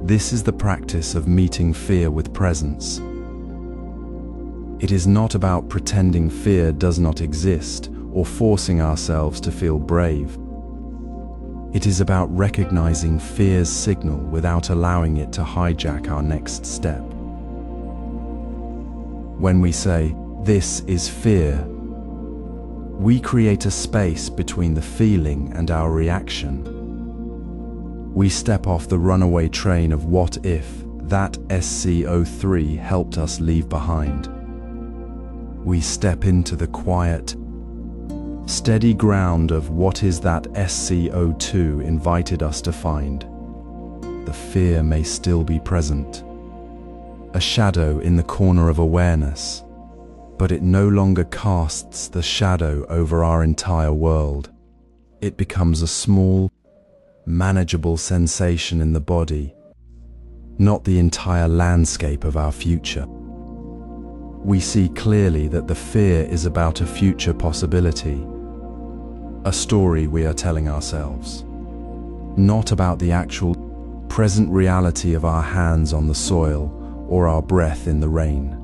This is the practice of meeting fear with presence. It is not about pretending fear does not exist or forcing ourselves to feel brave. It is about recognizing fear's signal without allowing it to hijack our next step. When we say, "This is fear," we create a space between the feeling and our reaction. We step off the runaway train of what if that SCO3 helped us leave behind. We step into the quiet, steady ground of what is that SCO2 invited us to find. the fear may still be present. A shadow in the corner of awareness, but it no longer casts the shadow over our entire world. It becomes a small, manageable sensation in the body, not the entire landscape of our future. We see clearly that the fear is about a future possibility, a story we are telling ourselves, not about the actual present reality of our hands on the soil or our breath in the rain.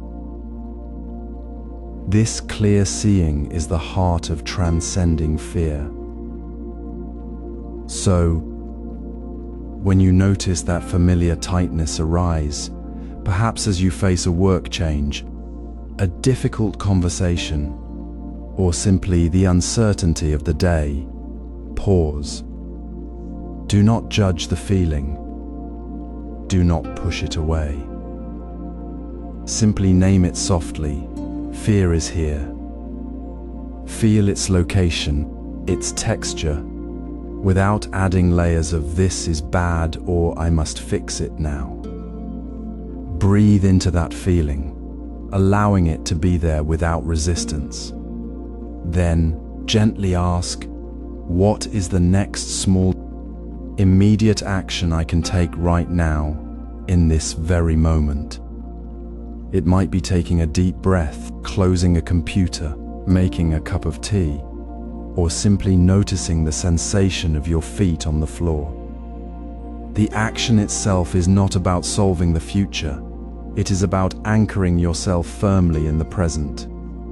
This clear seeing is the heart of transcending fear. So, when you notice that familiar tightness arise, perhaps as you face a work change, a difficult conversation, or simply the uncertainty of the day, pause. Do not judge the feeling. Do not push it away. Simply name it softly. Fear is here. Feel its location, its texture, without adding layers of "this is bad" or "I must fix it now." Breathe into that feeling, allowing it to be there without resistance. Then gently ask, what is the next small, immediate action I can take right now, in this very moment? It might be taking a deep breath, closing a computer, making a cup of tea, or simply noticing the sensation of your feet on the floor. The action itself is not about solving the future. It is about anchoring yourself firmly in the present,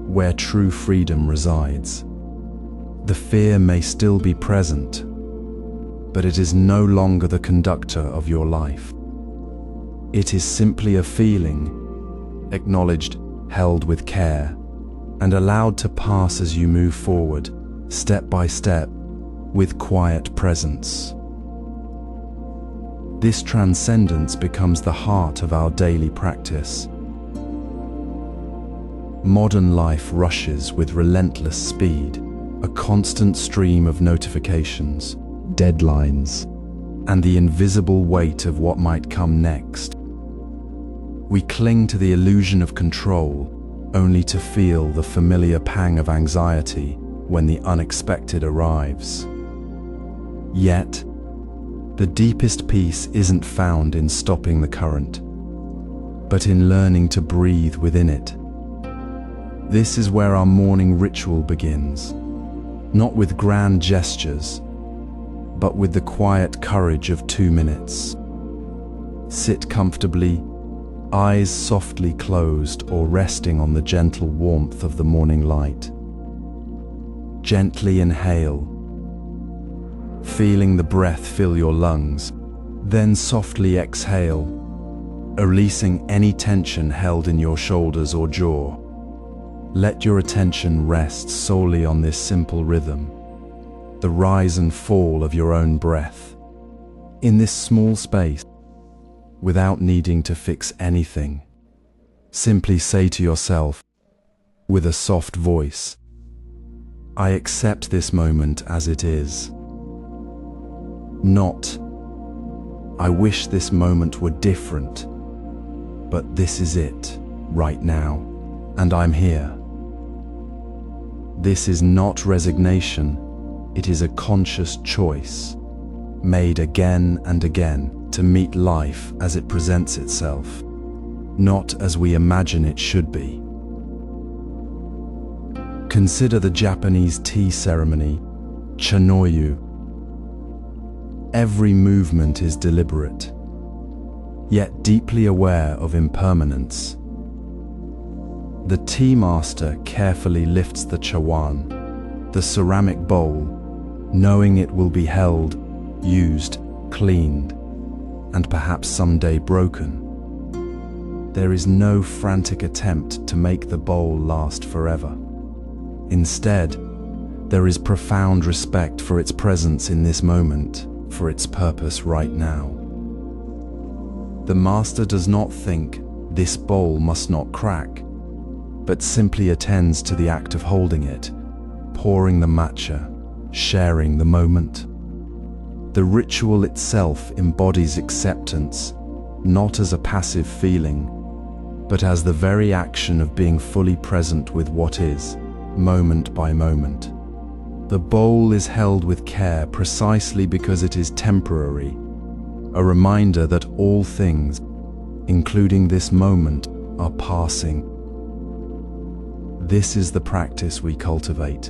where true freedom resides. The fear may still be present, but it is no longer the conductor of your life. It is simply a feeling, acknowledged, held with care, and allowed to pass as you move forward, step by step, with quiet presence. This transcendence becomes the heart of our daily practice. Modern life rushes with relentless speed, a constant stream of notifications, deadlines, and the invisible weight of what might come next. We cling to the illusion of control, only to feel the familiar pang of anxiety when the unexpected arrives. Yet, the deepest peace isn't found in stopping the current, but in learning to breathe within it. This is where our morning ritual begins, not with grand gestures, but with the quiet courage of 2 minutes. Sit comfortably, eyes softly closed or resting on the gentle warmth of the morning light. Gently inhale, feeling the breath fill your lungs, then softly exhale, releasing any tension held in your shoulders or jaw. Let your attention rest solely on this simple rhythm, the rise and fall of your own breath. In this small space, without needing to fix anything, simply say to yourself, with a soft voice, I accept this moment as it is. Not, I wish this moment were different, but this is it, right now, and I'm here. This is not resignation, it is a conscious choice, made again and again to meet life as it presents itself, not as we imagine it should be. Consider the Japanese tea ceremony, chanoyu. Every movement is deliberate, yet deeply aware of impermanence. The tea master carefully lifts the chawan, the ceramic bowl, knowing it will be held, used, cleaned, and perhaps someday broken. There is no frantic attempt to make the bowl last forever. Instead, there is profound respect for its presence in this moment, for its purpose right now. The master does not think, this bowl must not crack, but simply attends to the act of holding it, pouring the matcha, sharing the moment. The ritual itself embodies acceptance, not as a passive feeling, but as the very action of being fully present with what is, moment by moment. The bowl is held with care precisely because it is temporary, a reminder that all things, including this moment, are passing. This is the practice we cultivate.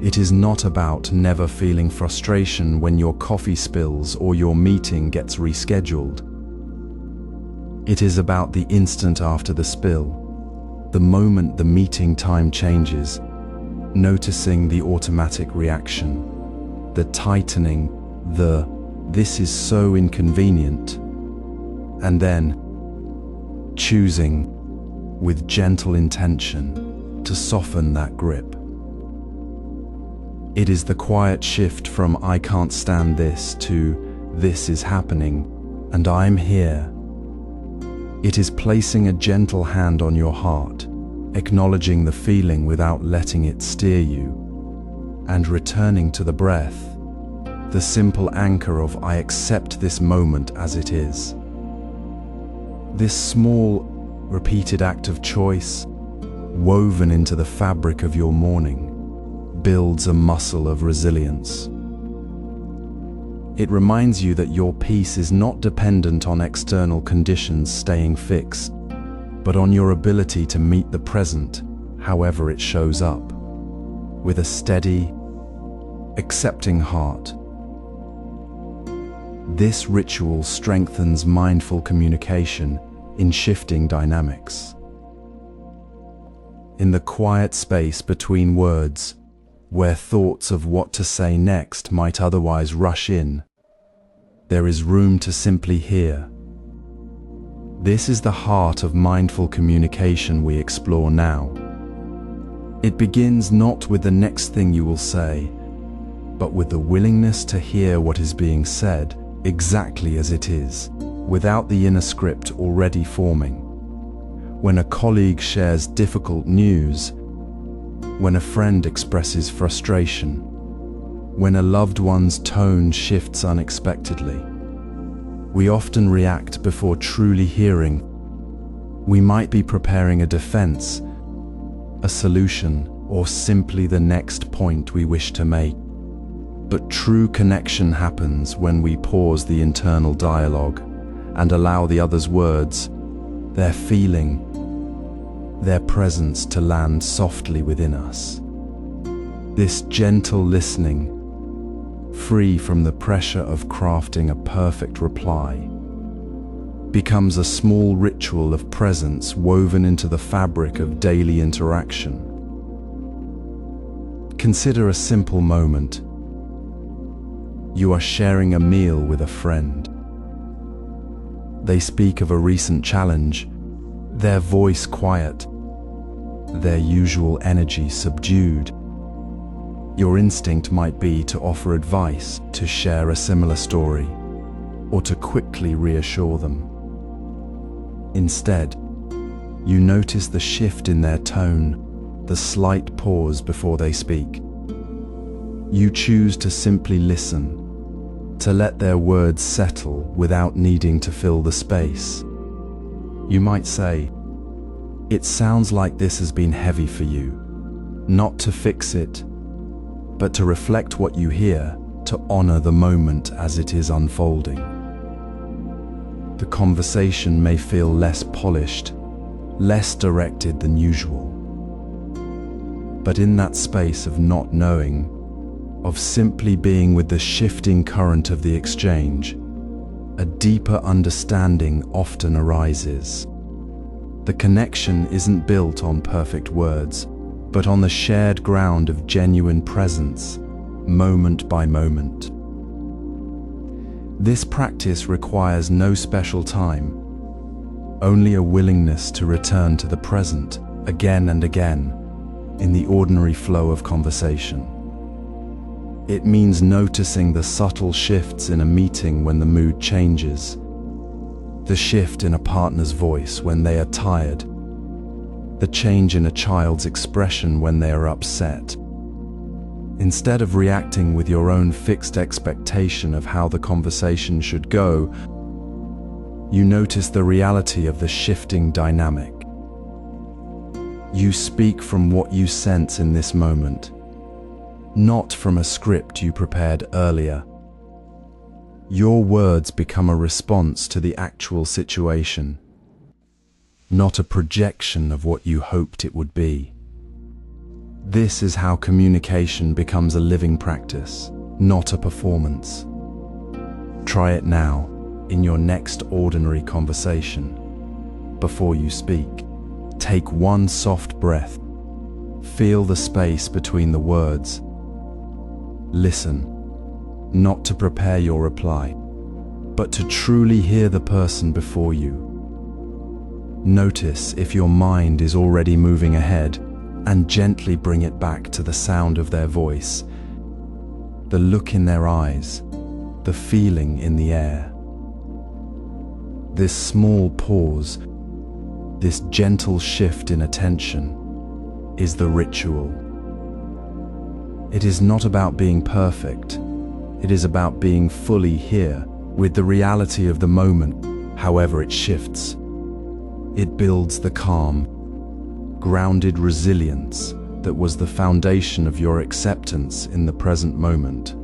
It is not about never feeling frustration when your coffee spills or your meeting gets rescheduled. It is about the instant after the spill, the moment the meeting time changes, noticing the automatic reaction, the tightening, "this is so inconvenient," and then choosing, with gentle intention, to soften that grip. It is the quiet shift from "I can't stand this" to "this is happening, and I'm here." It is placing a gentle hand on your heart, acknowledging the feeling without letting it steer you, and returning to the breath, the simple anchor of "I accept this moment as it is." This small, repeated act of choice, woven into the fabric of your morning, builds a muscle of resilience. It reminds you that your peace is not dependent on external conditions staying fixed, but on your ability to meet the present, however it shows up, with a steady, accepting heart. This ritual strengthens mindful communication in shifting dynamics. In the quiet space between words, where thoughts of what to say next might otherwise rush in, there is room to simply hear. This is the heart of mindful communication we explore now. It begins not with the next thing you will say, but with the willingness to hear what is being said exactly as it is, without the inner script already forming. When a colleague shares difficult news, when a friend expresses frustration, when a loved one's tone shifts unexpectedly, we often react before truly hearing. We might be preparing a defense, a solution, or simply the next point we wish to make. But true connection happens when we pause the internal dialogue and allow the other's words, their feeling, their presence to land softly within us. This gentle listening, free from the pressure of crafting a perfect reply, becomes a small ritual of presence woven into the fabric of daily interaction. Consider a simple moment. You are sharing a meal with a friend. They speak of a recent challenge, their voice quiet, their usual energy subdued. Your instinct might be to offer advice, to share a similar story, or to quickly reassure them. Instead, you notice the shift in their tone, the slight pause before they speak. You choose to simply listen, to let their words settle without needing to fill the space. You might say, "It sounds like this has been heavy for you," not to fix it, but to reflect what you hear, to honor the moment as it is unfolding. The conversation may feel less polished, less directed than usual. But in that space of not knowing, of simply being with the shifting current of the exchange, a deeper understanding often arises. The connection isn't built on perfect words, but on the shared ground of genuine presence, moment by moment. This practice requires no special time, only a willingness to return to the present again and again in the ordinary flow of conversation. It means noticing the subtle shifts in a meeting when the mood changes, the shift in a partner's voice when they are tired, the change in a child's expression when they are upset. Instead of reacting with your own fixed expectation of how the conversation should go, you notice the reality of the shifting dynamic. You speak from what you sense in this moment, not from a script you prepared earlier. Your words become a response to the actual situation, not a projection of what you hoped it would be. This is how communication becomes a living practice, not a performance. Try it now, in your next ordinary conversation. Before you speak, take one soft breath. Feel the space between the words. Listen, not to prepare your reply, but to truly hear the person before you. Notice if your mind is already moving ahead, and gently bring it back to the sound of their voice, the look in their eyes, the feeling in the air. This small pause, this gentle shift in attention, is the ritual. It is not about being perfect. It is about being fully here with the reality of the moment, however it shifts. It builds the calm, grounded resilience that was the foundation of your acceptance in the present moment,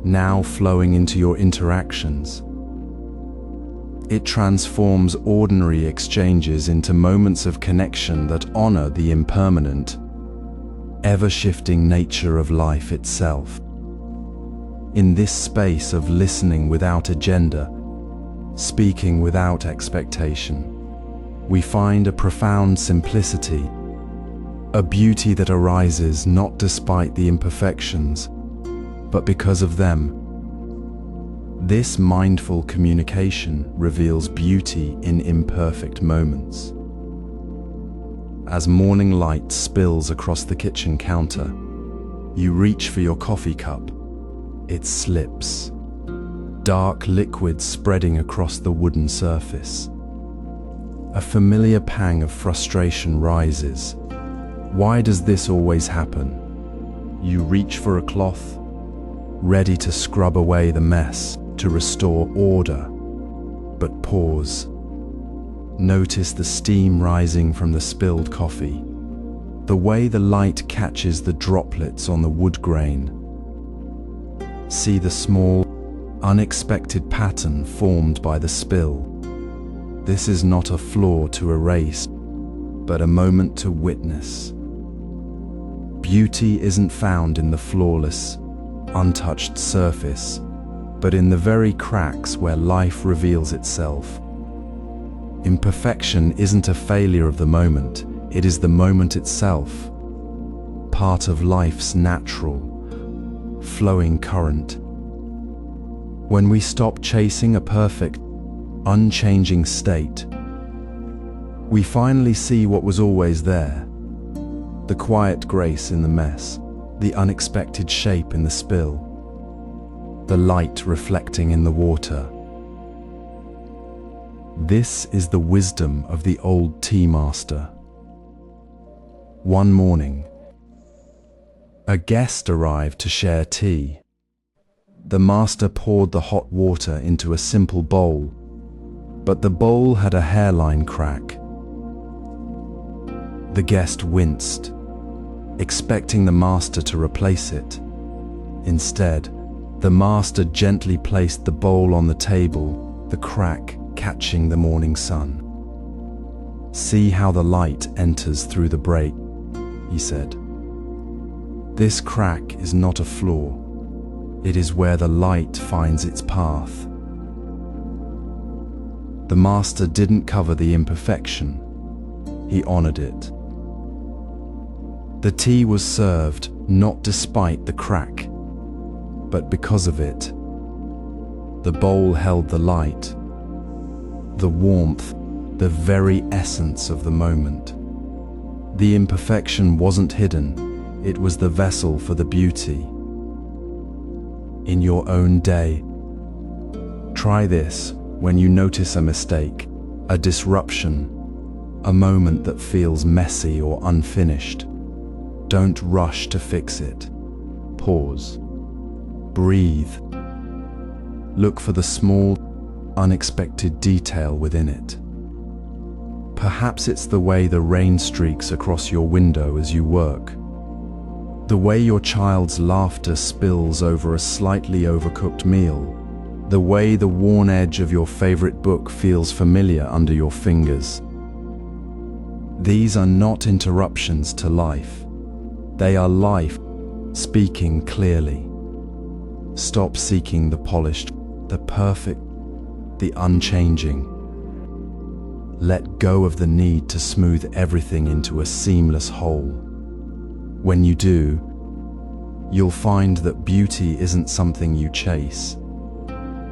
now flowing into your interactions. It transforms ordinary exchanges into moments of connection that honor the impermanent, ever-shifting nature of life itself. In this space of listening without agenda, speaking without expectation, we find a profound simplicity, a beauty that arises not despite the imperfections, but because of them. This mindful communication reveals beauty in imperfect moments. As morning light spills across the kitchen counter, you reach for your coffee cup. It slips, dark liquid spreading across the wooden surface. A familiar pang of frustration rises. Why does this always happen? You reach for a cloth, ready to scrub away the mess, to restore order. But pause. Notice the steam rising from the spilled coffee, the way the light catches the droplets on the wood grain. See the small, unexpected pattern formed by the spill. This is not a flaw to erase, but a moment to witness. Beauty isn't found in the flawless, untouched surface, but in the very cracks where life reveals itself. Imperfection isn't a failure of the moment, it is the moment itself, part of life's natural, flowing current. When we stop chasing a perfect, unchanging state, we finally see what was always there. The quiet grace in the mess, the unexpected shape in the spill, the light reflecting in the water. This is the wisdom of the old tea master. One morning, a guest arrived to share tea. The master poured the hot water into a simple bowl, but the bowl had a hairline crack. The guest winced, expecting the master to replace it. Instead, the master gently placed the bowl on the table, the crack catching the morning sun. "See how the light enters through the break," he said. "This crack is not a flaw. It is where the light finds its path." The master didn't cover the imperfection. He honored it. The tea was served not despite the crack, but because of it. The bowl held the light, the warmth, the very essence of the moment. The imperfection wasn't hidden, it was the vessel for the beauty. In your own day, try this when you notice a mistake, a disruption, a moment that feels messy or unfinished. Don't rush to fix it. pause. Breathe. Look for the small, unexpected detail within it. Perhaps it's the way the rain streaks across your window as you work. The way your child's laughter spills over a slightly overcooked meal. The way the worn edge of your favorite book feels familiar under your fingers. These are not interruptions to life. They are life speaking clearly. Stop seeking the polished, the perfect, the unchanging. Let go of the need to smooth everything into a seamless whole. When you do, you'll find that beauty isn't something you chase.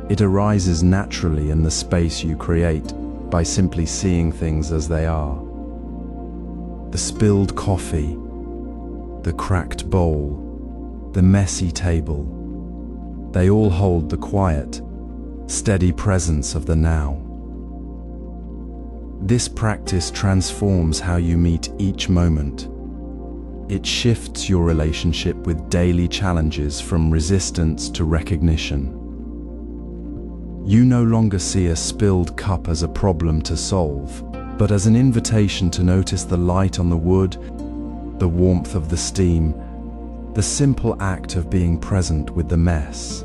It arises naturally in the space you create by simply seeing things as they are. The spilled coffee, the cracked bowl, the messy table, they all hold the quiet, steady presence of the now. This practice transforms how you meet each moment. It shifts your relationship with daily challenges from resistance to recognition. You no longer see a spilled cup as a problem to solve, but as an invitation to notice the light on the wood, the warmth of the steam, the simple act of being present with the mess.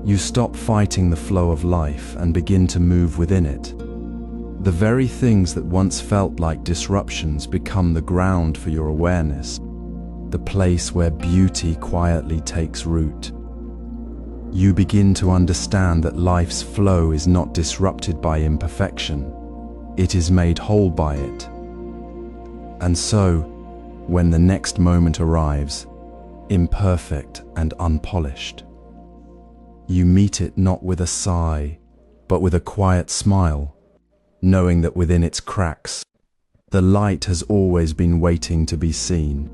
You stop fighting the flow of life and begin to move within it. The very things that once felt like disruptions become the ground for your awareness, the place where beauty quietly takes root. You begin to understand that life's flow is not disrupted by imperfection. It is made whole by it. And so, when the next moment arrives, imperfect and unpolished, you meet it not with a sigh, but with a quiet smile, knowing that within its cracks, the light has always been waiting to be seen.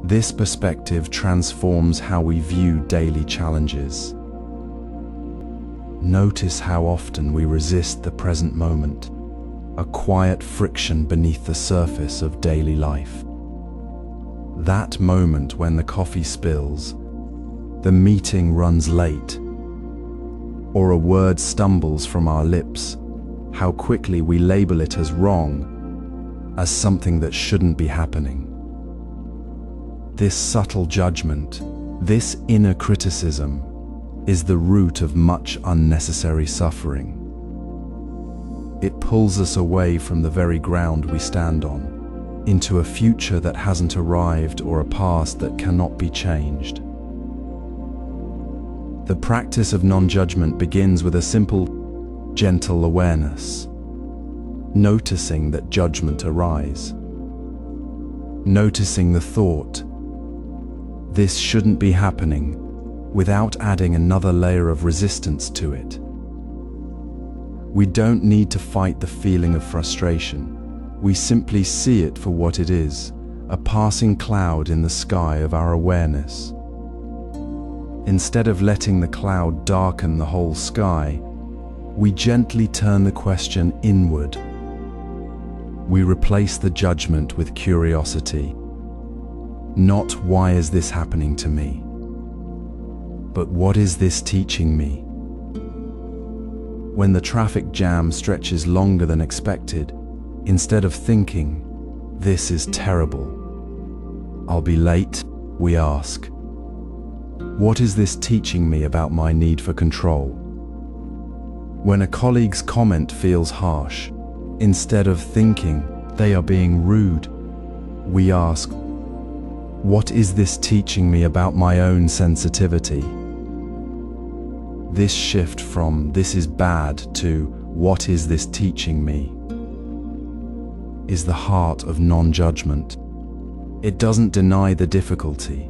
This perspective transforms how we view daily challenges. Notice how often we resist the present moment, a quiet friction beneath the surface of daily life. That moment when the coffee spills, the meeting runs late, or a word stumbles from our lips, how quickly we label it as wrong, as something that shouldn't be happening. This subtle judgment, this inner criticism, is the root of much unnecessary suffering. It pulls us away from the very ground we stand on, into a future that hasn't arrived or a past that cannot be changed. The practice of non-judgment begins with a simple, gentle awareness, noticing that judgment arises. Noticing the thought, "This shouldn't be happening," without adding another layer of resistance to it. We don't need to fight the feeling of frustration. We simply see it for what it is, a passing cloud in the sky of our awareness. Instead of letting the cloud darken the whole sky, we gently turn the question inward. We replace the judgment with curiosity. Not "why is this happening to me?" but "what is this teaching me?" When the traffic jam stretches longer than expected, instead of thinking, "This is terrible, I'll be late," we ask, "What is this teaching me about my need for control?" When a colleague's comment feels harsh, instead of thinking, "They are being rude," we ask, "What is this teaching me about my own sensitivity?" This shift from "this is bad" to "what is this teaching me?" is the heart of non-judgment. It doesn't deny the difficulty.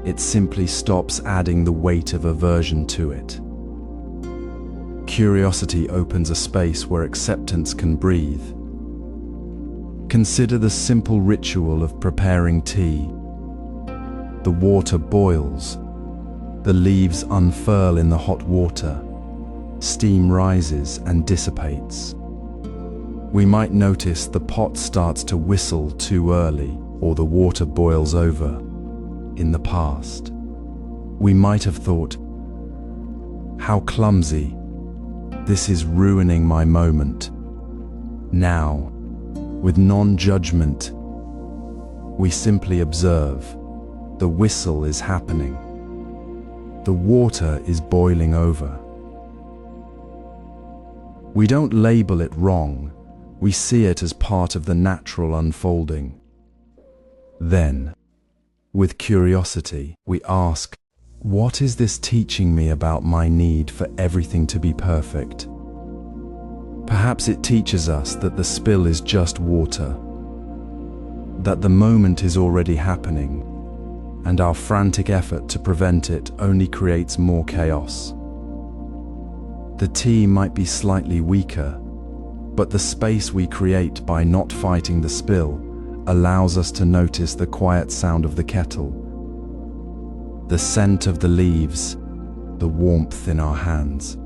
It simply stops adding the weight of aversion to it. Curiosity opens a space where acceptance can breathe. Consider the simple ritual of preparing tea. The water boils. The leaves unfurl in the hot water. Steam rises and dissipates. We might notice the pot starts to whistle too early, or the water boils over. in the past. We might have thought, "How clumsy, this is ruining my moment." Now, with non-judgment, we simply observe. The whistle is happening. The water is boiling over. We don't label it wrong. We see it as part of the natural unfolding. Then, with curiosity, we ask, what is this teaching me about my need for everything to be perfect? Perhaps it teaches us that the spill is just water, that the moment is already happening, and our frantic effort to prevent it only creates more chaos. The tea might be slightly weaker, but the space we create by not fighting the spill allows us to notice the quiet sound of the kettle, the scent of the leaves, the warmth in our hands.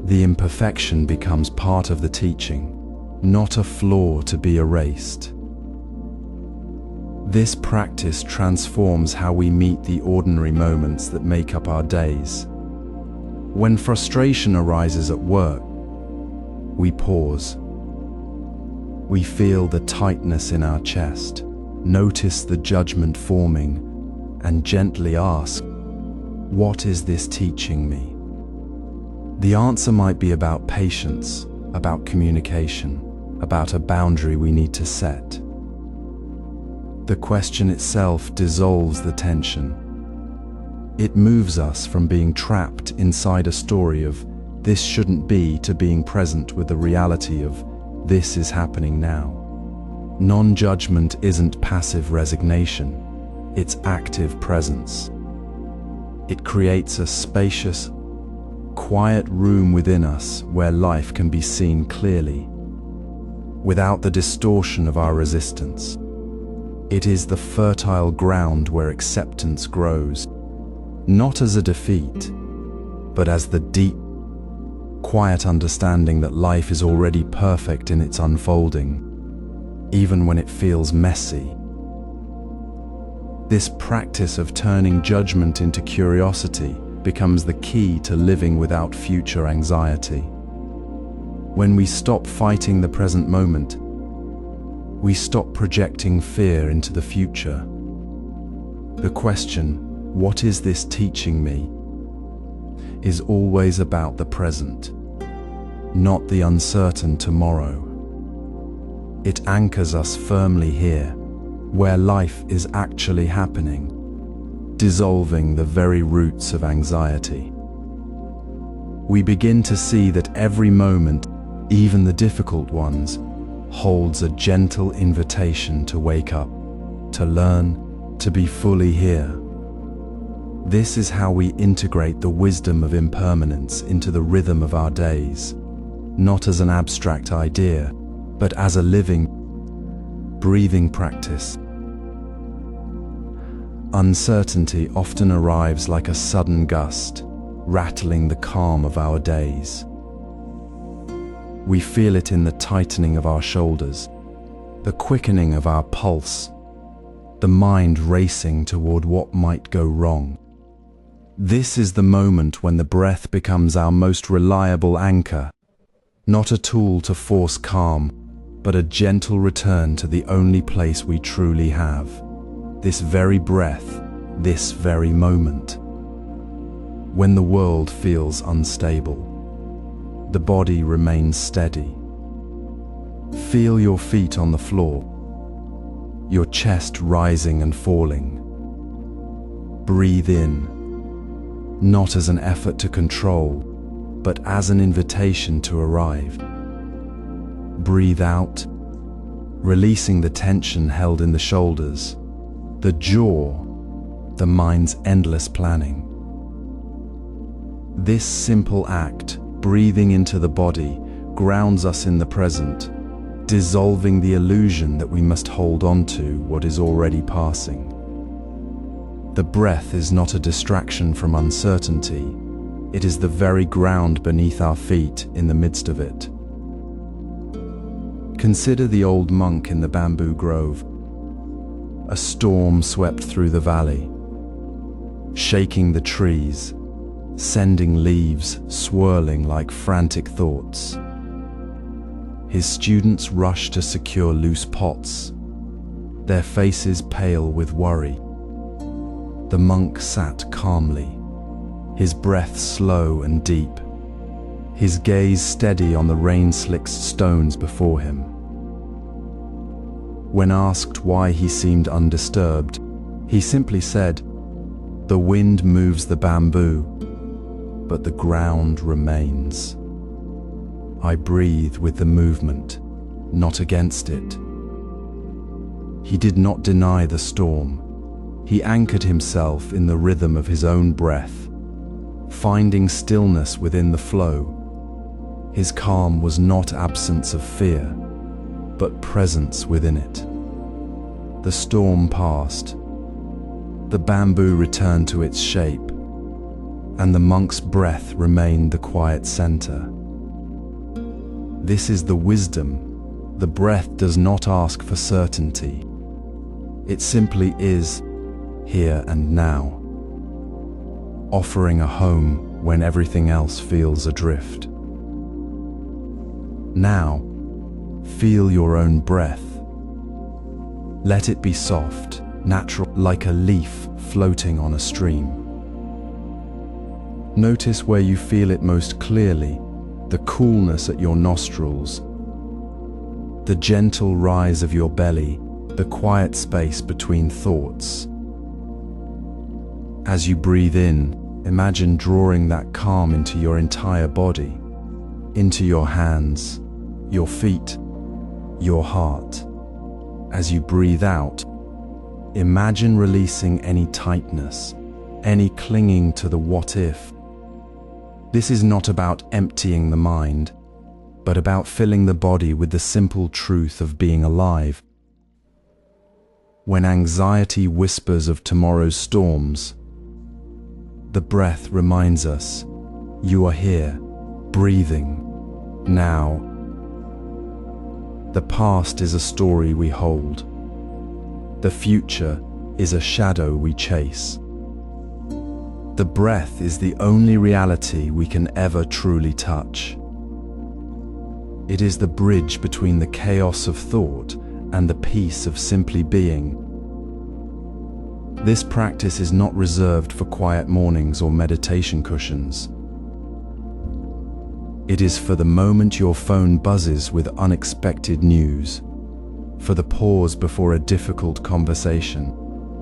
The imperfection becomes part of the teaching, not a flaw to be erased. This practice transforms how we meet the ordinary moments that make up our days. When frustration arises at work, we pause. We feel the tightness in our chest, notice the judgment forming, and gently ask, what is this teaching me? The answer might be about patience, about communication, about a boundary we need to set. The question itself dissolves the tension. It moves us from being trapped inside a story of "this shouldn't be" to being present with the reality of "this is happening now." Non-judgment isn't passive resignation, it's active presence. It creates a spacious, quiet room within us where life can be seen clearly, without the distortion of our resistance. It is the fertile ground where acceptance grows, not as a defeat, but as the deep, quiet understanding that life is already perfect in its unfolding, even when it feels messy. This practice of turning judgment into curiosity becomes the key to living without future anxiety. When we stop fighting the present moment, we stop projecting fear into the future. The question, "What is this teaching me?" is always about the present, not the uncertain tomorrow. It anchors us firmly here, where life is actually happening, dissolving the very roots of anxiety. We begin to see that every moment, even the difficult ones, holds a gentle invitation to wake up, to learn, to be fully here. This is how we integrate the wisdom of impermanence into the rhythm of our days, not as an abstract idea, but as a living, breathing practice. Uncertainty often arrives like a sudden gust, rattling the calm of our days. We feel it in the tightening of our shoulders, the quickening of our pulse, the mind racing toward what might go wrong. This is the moment when the breath becomes our most reliable anchor, not a tool to force calm, but a gentle return to the only place we truly have, this very breath, this very moment. When the world feels unstable, the body remains steady. Feel your feet on the floor, your chest rising and falling. Breathe in, not as an effort to control, but as an invitation to arrive. Breathe out, releasing the tension held in the shoulders, the jaw, the mind's endless planning. This simple act, breathing into the body, grounds us in the present, dissolving the illusion that we must hold on to what is already passing. The breath is not a distraction from uncertainty. It is the very ground beneath our feet in the midst of it. Consider the old monk in the bamboo grove. a storm swept through the valley, shaking the trees, sending leaves swirling like frantic thoughts. His students rushed to secure loose pots, their faces pale with worry. The monk sat calmly, his breath slow and deep, his gaze steady on the rain-slicked stones before him. When asked why he seemed undisturbed, he simply said, "The wind moves the bamboo, but the ground remains. I breathe with the movement, not against it." He did not deny the storm. He anchored himself in the rhythm of his own breath, finding stillness within the flow. His calm was not absence of fear, but presence within it. The storm passed. The bamboo returned to its shape, and the monk's breath remained the quiet center. This is the wisdom. The breath does not ask for certainty. It simply is, here and now, offering a home when everything else feels adrift. Now, feel your own breath. Let it be soft, natural, like a leaf floating on a stream. Notice where you feel it most clearly, the coolness at your nostrils, the gentle rise of your belly, the quiet space between thoughts. As you breathe in, imagine drawing that calm into your entire body, into your hands, your feet, your heart. As you breathe out, imagine releasing any tightness, any clinging to the what if. This is not about emptying the mind, but about filling the body with the simple truth of being alive. When anxiety whispers of tomorrow's storms, the breath reminds us, you are here, breathing, now. The past is a story we hold. The future is a shadow we chase. The breath is the only reality we can ever truly touch. It is the bridge between the chaos of thought and the peace of simply being. This practice is not reserved for quiet mornings or meditation cushions. It is for the moment your phone buzzes with unexpected news, for the pause before a difficult conversation,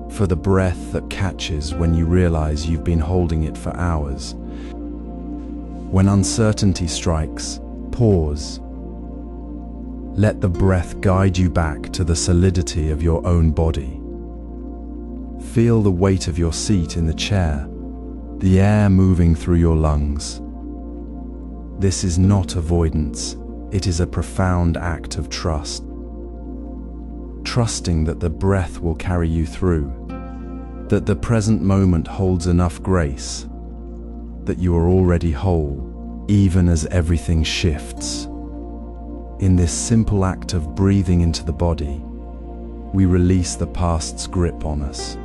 for the breath that catches when you realize you've been holding it for hours. When uncertainty strikes, pause. Let the breath guide you back to the solidity of your own body. Feel the weight of your seat in the chair, the air moving through your lungs. This is not avoidance, it is a profound act of trust. Trusting that the breath will carry you through, that the present moment holds enough grace, that you are already whole, even as everything shifts. In this simple act of breathing into the body, we release the past's grip on us.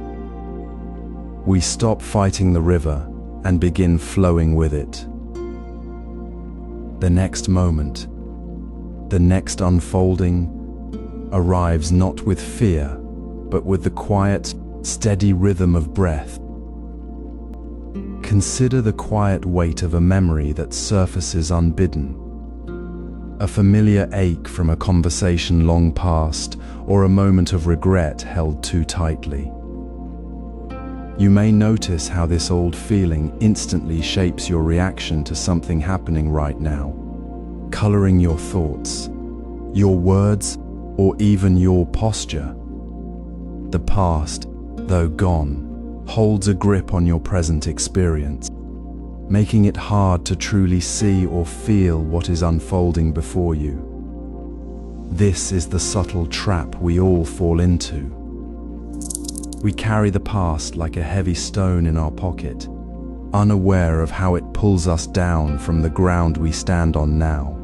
We stop fighting the river and begin flowing with it. The next moment, the next unfolding, arrives not with fear, but with the quiet, steady rhythm of breath. Consider the quiet weight of a memory that surfaces unbidden. A familiar ache from a conversation long past, or a moment of regret held too tightly. You may notice how this old feeling instantly shapes your reaction to something happening right now, coloring your thoughts, your words, or even your posture. The past, though gone, holds a grip on your present experience, making it hard to truly see or feel what is unfolding before you. This is the subtle trap we all fall into. We carry the past like a heavy stone in our pocket, unaware of how it pulls us down from the ground we stand on now.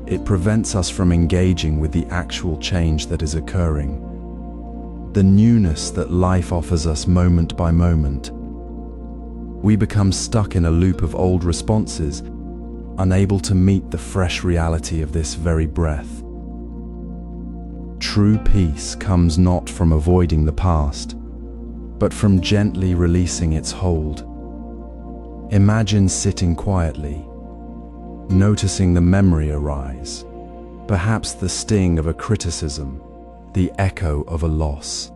It prevents us from engaging with the actual change that is occurring. the newness that life offers us moment by moment. We become stuck in a loop of old responses, unable to meet the fresh reality of this very breath. True peace comes not from avoiding the past, but from gently releasing its hold. Imagine sitting quietly, noticing the memory arise, perhaps the sting of a criticism, the echo of a loss.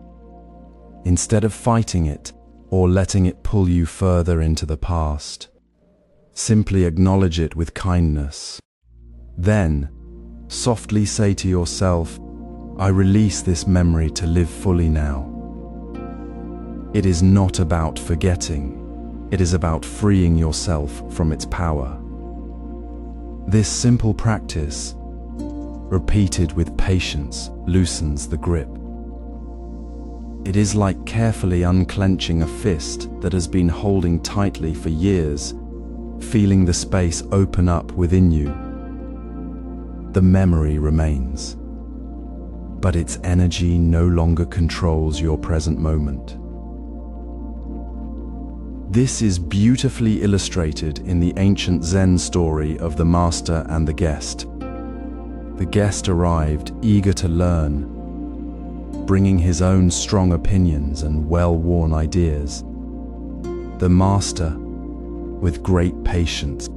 Instead of fighting it or letting it pull you further into the past, simply acknowledge it with kindness. Then, softly say to yourself, I release this memory to live fully now. It is not about forgetting, it is about freeing yourself from its power. This simple practice, repeated with patience, loosens the grip. It is like carefully unclenching a fist that has been holding tightly for years, feeling the space open up within you. The memory remains, but its energy no longer controls your present moment. This is beautifully illustrated in the ancient Zen story of the master and the guest. The guest arrived, eager to learn, bringing his own strong opinions and well-worn ideas. The master, with great patience,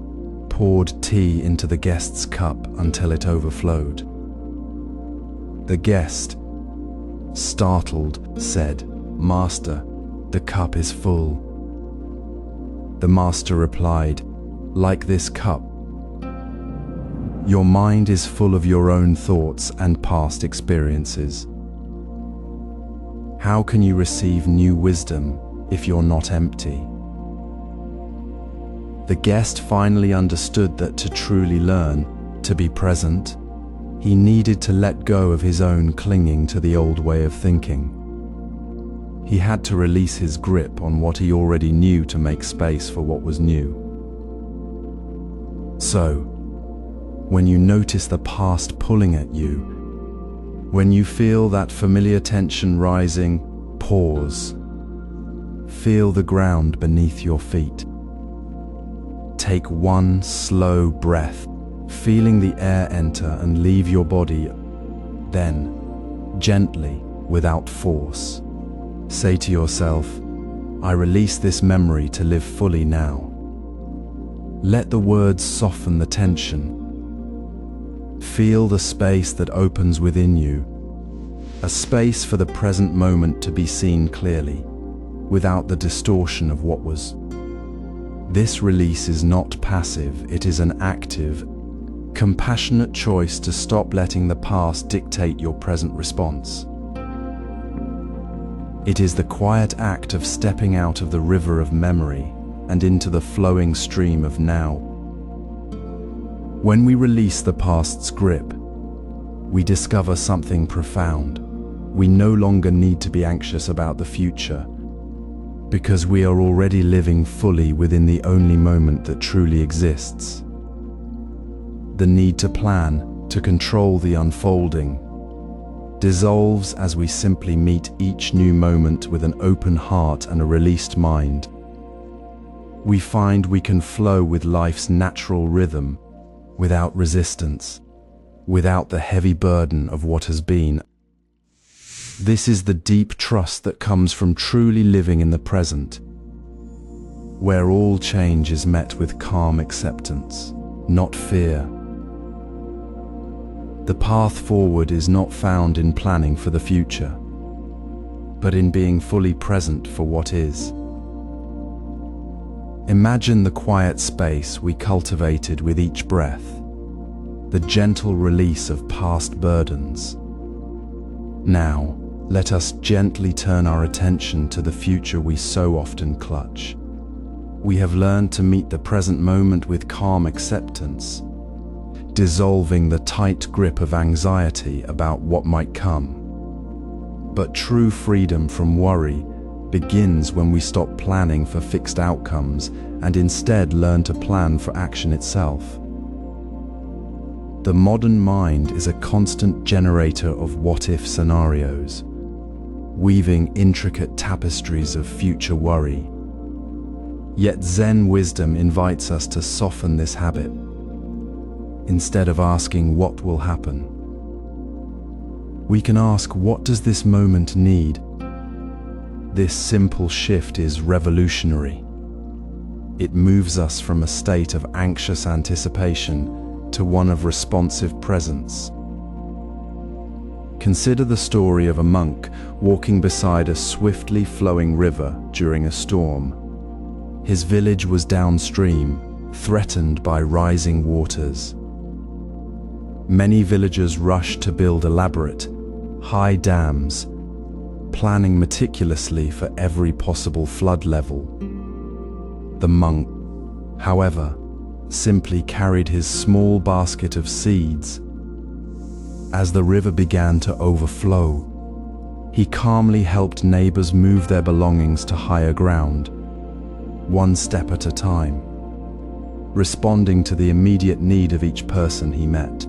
poured tea into the guest's cup until it overflowed. The guest, startled, said, "Master, the cup is full." The master replied, "Like this cup, your mind is full of your own thoughts and past experiences. How can you receive new wisdom if you're not empty?" The guest finally understood that to truly learn, to be present, he needed to let go of his own clinging to the old way of thinking. He had to release his grip on what he already knew to make space for what was new. So, when you notice the past pulling at you, when you feel that familiar tension rising, pause. Feel the ground beneath your feet. Take one slow breath, feeling the air enter and leave your body. Then, gently, without force, say to yourself, I release this memory to live fully now. Let the words soften the tension. Feel the space that opens within you, a space for the present moment to be seen clearly, without the distortion of what was. This release is not passive, it is an active, compassionate choice to stop letting the past dictate your present response. It is the quiet act of stepping out of the river of memory and into the flowing stream of now. When we release the past's grip, we discover something profound. We no longer need to be anxious about the future, because we are already living fully within the only moment that truly exists. The need to plan, to control the unfolding, dissolves as we simply meet each new moment with an open heart and a released mind. We find we can flow with life's natural rhythm, without resistance, without the heavy burden of what has been. This is the deep trust that comes from truly living in the present, where all change is met with calm acceptance, not fear. The path forward is not found in planning for the future, but in being fully present for what is. Imagine the quiet space we cultivated with each breath, the gentle release of past burdens. Now, let us gently turn our attention to the future we so often clutch. We have learned to meet the present moment with calm acceptance, dissolving the tight grip of anxiety about what might come. But true freedom from worry begins when we stop planning for fixed outcomes and instead learn to plan for action itself. The modern mind is a constant generator of what-if scenarios. weaving intricate tapestries of future worry. Yet Zen wisdom invites us to soften this habit. Instead of asking what will happen, we can ask, what does this moment need? This simple shift is revolutionary. It moves us from a state of anxious anticipation to one of responsive presence. Consider the story of a monk walking beside a swiftly flowing river during a storm. His village was downstream, threatened by rising waters. Many villagers rushed to build elaborate, high dams, planning meticulously for every possible flood level. The monk, however, simply carried his small basket of seeds. As the river began to overflow, he calmly helped neighbors move their belongings to higher ground, one step at a time, responding to the immediate need of each person he met.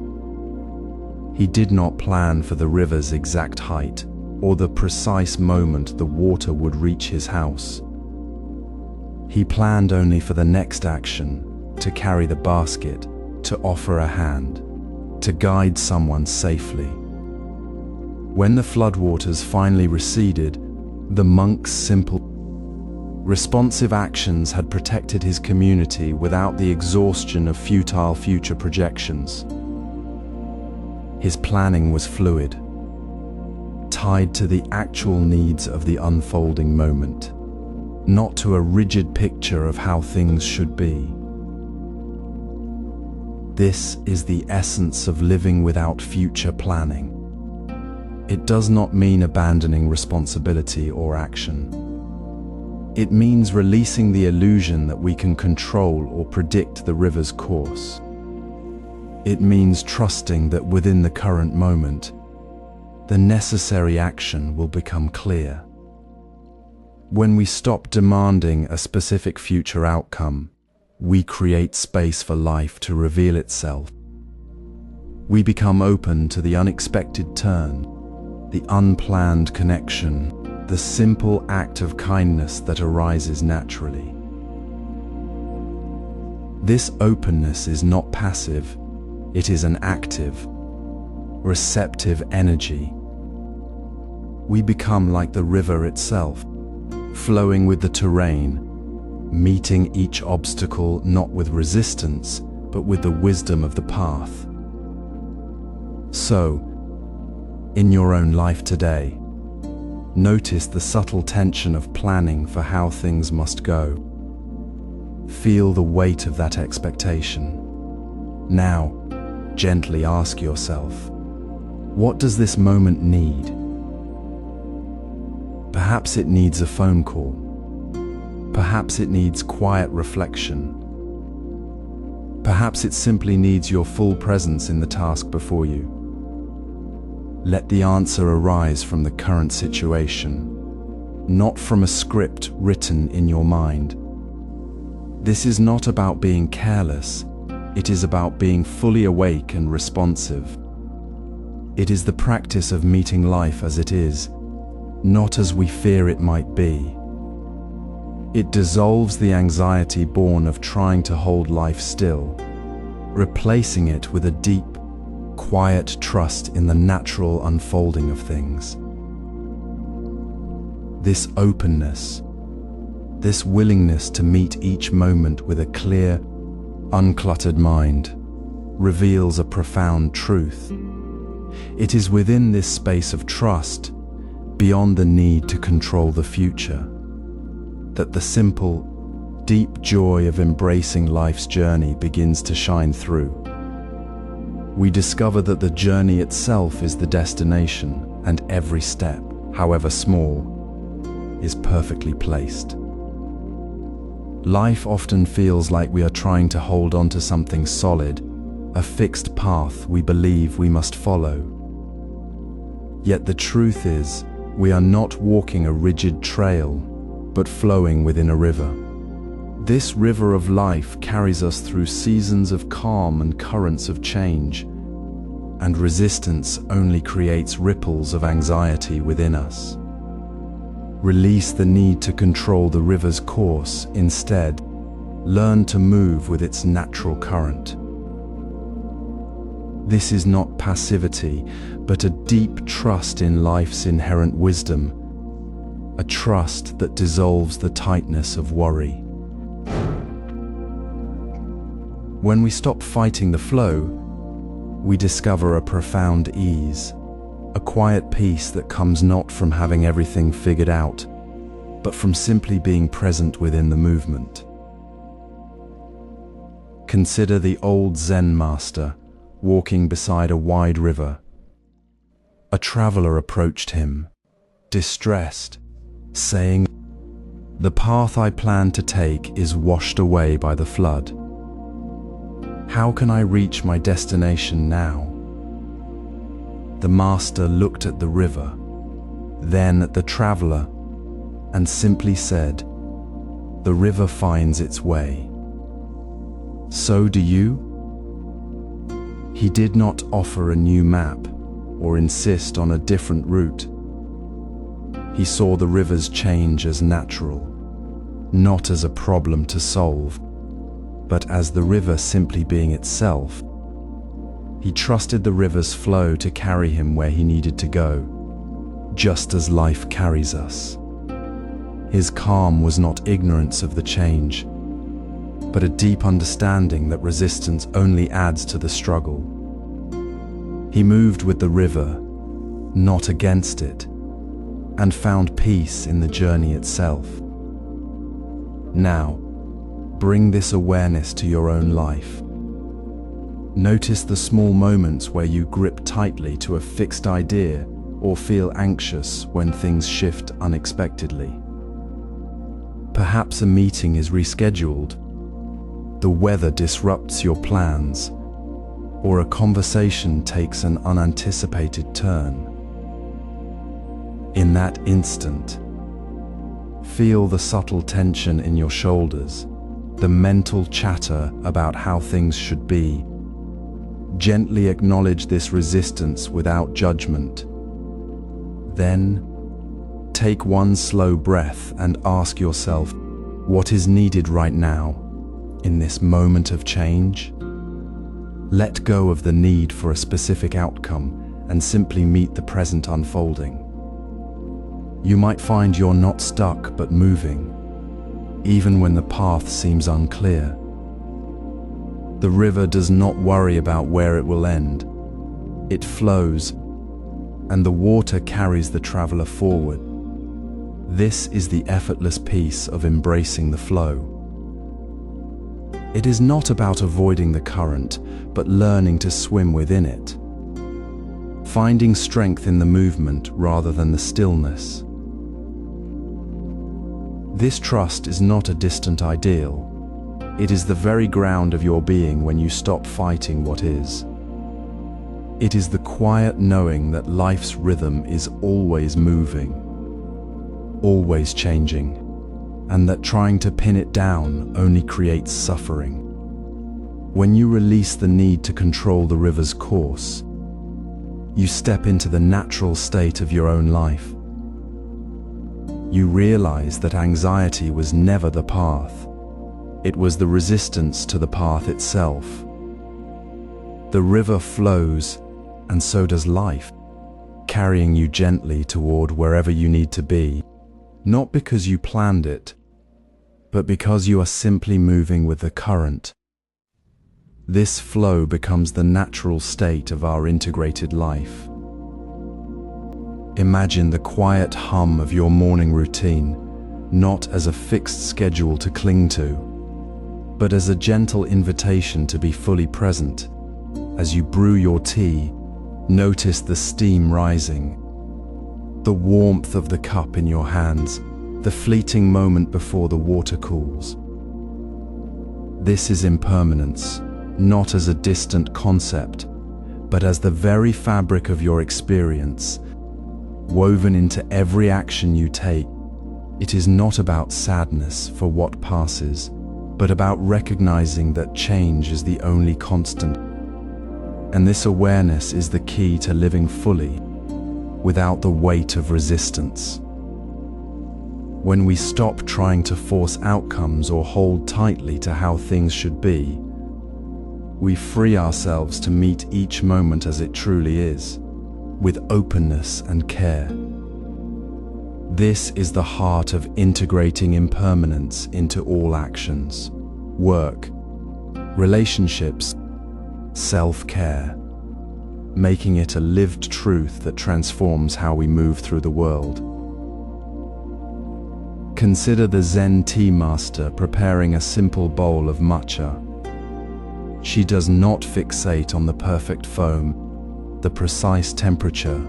He did not plan for the river's exact height or the precise moment the water would reach his house. He planned only for the next action, to carry the basket, to offer a hand, to guide someone safely. When the floodwaters finally receded, the monk's simple, responsive actions had protected his community without the exhaustion of futile future projections. His planning was fluid, tied to the actual needs of the unfolding moment, not to a rigid picture of how things should be. This is the essence of living without future planning. It does not mean abandoning responsibility or action. It means releasing the illusion that we can control or predict the river's course. It means trusting that within the current moment, the necessary action will become clear. When we stop demanding a specific future outcome, we create space for life to reveal itself. We become open to the unexpected turn, the unplanned connection, the simple act of kindness that arises naturally. This openness is not passive, it is an active, receptive energy. We become like the river itself, flowing with the terrain, meeting each obstacle not with resistance, but with the wisdom of the path. So, in your own life today, notice the subtle tension of planning for how things must go. Feel the weight of that expectation. Now, gently ask yourself, what does this moment need? Perhaps it needs a phone call. Perhaps it needs quiet reflection. Perhaps it simply needs your full presence in the task before you. Let the answer arise from the current situation, not from a script written in your mind. This is not about being careless. It is about being fully awake and responsive. It is the practice of meeting life as it is, not as we fear it might be. It dissolves the anxiety born of trying to hold life still, replacing it with a deep, quiet trust in the natural unfolding of things. This openness, this willingness to meet each moment with a clear, uncluttered mind, reveals a profound truth. It is within this space of trust, beyond the need to control the future, that the simple, deep joy of embracing life's journey begins to shine through. We discover that the journey itself is the destination, and every step, however small, is perfectly placed. Life often feels like we are trying to hold on to something solid, a fixed path we believe we must follow. Yet the truth is, we are not walking a rigid trail, but flowing within a river. This river of life carries us through seasons of calm and currents of change, and resistance only creates ripples of anxiety within us. Release the need to control the river's course. Instead, learn to move with its natural current. This is not passivity, but a deep trust in life's inherent wisdom, a trust that dissolves the tightness of worry. When we stop fighting the flow, we discover a profound ease, a quiet peace that comes not from having everything figured out, but from simply being present within the movement. Consider the old Zen master walking beside a wide river. A traveler approached him, distressed, saying, "The path I plan to take is washed away by the flood. How can I reach my destination now?" The master looked at the river, then at the traveler, and simply said, "The river finds its way. So do you?" He did not offer a new map or insist on a different route. He saw the river's change as natural, not as a problem to solve, but as the river simply being itself. He trusted the river's flow to carry him where he needed to go, just as life carries us. His calm was not ignorance of the change, but a deep understanding that resistance only adds to the struggle. He moved with the river, not against it, and found peace in the journey itself. Now, bring this awareness to your own life. Notice the small moments where you grip tightly to a fixed idea or feel anxious when things shift unexpectedly. Perhaps a meeting is rescheduled, the weather disrupts your plans, or a conversation takes an unanticipated turn. In that instant, feel the subtle tension in your shoulders, the mental chatter about how things should be. Gently acknowledge this resistance without judgment. Then, take one slow breath and ask yourself, what is needed right now, in this moment of change? Let go of the need for a specific outcome and simply meet the present unfolding. You might find you're not stuck but moving, even when the path seems unclear. The river does not worry about where it will end. It flows, and the water carries the traveler forward. This is the effortless peace of embracing the flow. It is not about avoiding the current, but learning to swim within it, finding strength in the movement rather than the stillness. This trust is not a distant ideal. It is the very ground of your being when you stop fighting what is. It is the quiet knowing that life's rhythm is always moving, always changing, and that trying to pin it down only creates suffering. When you release the need to control the river's course, you step into the natural state of your own life. You realize that anxiety was never the path. It was the resistance to the path itself. The river flows, and so does life, carrying you gently toward wherever you need to be, not because you planned it, but because you are simply moving with the current. This flow becomes the natural state of our integrated life. Imagine the quiet hum of your morning routine, not as a fixed schedule to cling to, but as a gentle invitation to be fully present. As you brew your tea, notice the steam rising, the warmth of the cup in your hands, the fleeting moment before the water cools. This is impermanence, not as a distant concept, but as the very fabric of your experience, woven into every action you take. It is not about sadness for what passes, but about recognizing that change is the only constant. And this awareness is the key to living fully, without the weight of resistance. When we stop trying to force outcomes or hold tightly to how things should be, we free ourselves to meet each moment as it truly is, with openness and care. This is the heart of integrating impermanence into all actions, work, relationships, self-care, making it a lived truth that transforms how we move through the world. Consider the Zen tea master preparing a simple bowl of matcha. She does not fixate on the perfect foam, the precise temperature,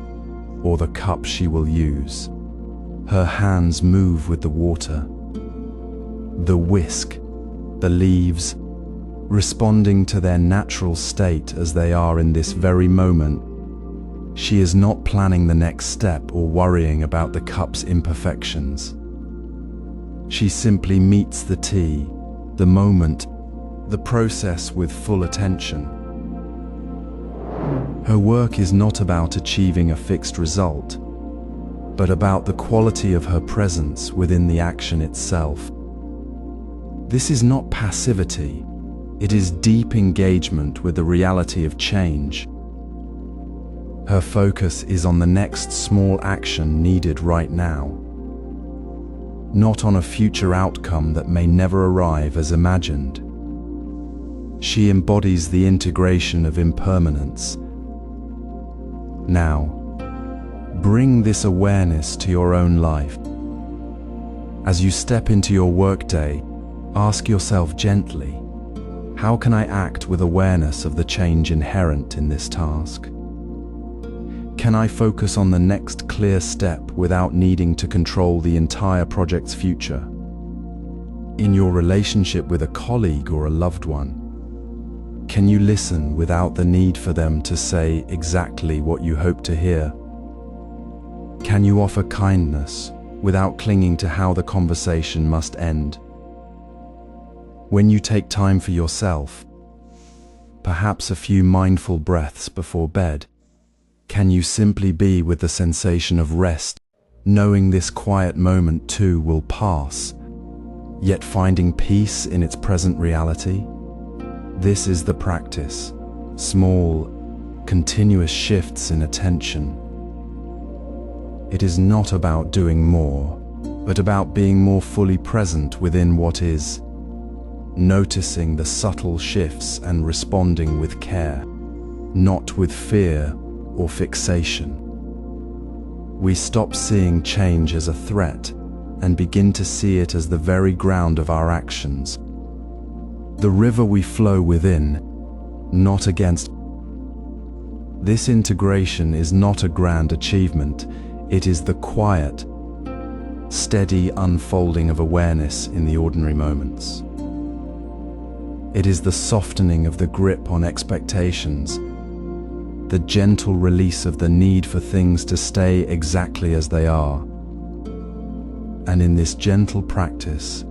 or the cup she will use. Her hands move with the water, the whisk, the leaves, responding to their natural state as they are in this very moment. She is not planning the next step or worrying about the cup's imperfections. She simply meets the tea, the moment, the process with full attention. Her work is not about achieving a fixed result, but about the quality of her presence within the action itself. This is not passivity, it is deep engagement with the reality of change. Her focus is on the next small action needed right now, not on a future outcome that may never arrive as imagined. She embodies the integration of impermanence. Now, bring this awareness to your own life. As you step into your workday, ask yourself gently, how can I act with awareness of the change inherent in this task? Can I focus on the next clear step without needing to control the entire project's future? In your relationship with a colleague or a loved one, can you listen without the need for them to say exactly what you hope to hear? Can you offer kindness without clinging to how the conversation must end? When you take time for yourself, perhaps a few mindful breaths before bed, can you simply be with the sensation of rest, knowing this quiet moment too will pass, yet finding peace in its present reality? This is the practice, small, continuous shifts in attention. It is not about doing more, but about being more fully present within what is, noticing the subtle shifts and responding with care, not with fear or fixation. We stop seeing change as a threat and begin to see it as the very ground of our actions, the river we flow within, not against. This integration is not a grand achievement, it is the quiet, steady unfolding of awareness in the ordinary moments. It is the softening of the grip on expectations, the gentle release of the need for things to stay exactly as they are. And in this gentle practice,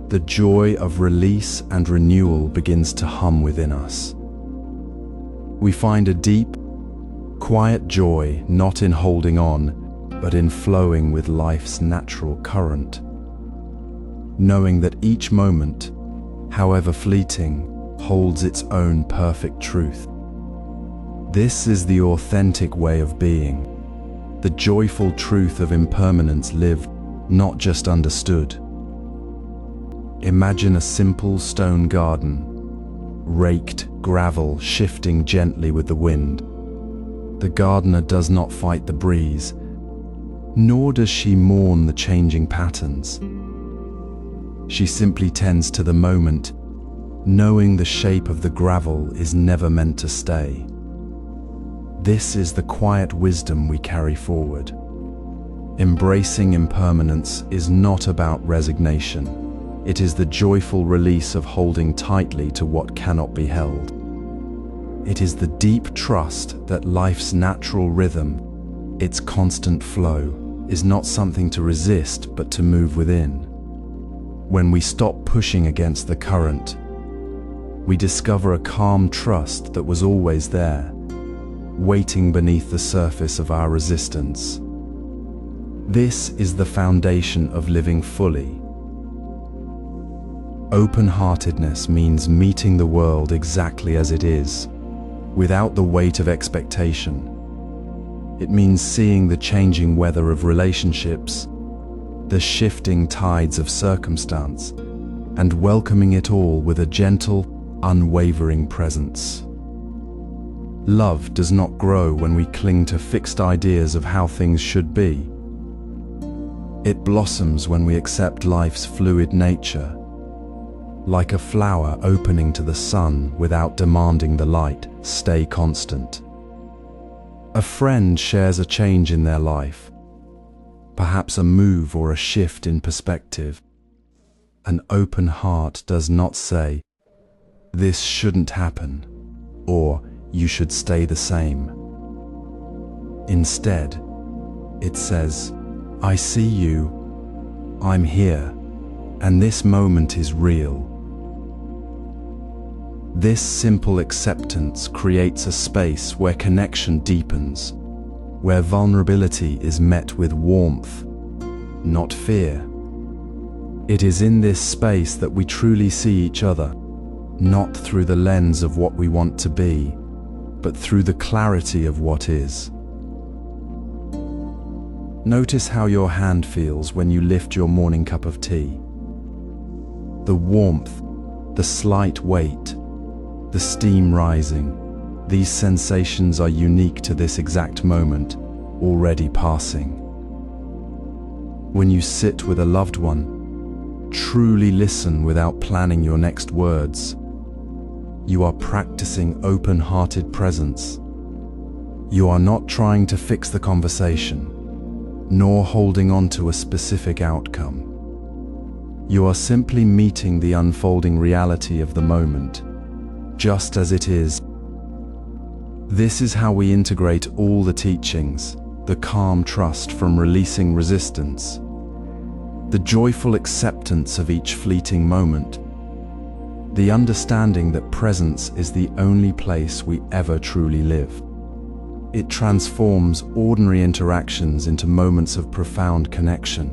the joy of release and renewal begins to hum within us. We find a deep, quiet joy not in holding on, but in flowing with life's natural current, knowing that each moment, however fleeting, holds its own perfect truth. This is the authentic way of being, the joyful truth of impermanence lived, not just understood. Imagine a simple stone garden, raked gravel shifting gently with the wind. The gardener does not fight the breeze, nor does she mourn the changing patterns. She simply tends to the moment, knowing the shape of the gravel is never meant to stay. This is the quiet wisdom we carry forward. Embracing impermanence is not about resignation. It is the joyful release of holding tightly to what cannot be held. It is the deep trust that life's natural rhythm, its constant flow, is not something to resist but to move within. When we stop pushing against the current, we discover a calm trust that was always there, waiting beneath the surface of our resistance. This is the foundation of living fully. Open-heartedness means meeting the world exactly as it is, without the weight of expectation. It means seeing the changing weather of relationships, the shifting tides of circumstance, and welcoming it all with a gentle, unwavering presence. Love does not grow when we cling to fixed ideas of how things should be. It blossoms when we accept life's fluid nature, like a flower opening to the sun without demanding the light stay constant. A friend shares a change in their life, perhaps a move or a shift in perspective. An open heart does not say, "This shouldn't happen," or "You should stay the same." Instead, it says, "I see you, I'm here, and this moment is real." This simple acceptance creates a space where connection deepens, where vulnerability is met with warmth, not fear. It is in this space that we truly see each other, not through the lens of what we want to be, but through the clarity of what is. Notice how your hand feels when you lift your morning cup of tea. The warmth, the slight weight, the steam rising, these sensations are unique to this exact moment, already passing. When you sit with a loved one, truly listen without planning your next words. You are practicing open-hearted presence. You are not trying to fix the conversation, nor holding on to a specific outcome. You are simply meeting the unfolding reality of the moment, just as it is. This is how we integrate all the teachings, the calm trust from releasing resistance, the joyful acceptance of each fleeting moment, the understanding that presence is the only place we ever truly live. It transforms ordinary interactions into moments of profound connection,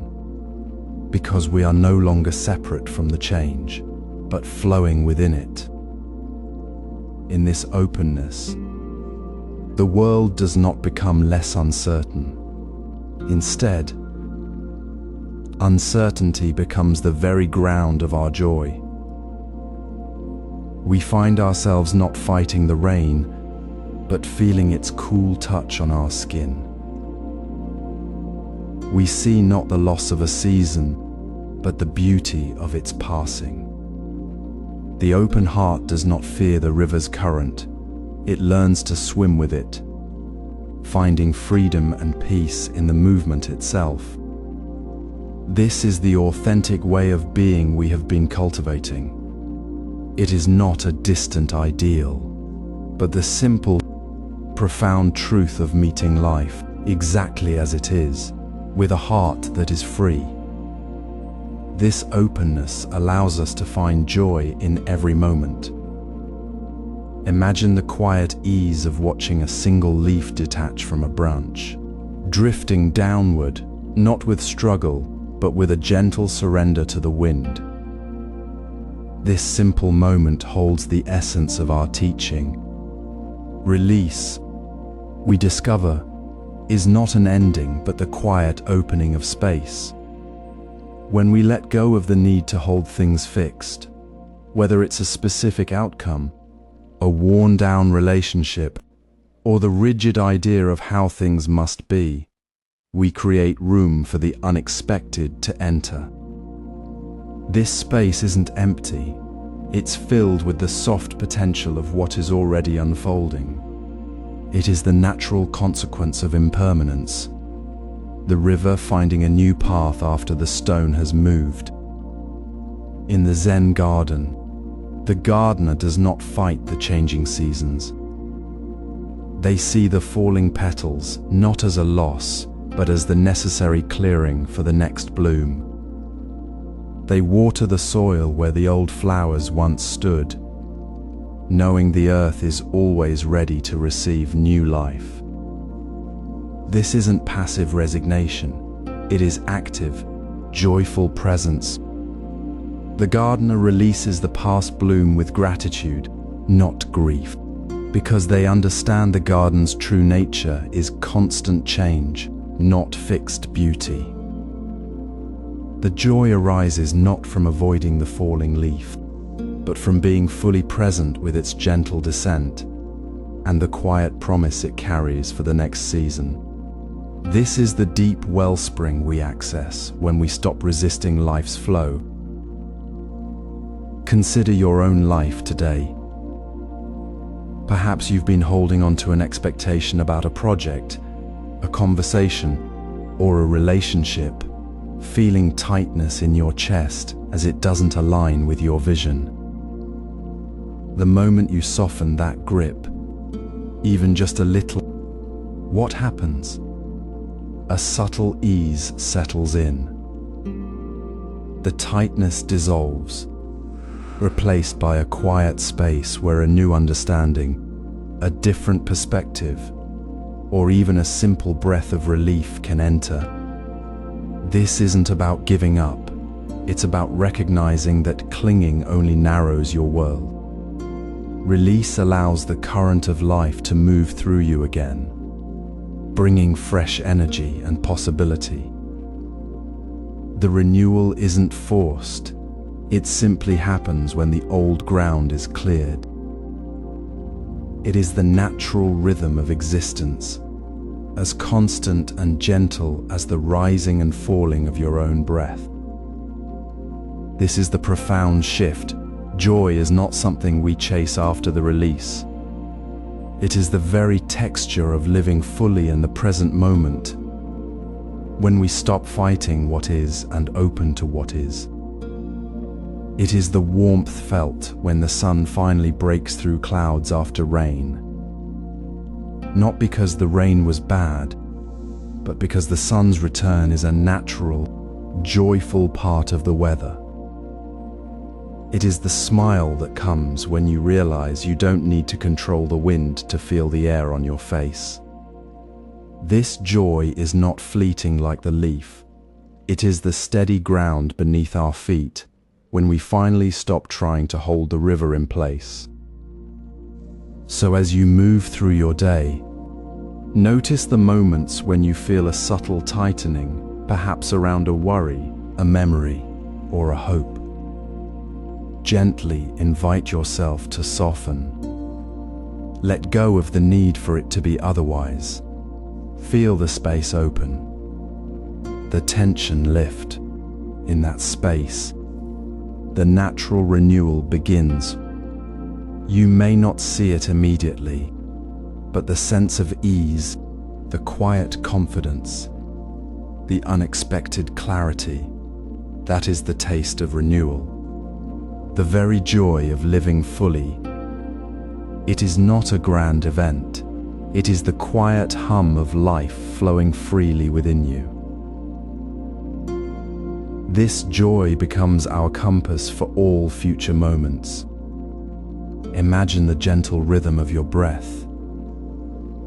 because we are no longer separate from the change, but flowing within it. In this openness, the world does not become less uncertain. Instead, uncertainty becomes the very ground of our joy. We find ourselves not fighting the rain, but feeling its cool touch on our skin. We see not the loss of a season, but the beauty of its passing. The open heart does not fear the river's current. It learns to swim with it, finding freedom and peace in the movement itself. This is the authentic way of being we have been cultivating. It is not a distant ideal, but the simple, profound truth of meeting life exactly as it is, with a heart that is free. This openness allows us to find joy in every moment. Imagine the quiet ease of watching a single leaf detach from a branch, drifting downward, not with struggle, but with a gentle surrender to the wind. This simple moment holds the essence of our teaching. Release, we discover, is not an ending, but the quiet opening of space. When we let go of the need to hold things fixed, whether it's a specific outcome, a worn-down relationship, or the rigid idea of how things must be, we create room for the unexpected to enter. This space isn't empty, it's filled with the soft potential of what is already unfolding. It is the natural consequence of impermanence, the river finding a new path after the stone has moved. In the Zen garden, the gardener does not fight the changing seasons. They see the falling petals not as a loss, but as the necessary clearing for the next bloom. They water the soil where the old flowers once stood, knowing the earth is always ready to receive new life. This isn't passive resignation, It is active, joyful presence. The gardener releases the past bloom with gratitude, not grief, because they understand the garden's true nature is constant change, not fixed beauty. The joy arises not from avoiding the falling leaf, but from being fully present with its gentle descent and the quiet promise it carries for the next season. This is the deep wellspring we access when we stop resisting life's flow. Consider your own life today. Perhaps you've been holding on to an expectation about a project, a conversation, or a relationship, feeling tightness in your chest as it doesn't align with your vision. The moment you soften that grip, even just a little, what happens? A subtle ease settles in. The tightness dissolves, replaced by a quiet space where a new understanding, a different perspective, or even a simple breath of relief can enter. This isn't about giving up. It's about recognizing that clinging only narrows your world. Release allows the current of life to move through you again, bringing fresh energy and possibility. The renewal isn't forced. It simply happens when the old ground is cleared. It is the natural rhythm of existence, as constant and gentle as the rising and falling of your own breath. This is the profound shift. Joy is not something we chase after the release. It is the very texture of living fully in the present moment, when we stop fighting what is and open to what is. It is the warmth felt when the sun finally breaks through clouds after rain. Not because the rain was bad, but because the sun's return is a natural, joyful part of the weather. It is the smile that comes when you realize you don't need to control the wind to feel the air on your face. This joy is not fleeting like the leaf. It is the steady ground beneath our feet when we finally stop trying to hold the river in place. So as you move through your day, notice the moments when you feel a subtle tightening, perhaps around a worry, a memory, or a hope. Gently invite yourself to soften. Let go of the need for it to be otherwise. Feel the space open. The tension lift. In that space, the natural renewal begins. You may not see it immediately, but the sense of ease, the quiet confidence, the unexpected clarity, that is the taste of renewal. The very joy of living fully. It is not a grand event. It is the quiet hum of life flowing freely within you. This joy becomes our compass for all future moments. Imagine the gentle rhythm of your breath,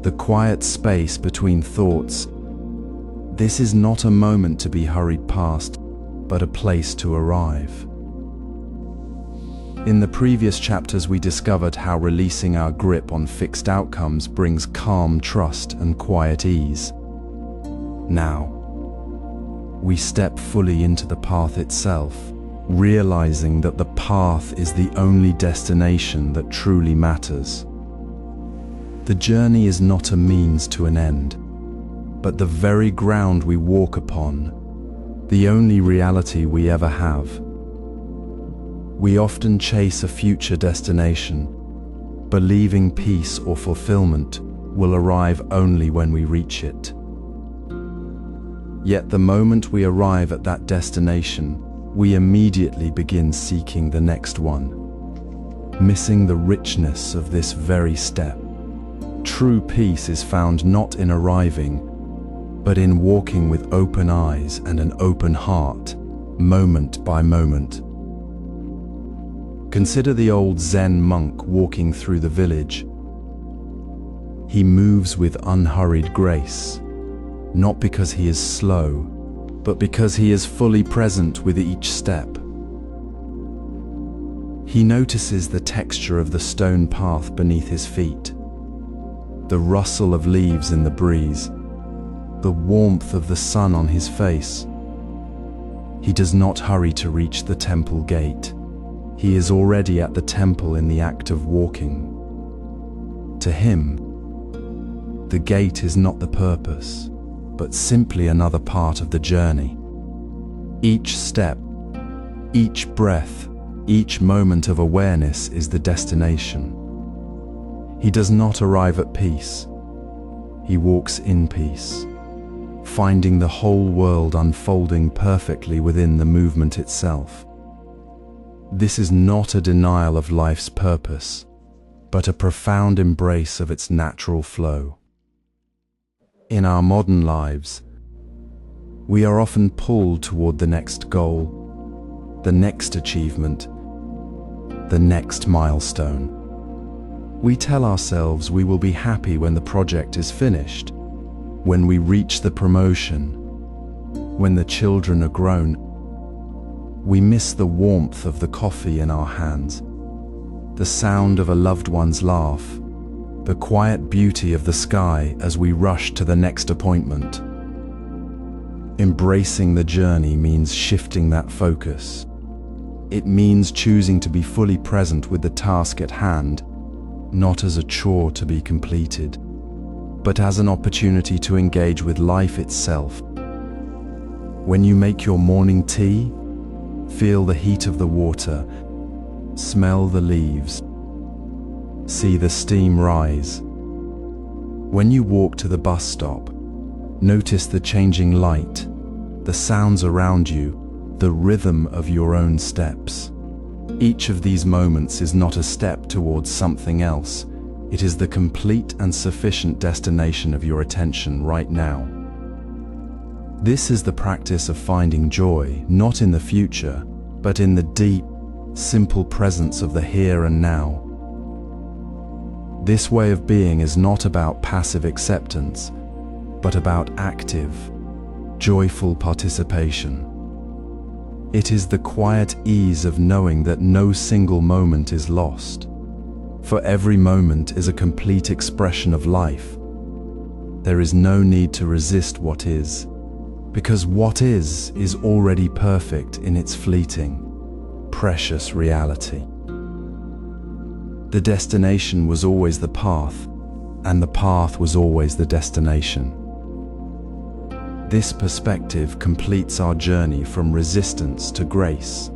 the quiet space between thoughts. This is not a moment to be hurried past, but a place to arrive. In the previous chapters, we discovered how releasing our grip on fixed outcomes brings calm trust and quiet ease. Now, we step fully into the path itself, realizing that the path is the only destination that truly matters. The journey is not a means to an end, but the very ground we walk upon, the only reality we ever have. We often chase a future destination, believing peace or fulfillment will arrive only when we reach it. Yet the moment we arrive at that destination, we immediately begin seeking the next one, missing the richness of this very step. True peace is found not in arriving, but in walking with open eyes and an open heart, moment by moment. Consider the old Zen monk walking through the village. He moves with unhurried grace, not because he is slow, but because he is fully present with each step. He notices the texture of the stone path beneath his feet, the rustle of leaves in the breeze, the warmth of the sun on his face. He does not hurry to reach the temple gate. He is already at the temple in the act of walking. To him, the gate is not the purpose, but simply another part of the journey. Each step, each breath, each moment of awareness is the destination. He does not arrive at peace. He walks in peace, finding the whole world unfolding perfectly within the movement itself. This is not a denial of life's purpose, but a profound embrace of its natural flow. In our modern lives, we are often pulled toward the next goal, the next achievement, the next milestone. We tell ourselves we will be happy when the project is finished, when we reach the promotion, when the children are grown. We miss the warmth of the coffee in our hands, the sound of a loved one's laugh, the quiet beauty of the sky as we rush to the next appointment. Embracing the journey means shifting that focus. It means choosing to be fully present with the task at hand, not as a chore to be completed, but as an opportunity to engage with life itself. When you make your morning tea, feel the heat of the water, smell the leaves, see the steam rise. When you walk to the bus stop, notice the changing light, the sounds around you, the rhythm of your own steps. Each of these moments is not a step towards something else. It is the complete and sufficient destination of your attention right now. This is the practice of finding joy, not in the future, but in the deep, simple presence of the here and now. This way of being is not about passive acceptance, but about active, joyful participation. It is the quiet ease of knowing that no single moment is lost, for every moment is a complete expression of life. There is no need to resist what is, because what is already perfect in its fleeting, precious reality. The destination was always the path, and the path was always the destination. This perspective completes our journey from resistance to grace,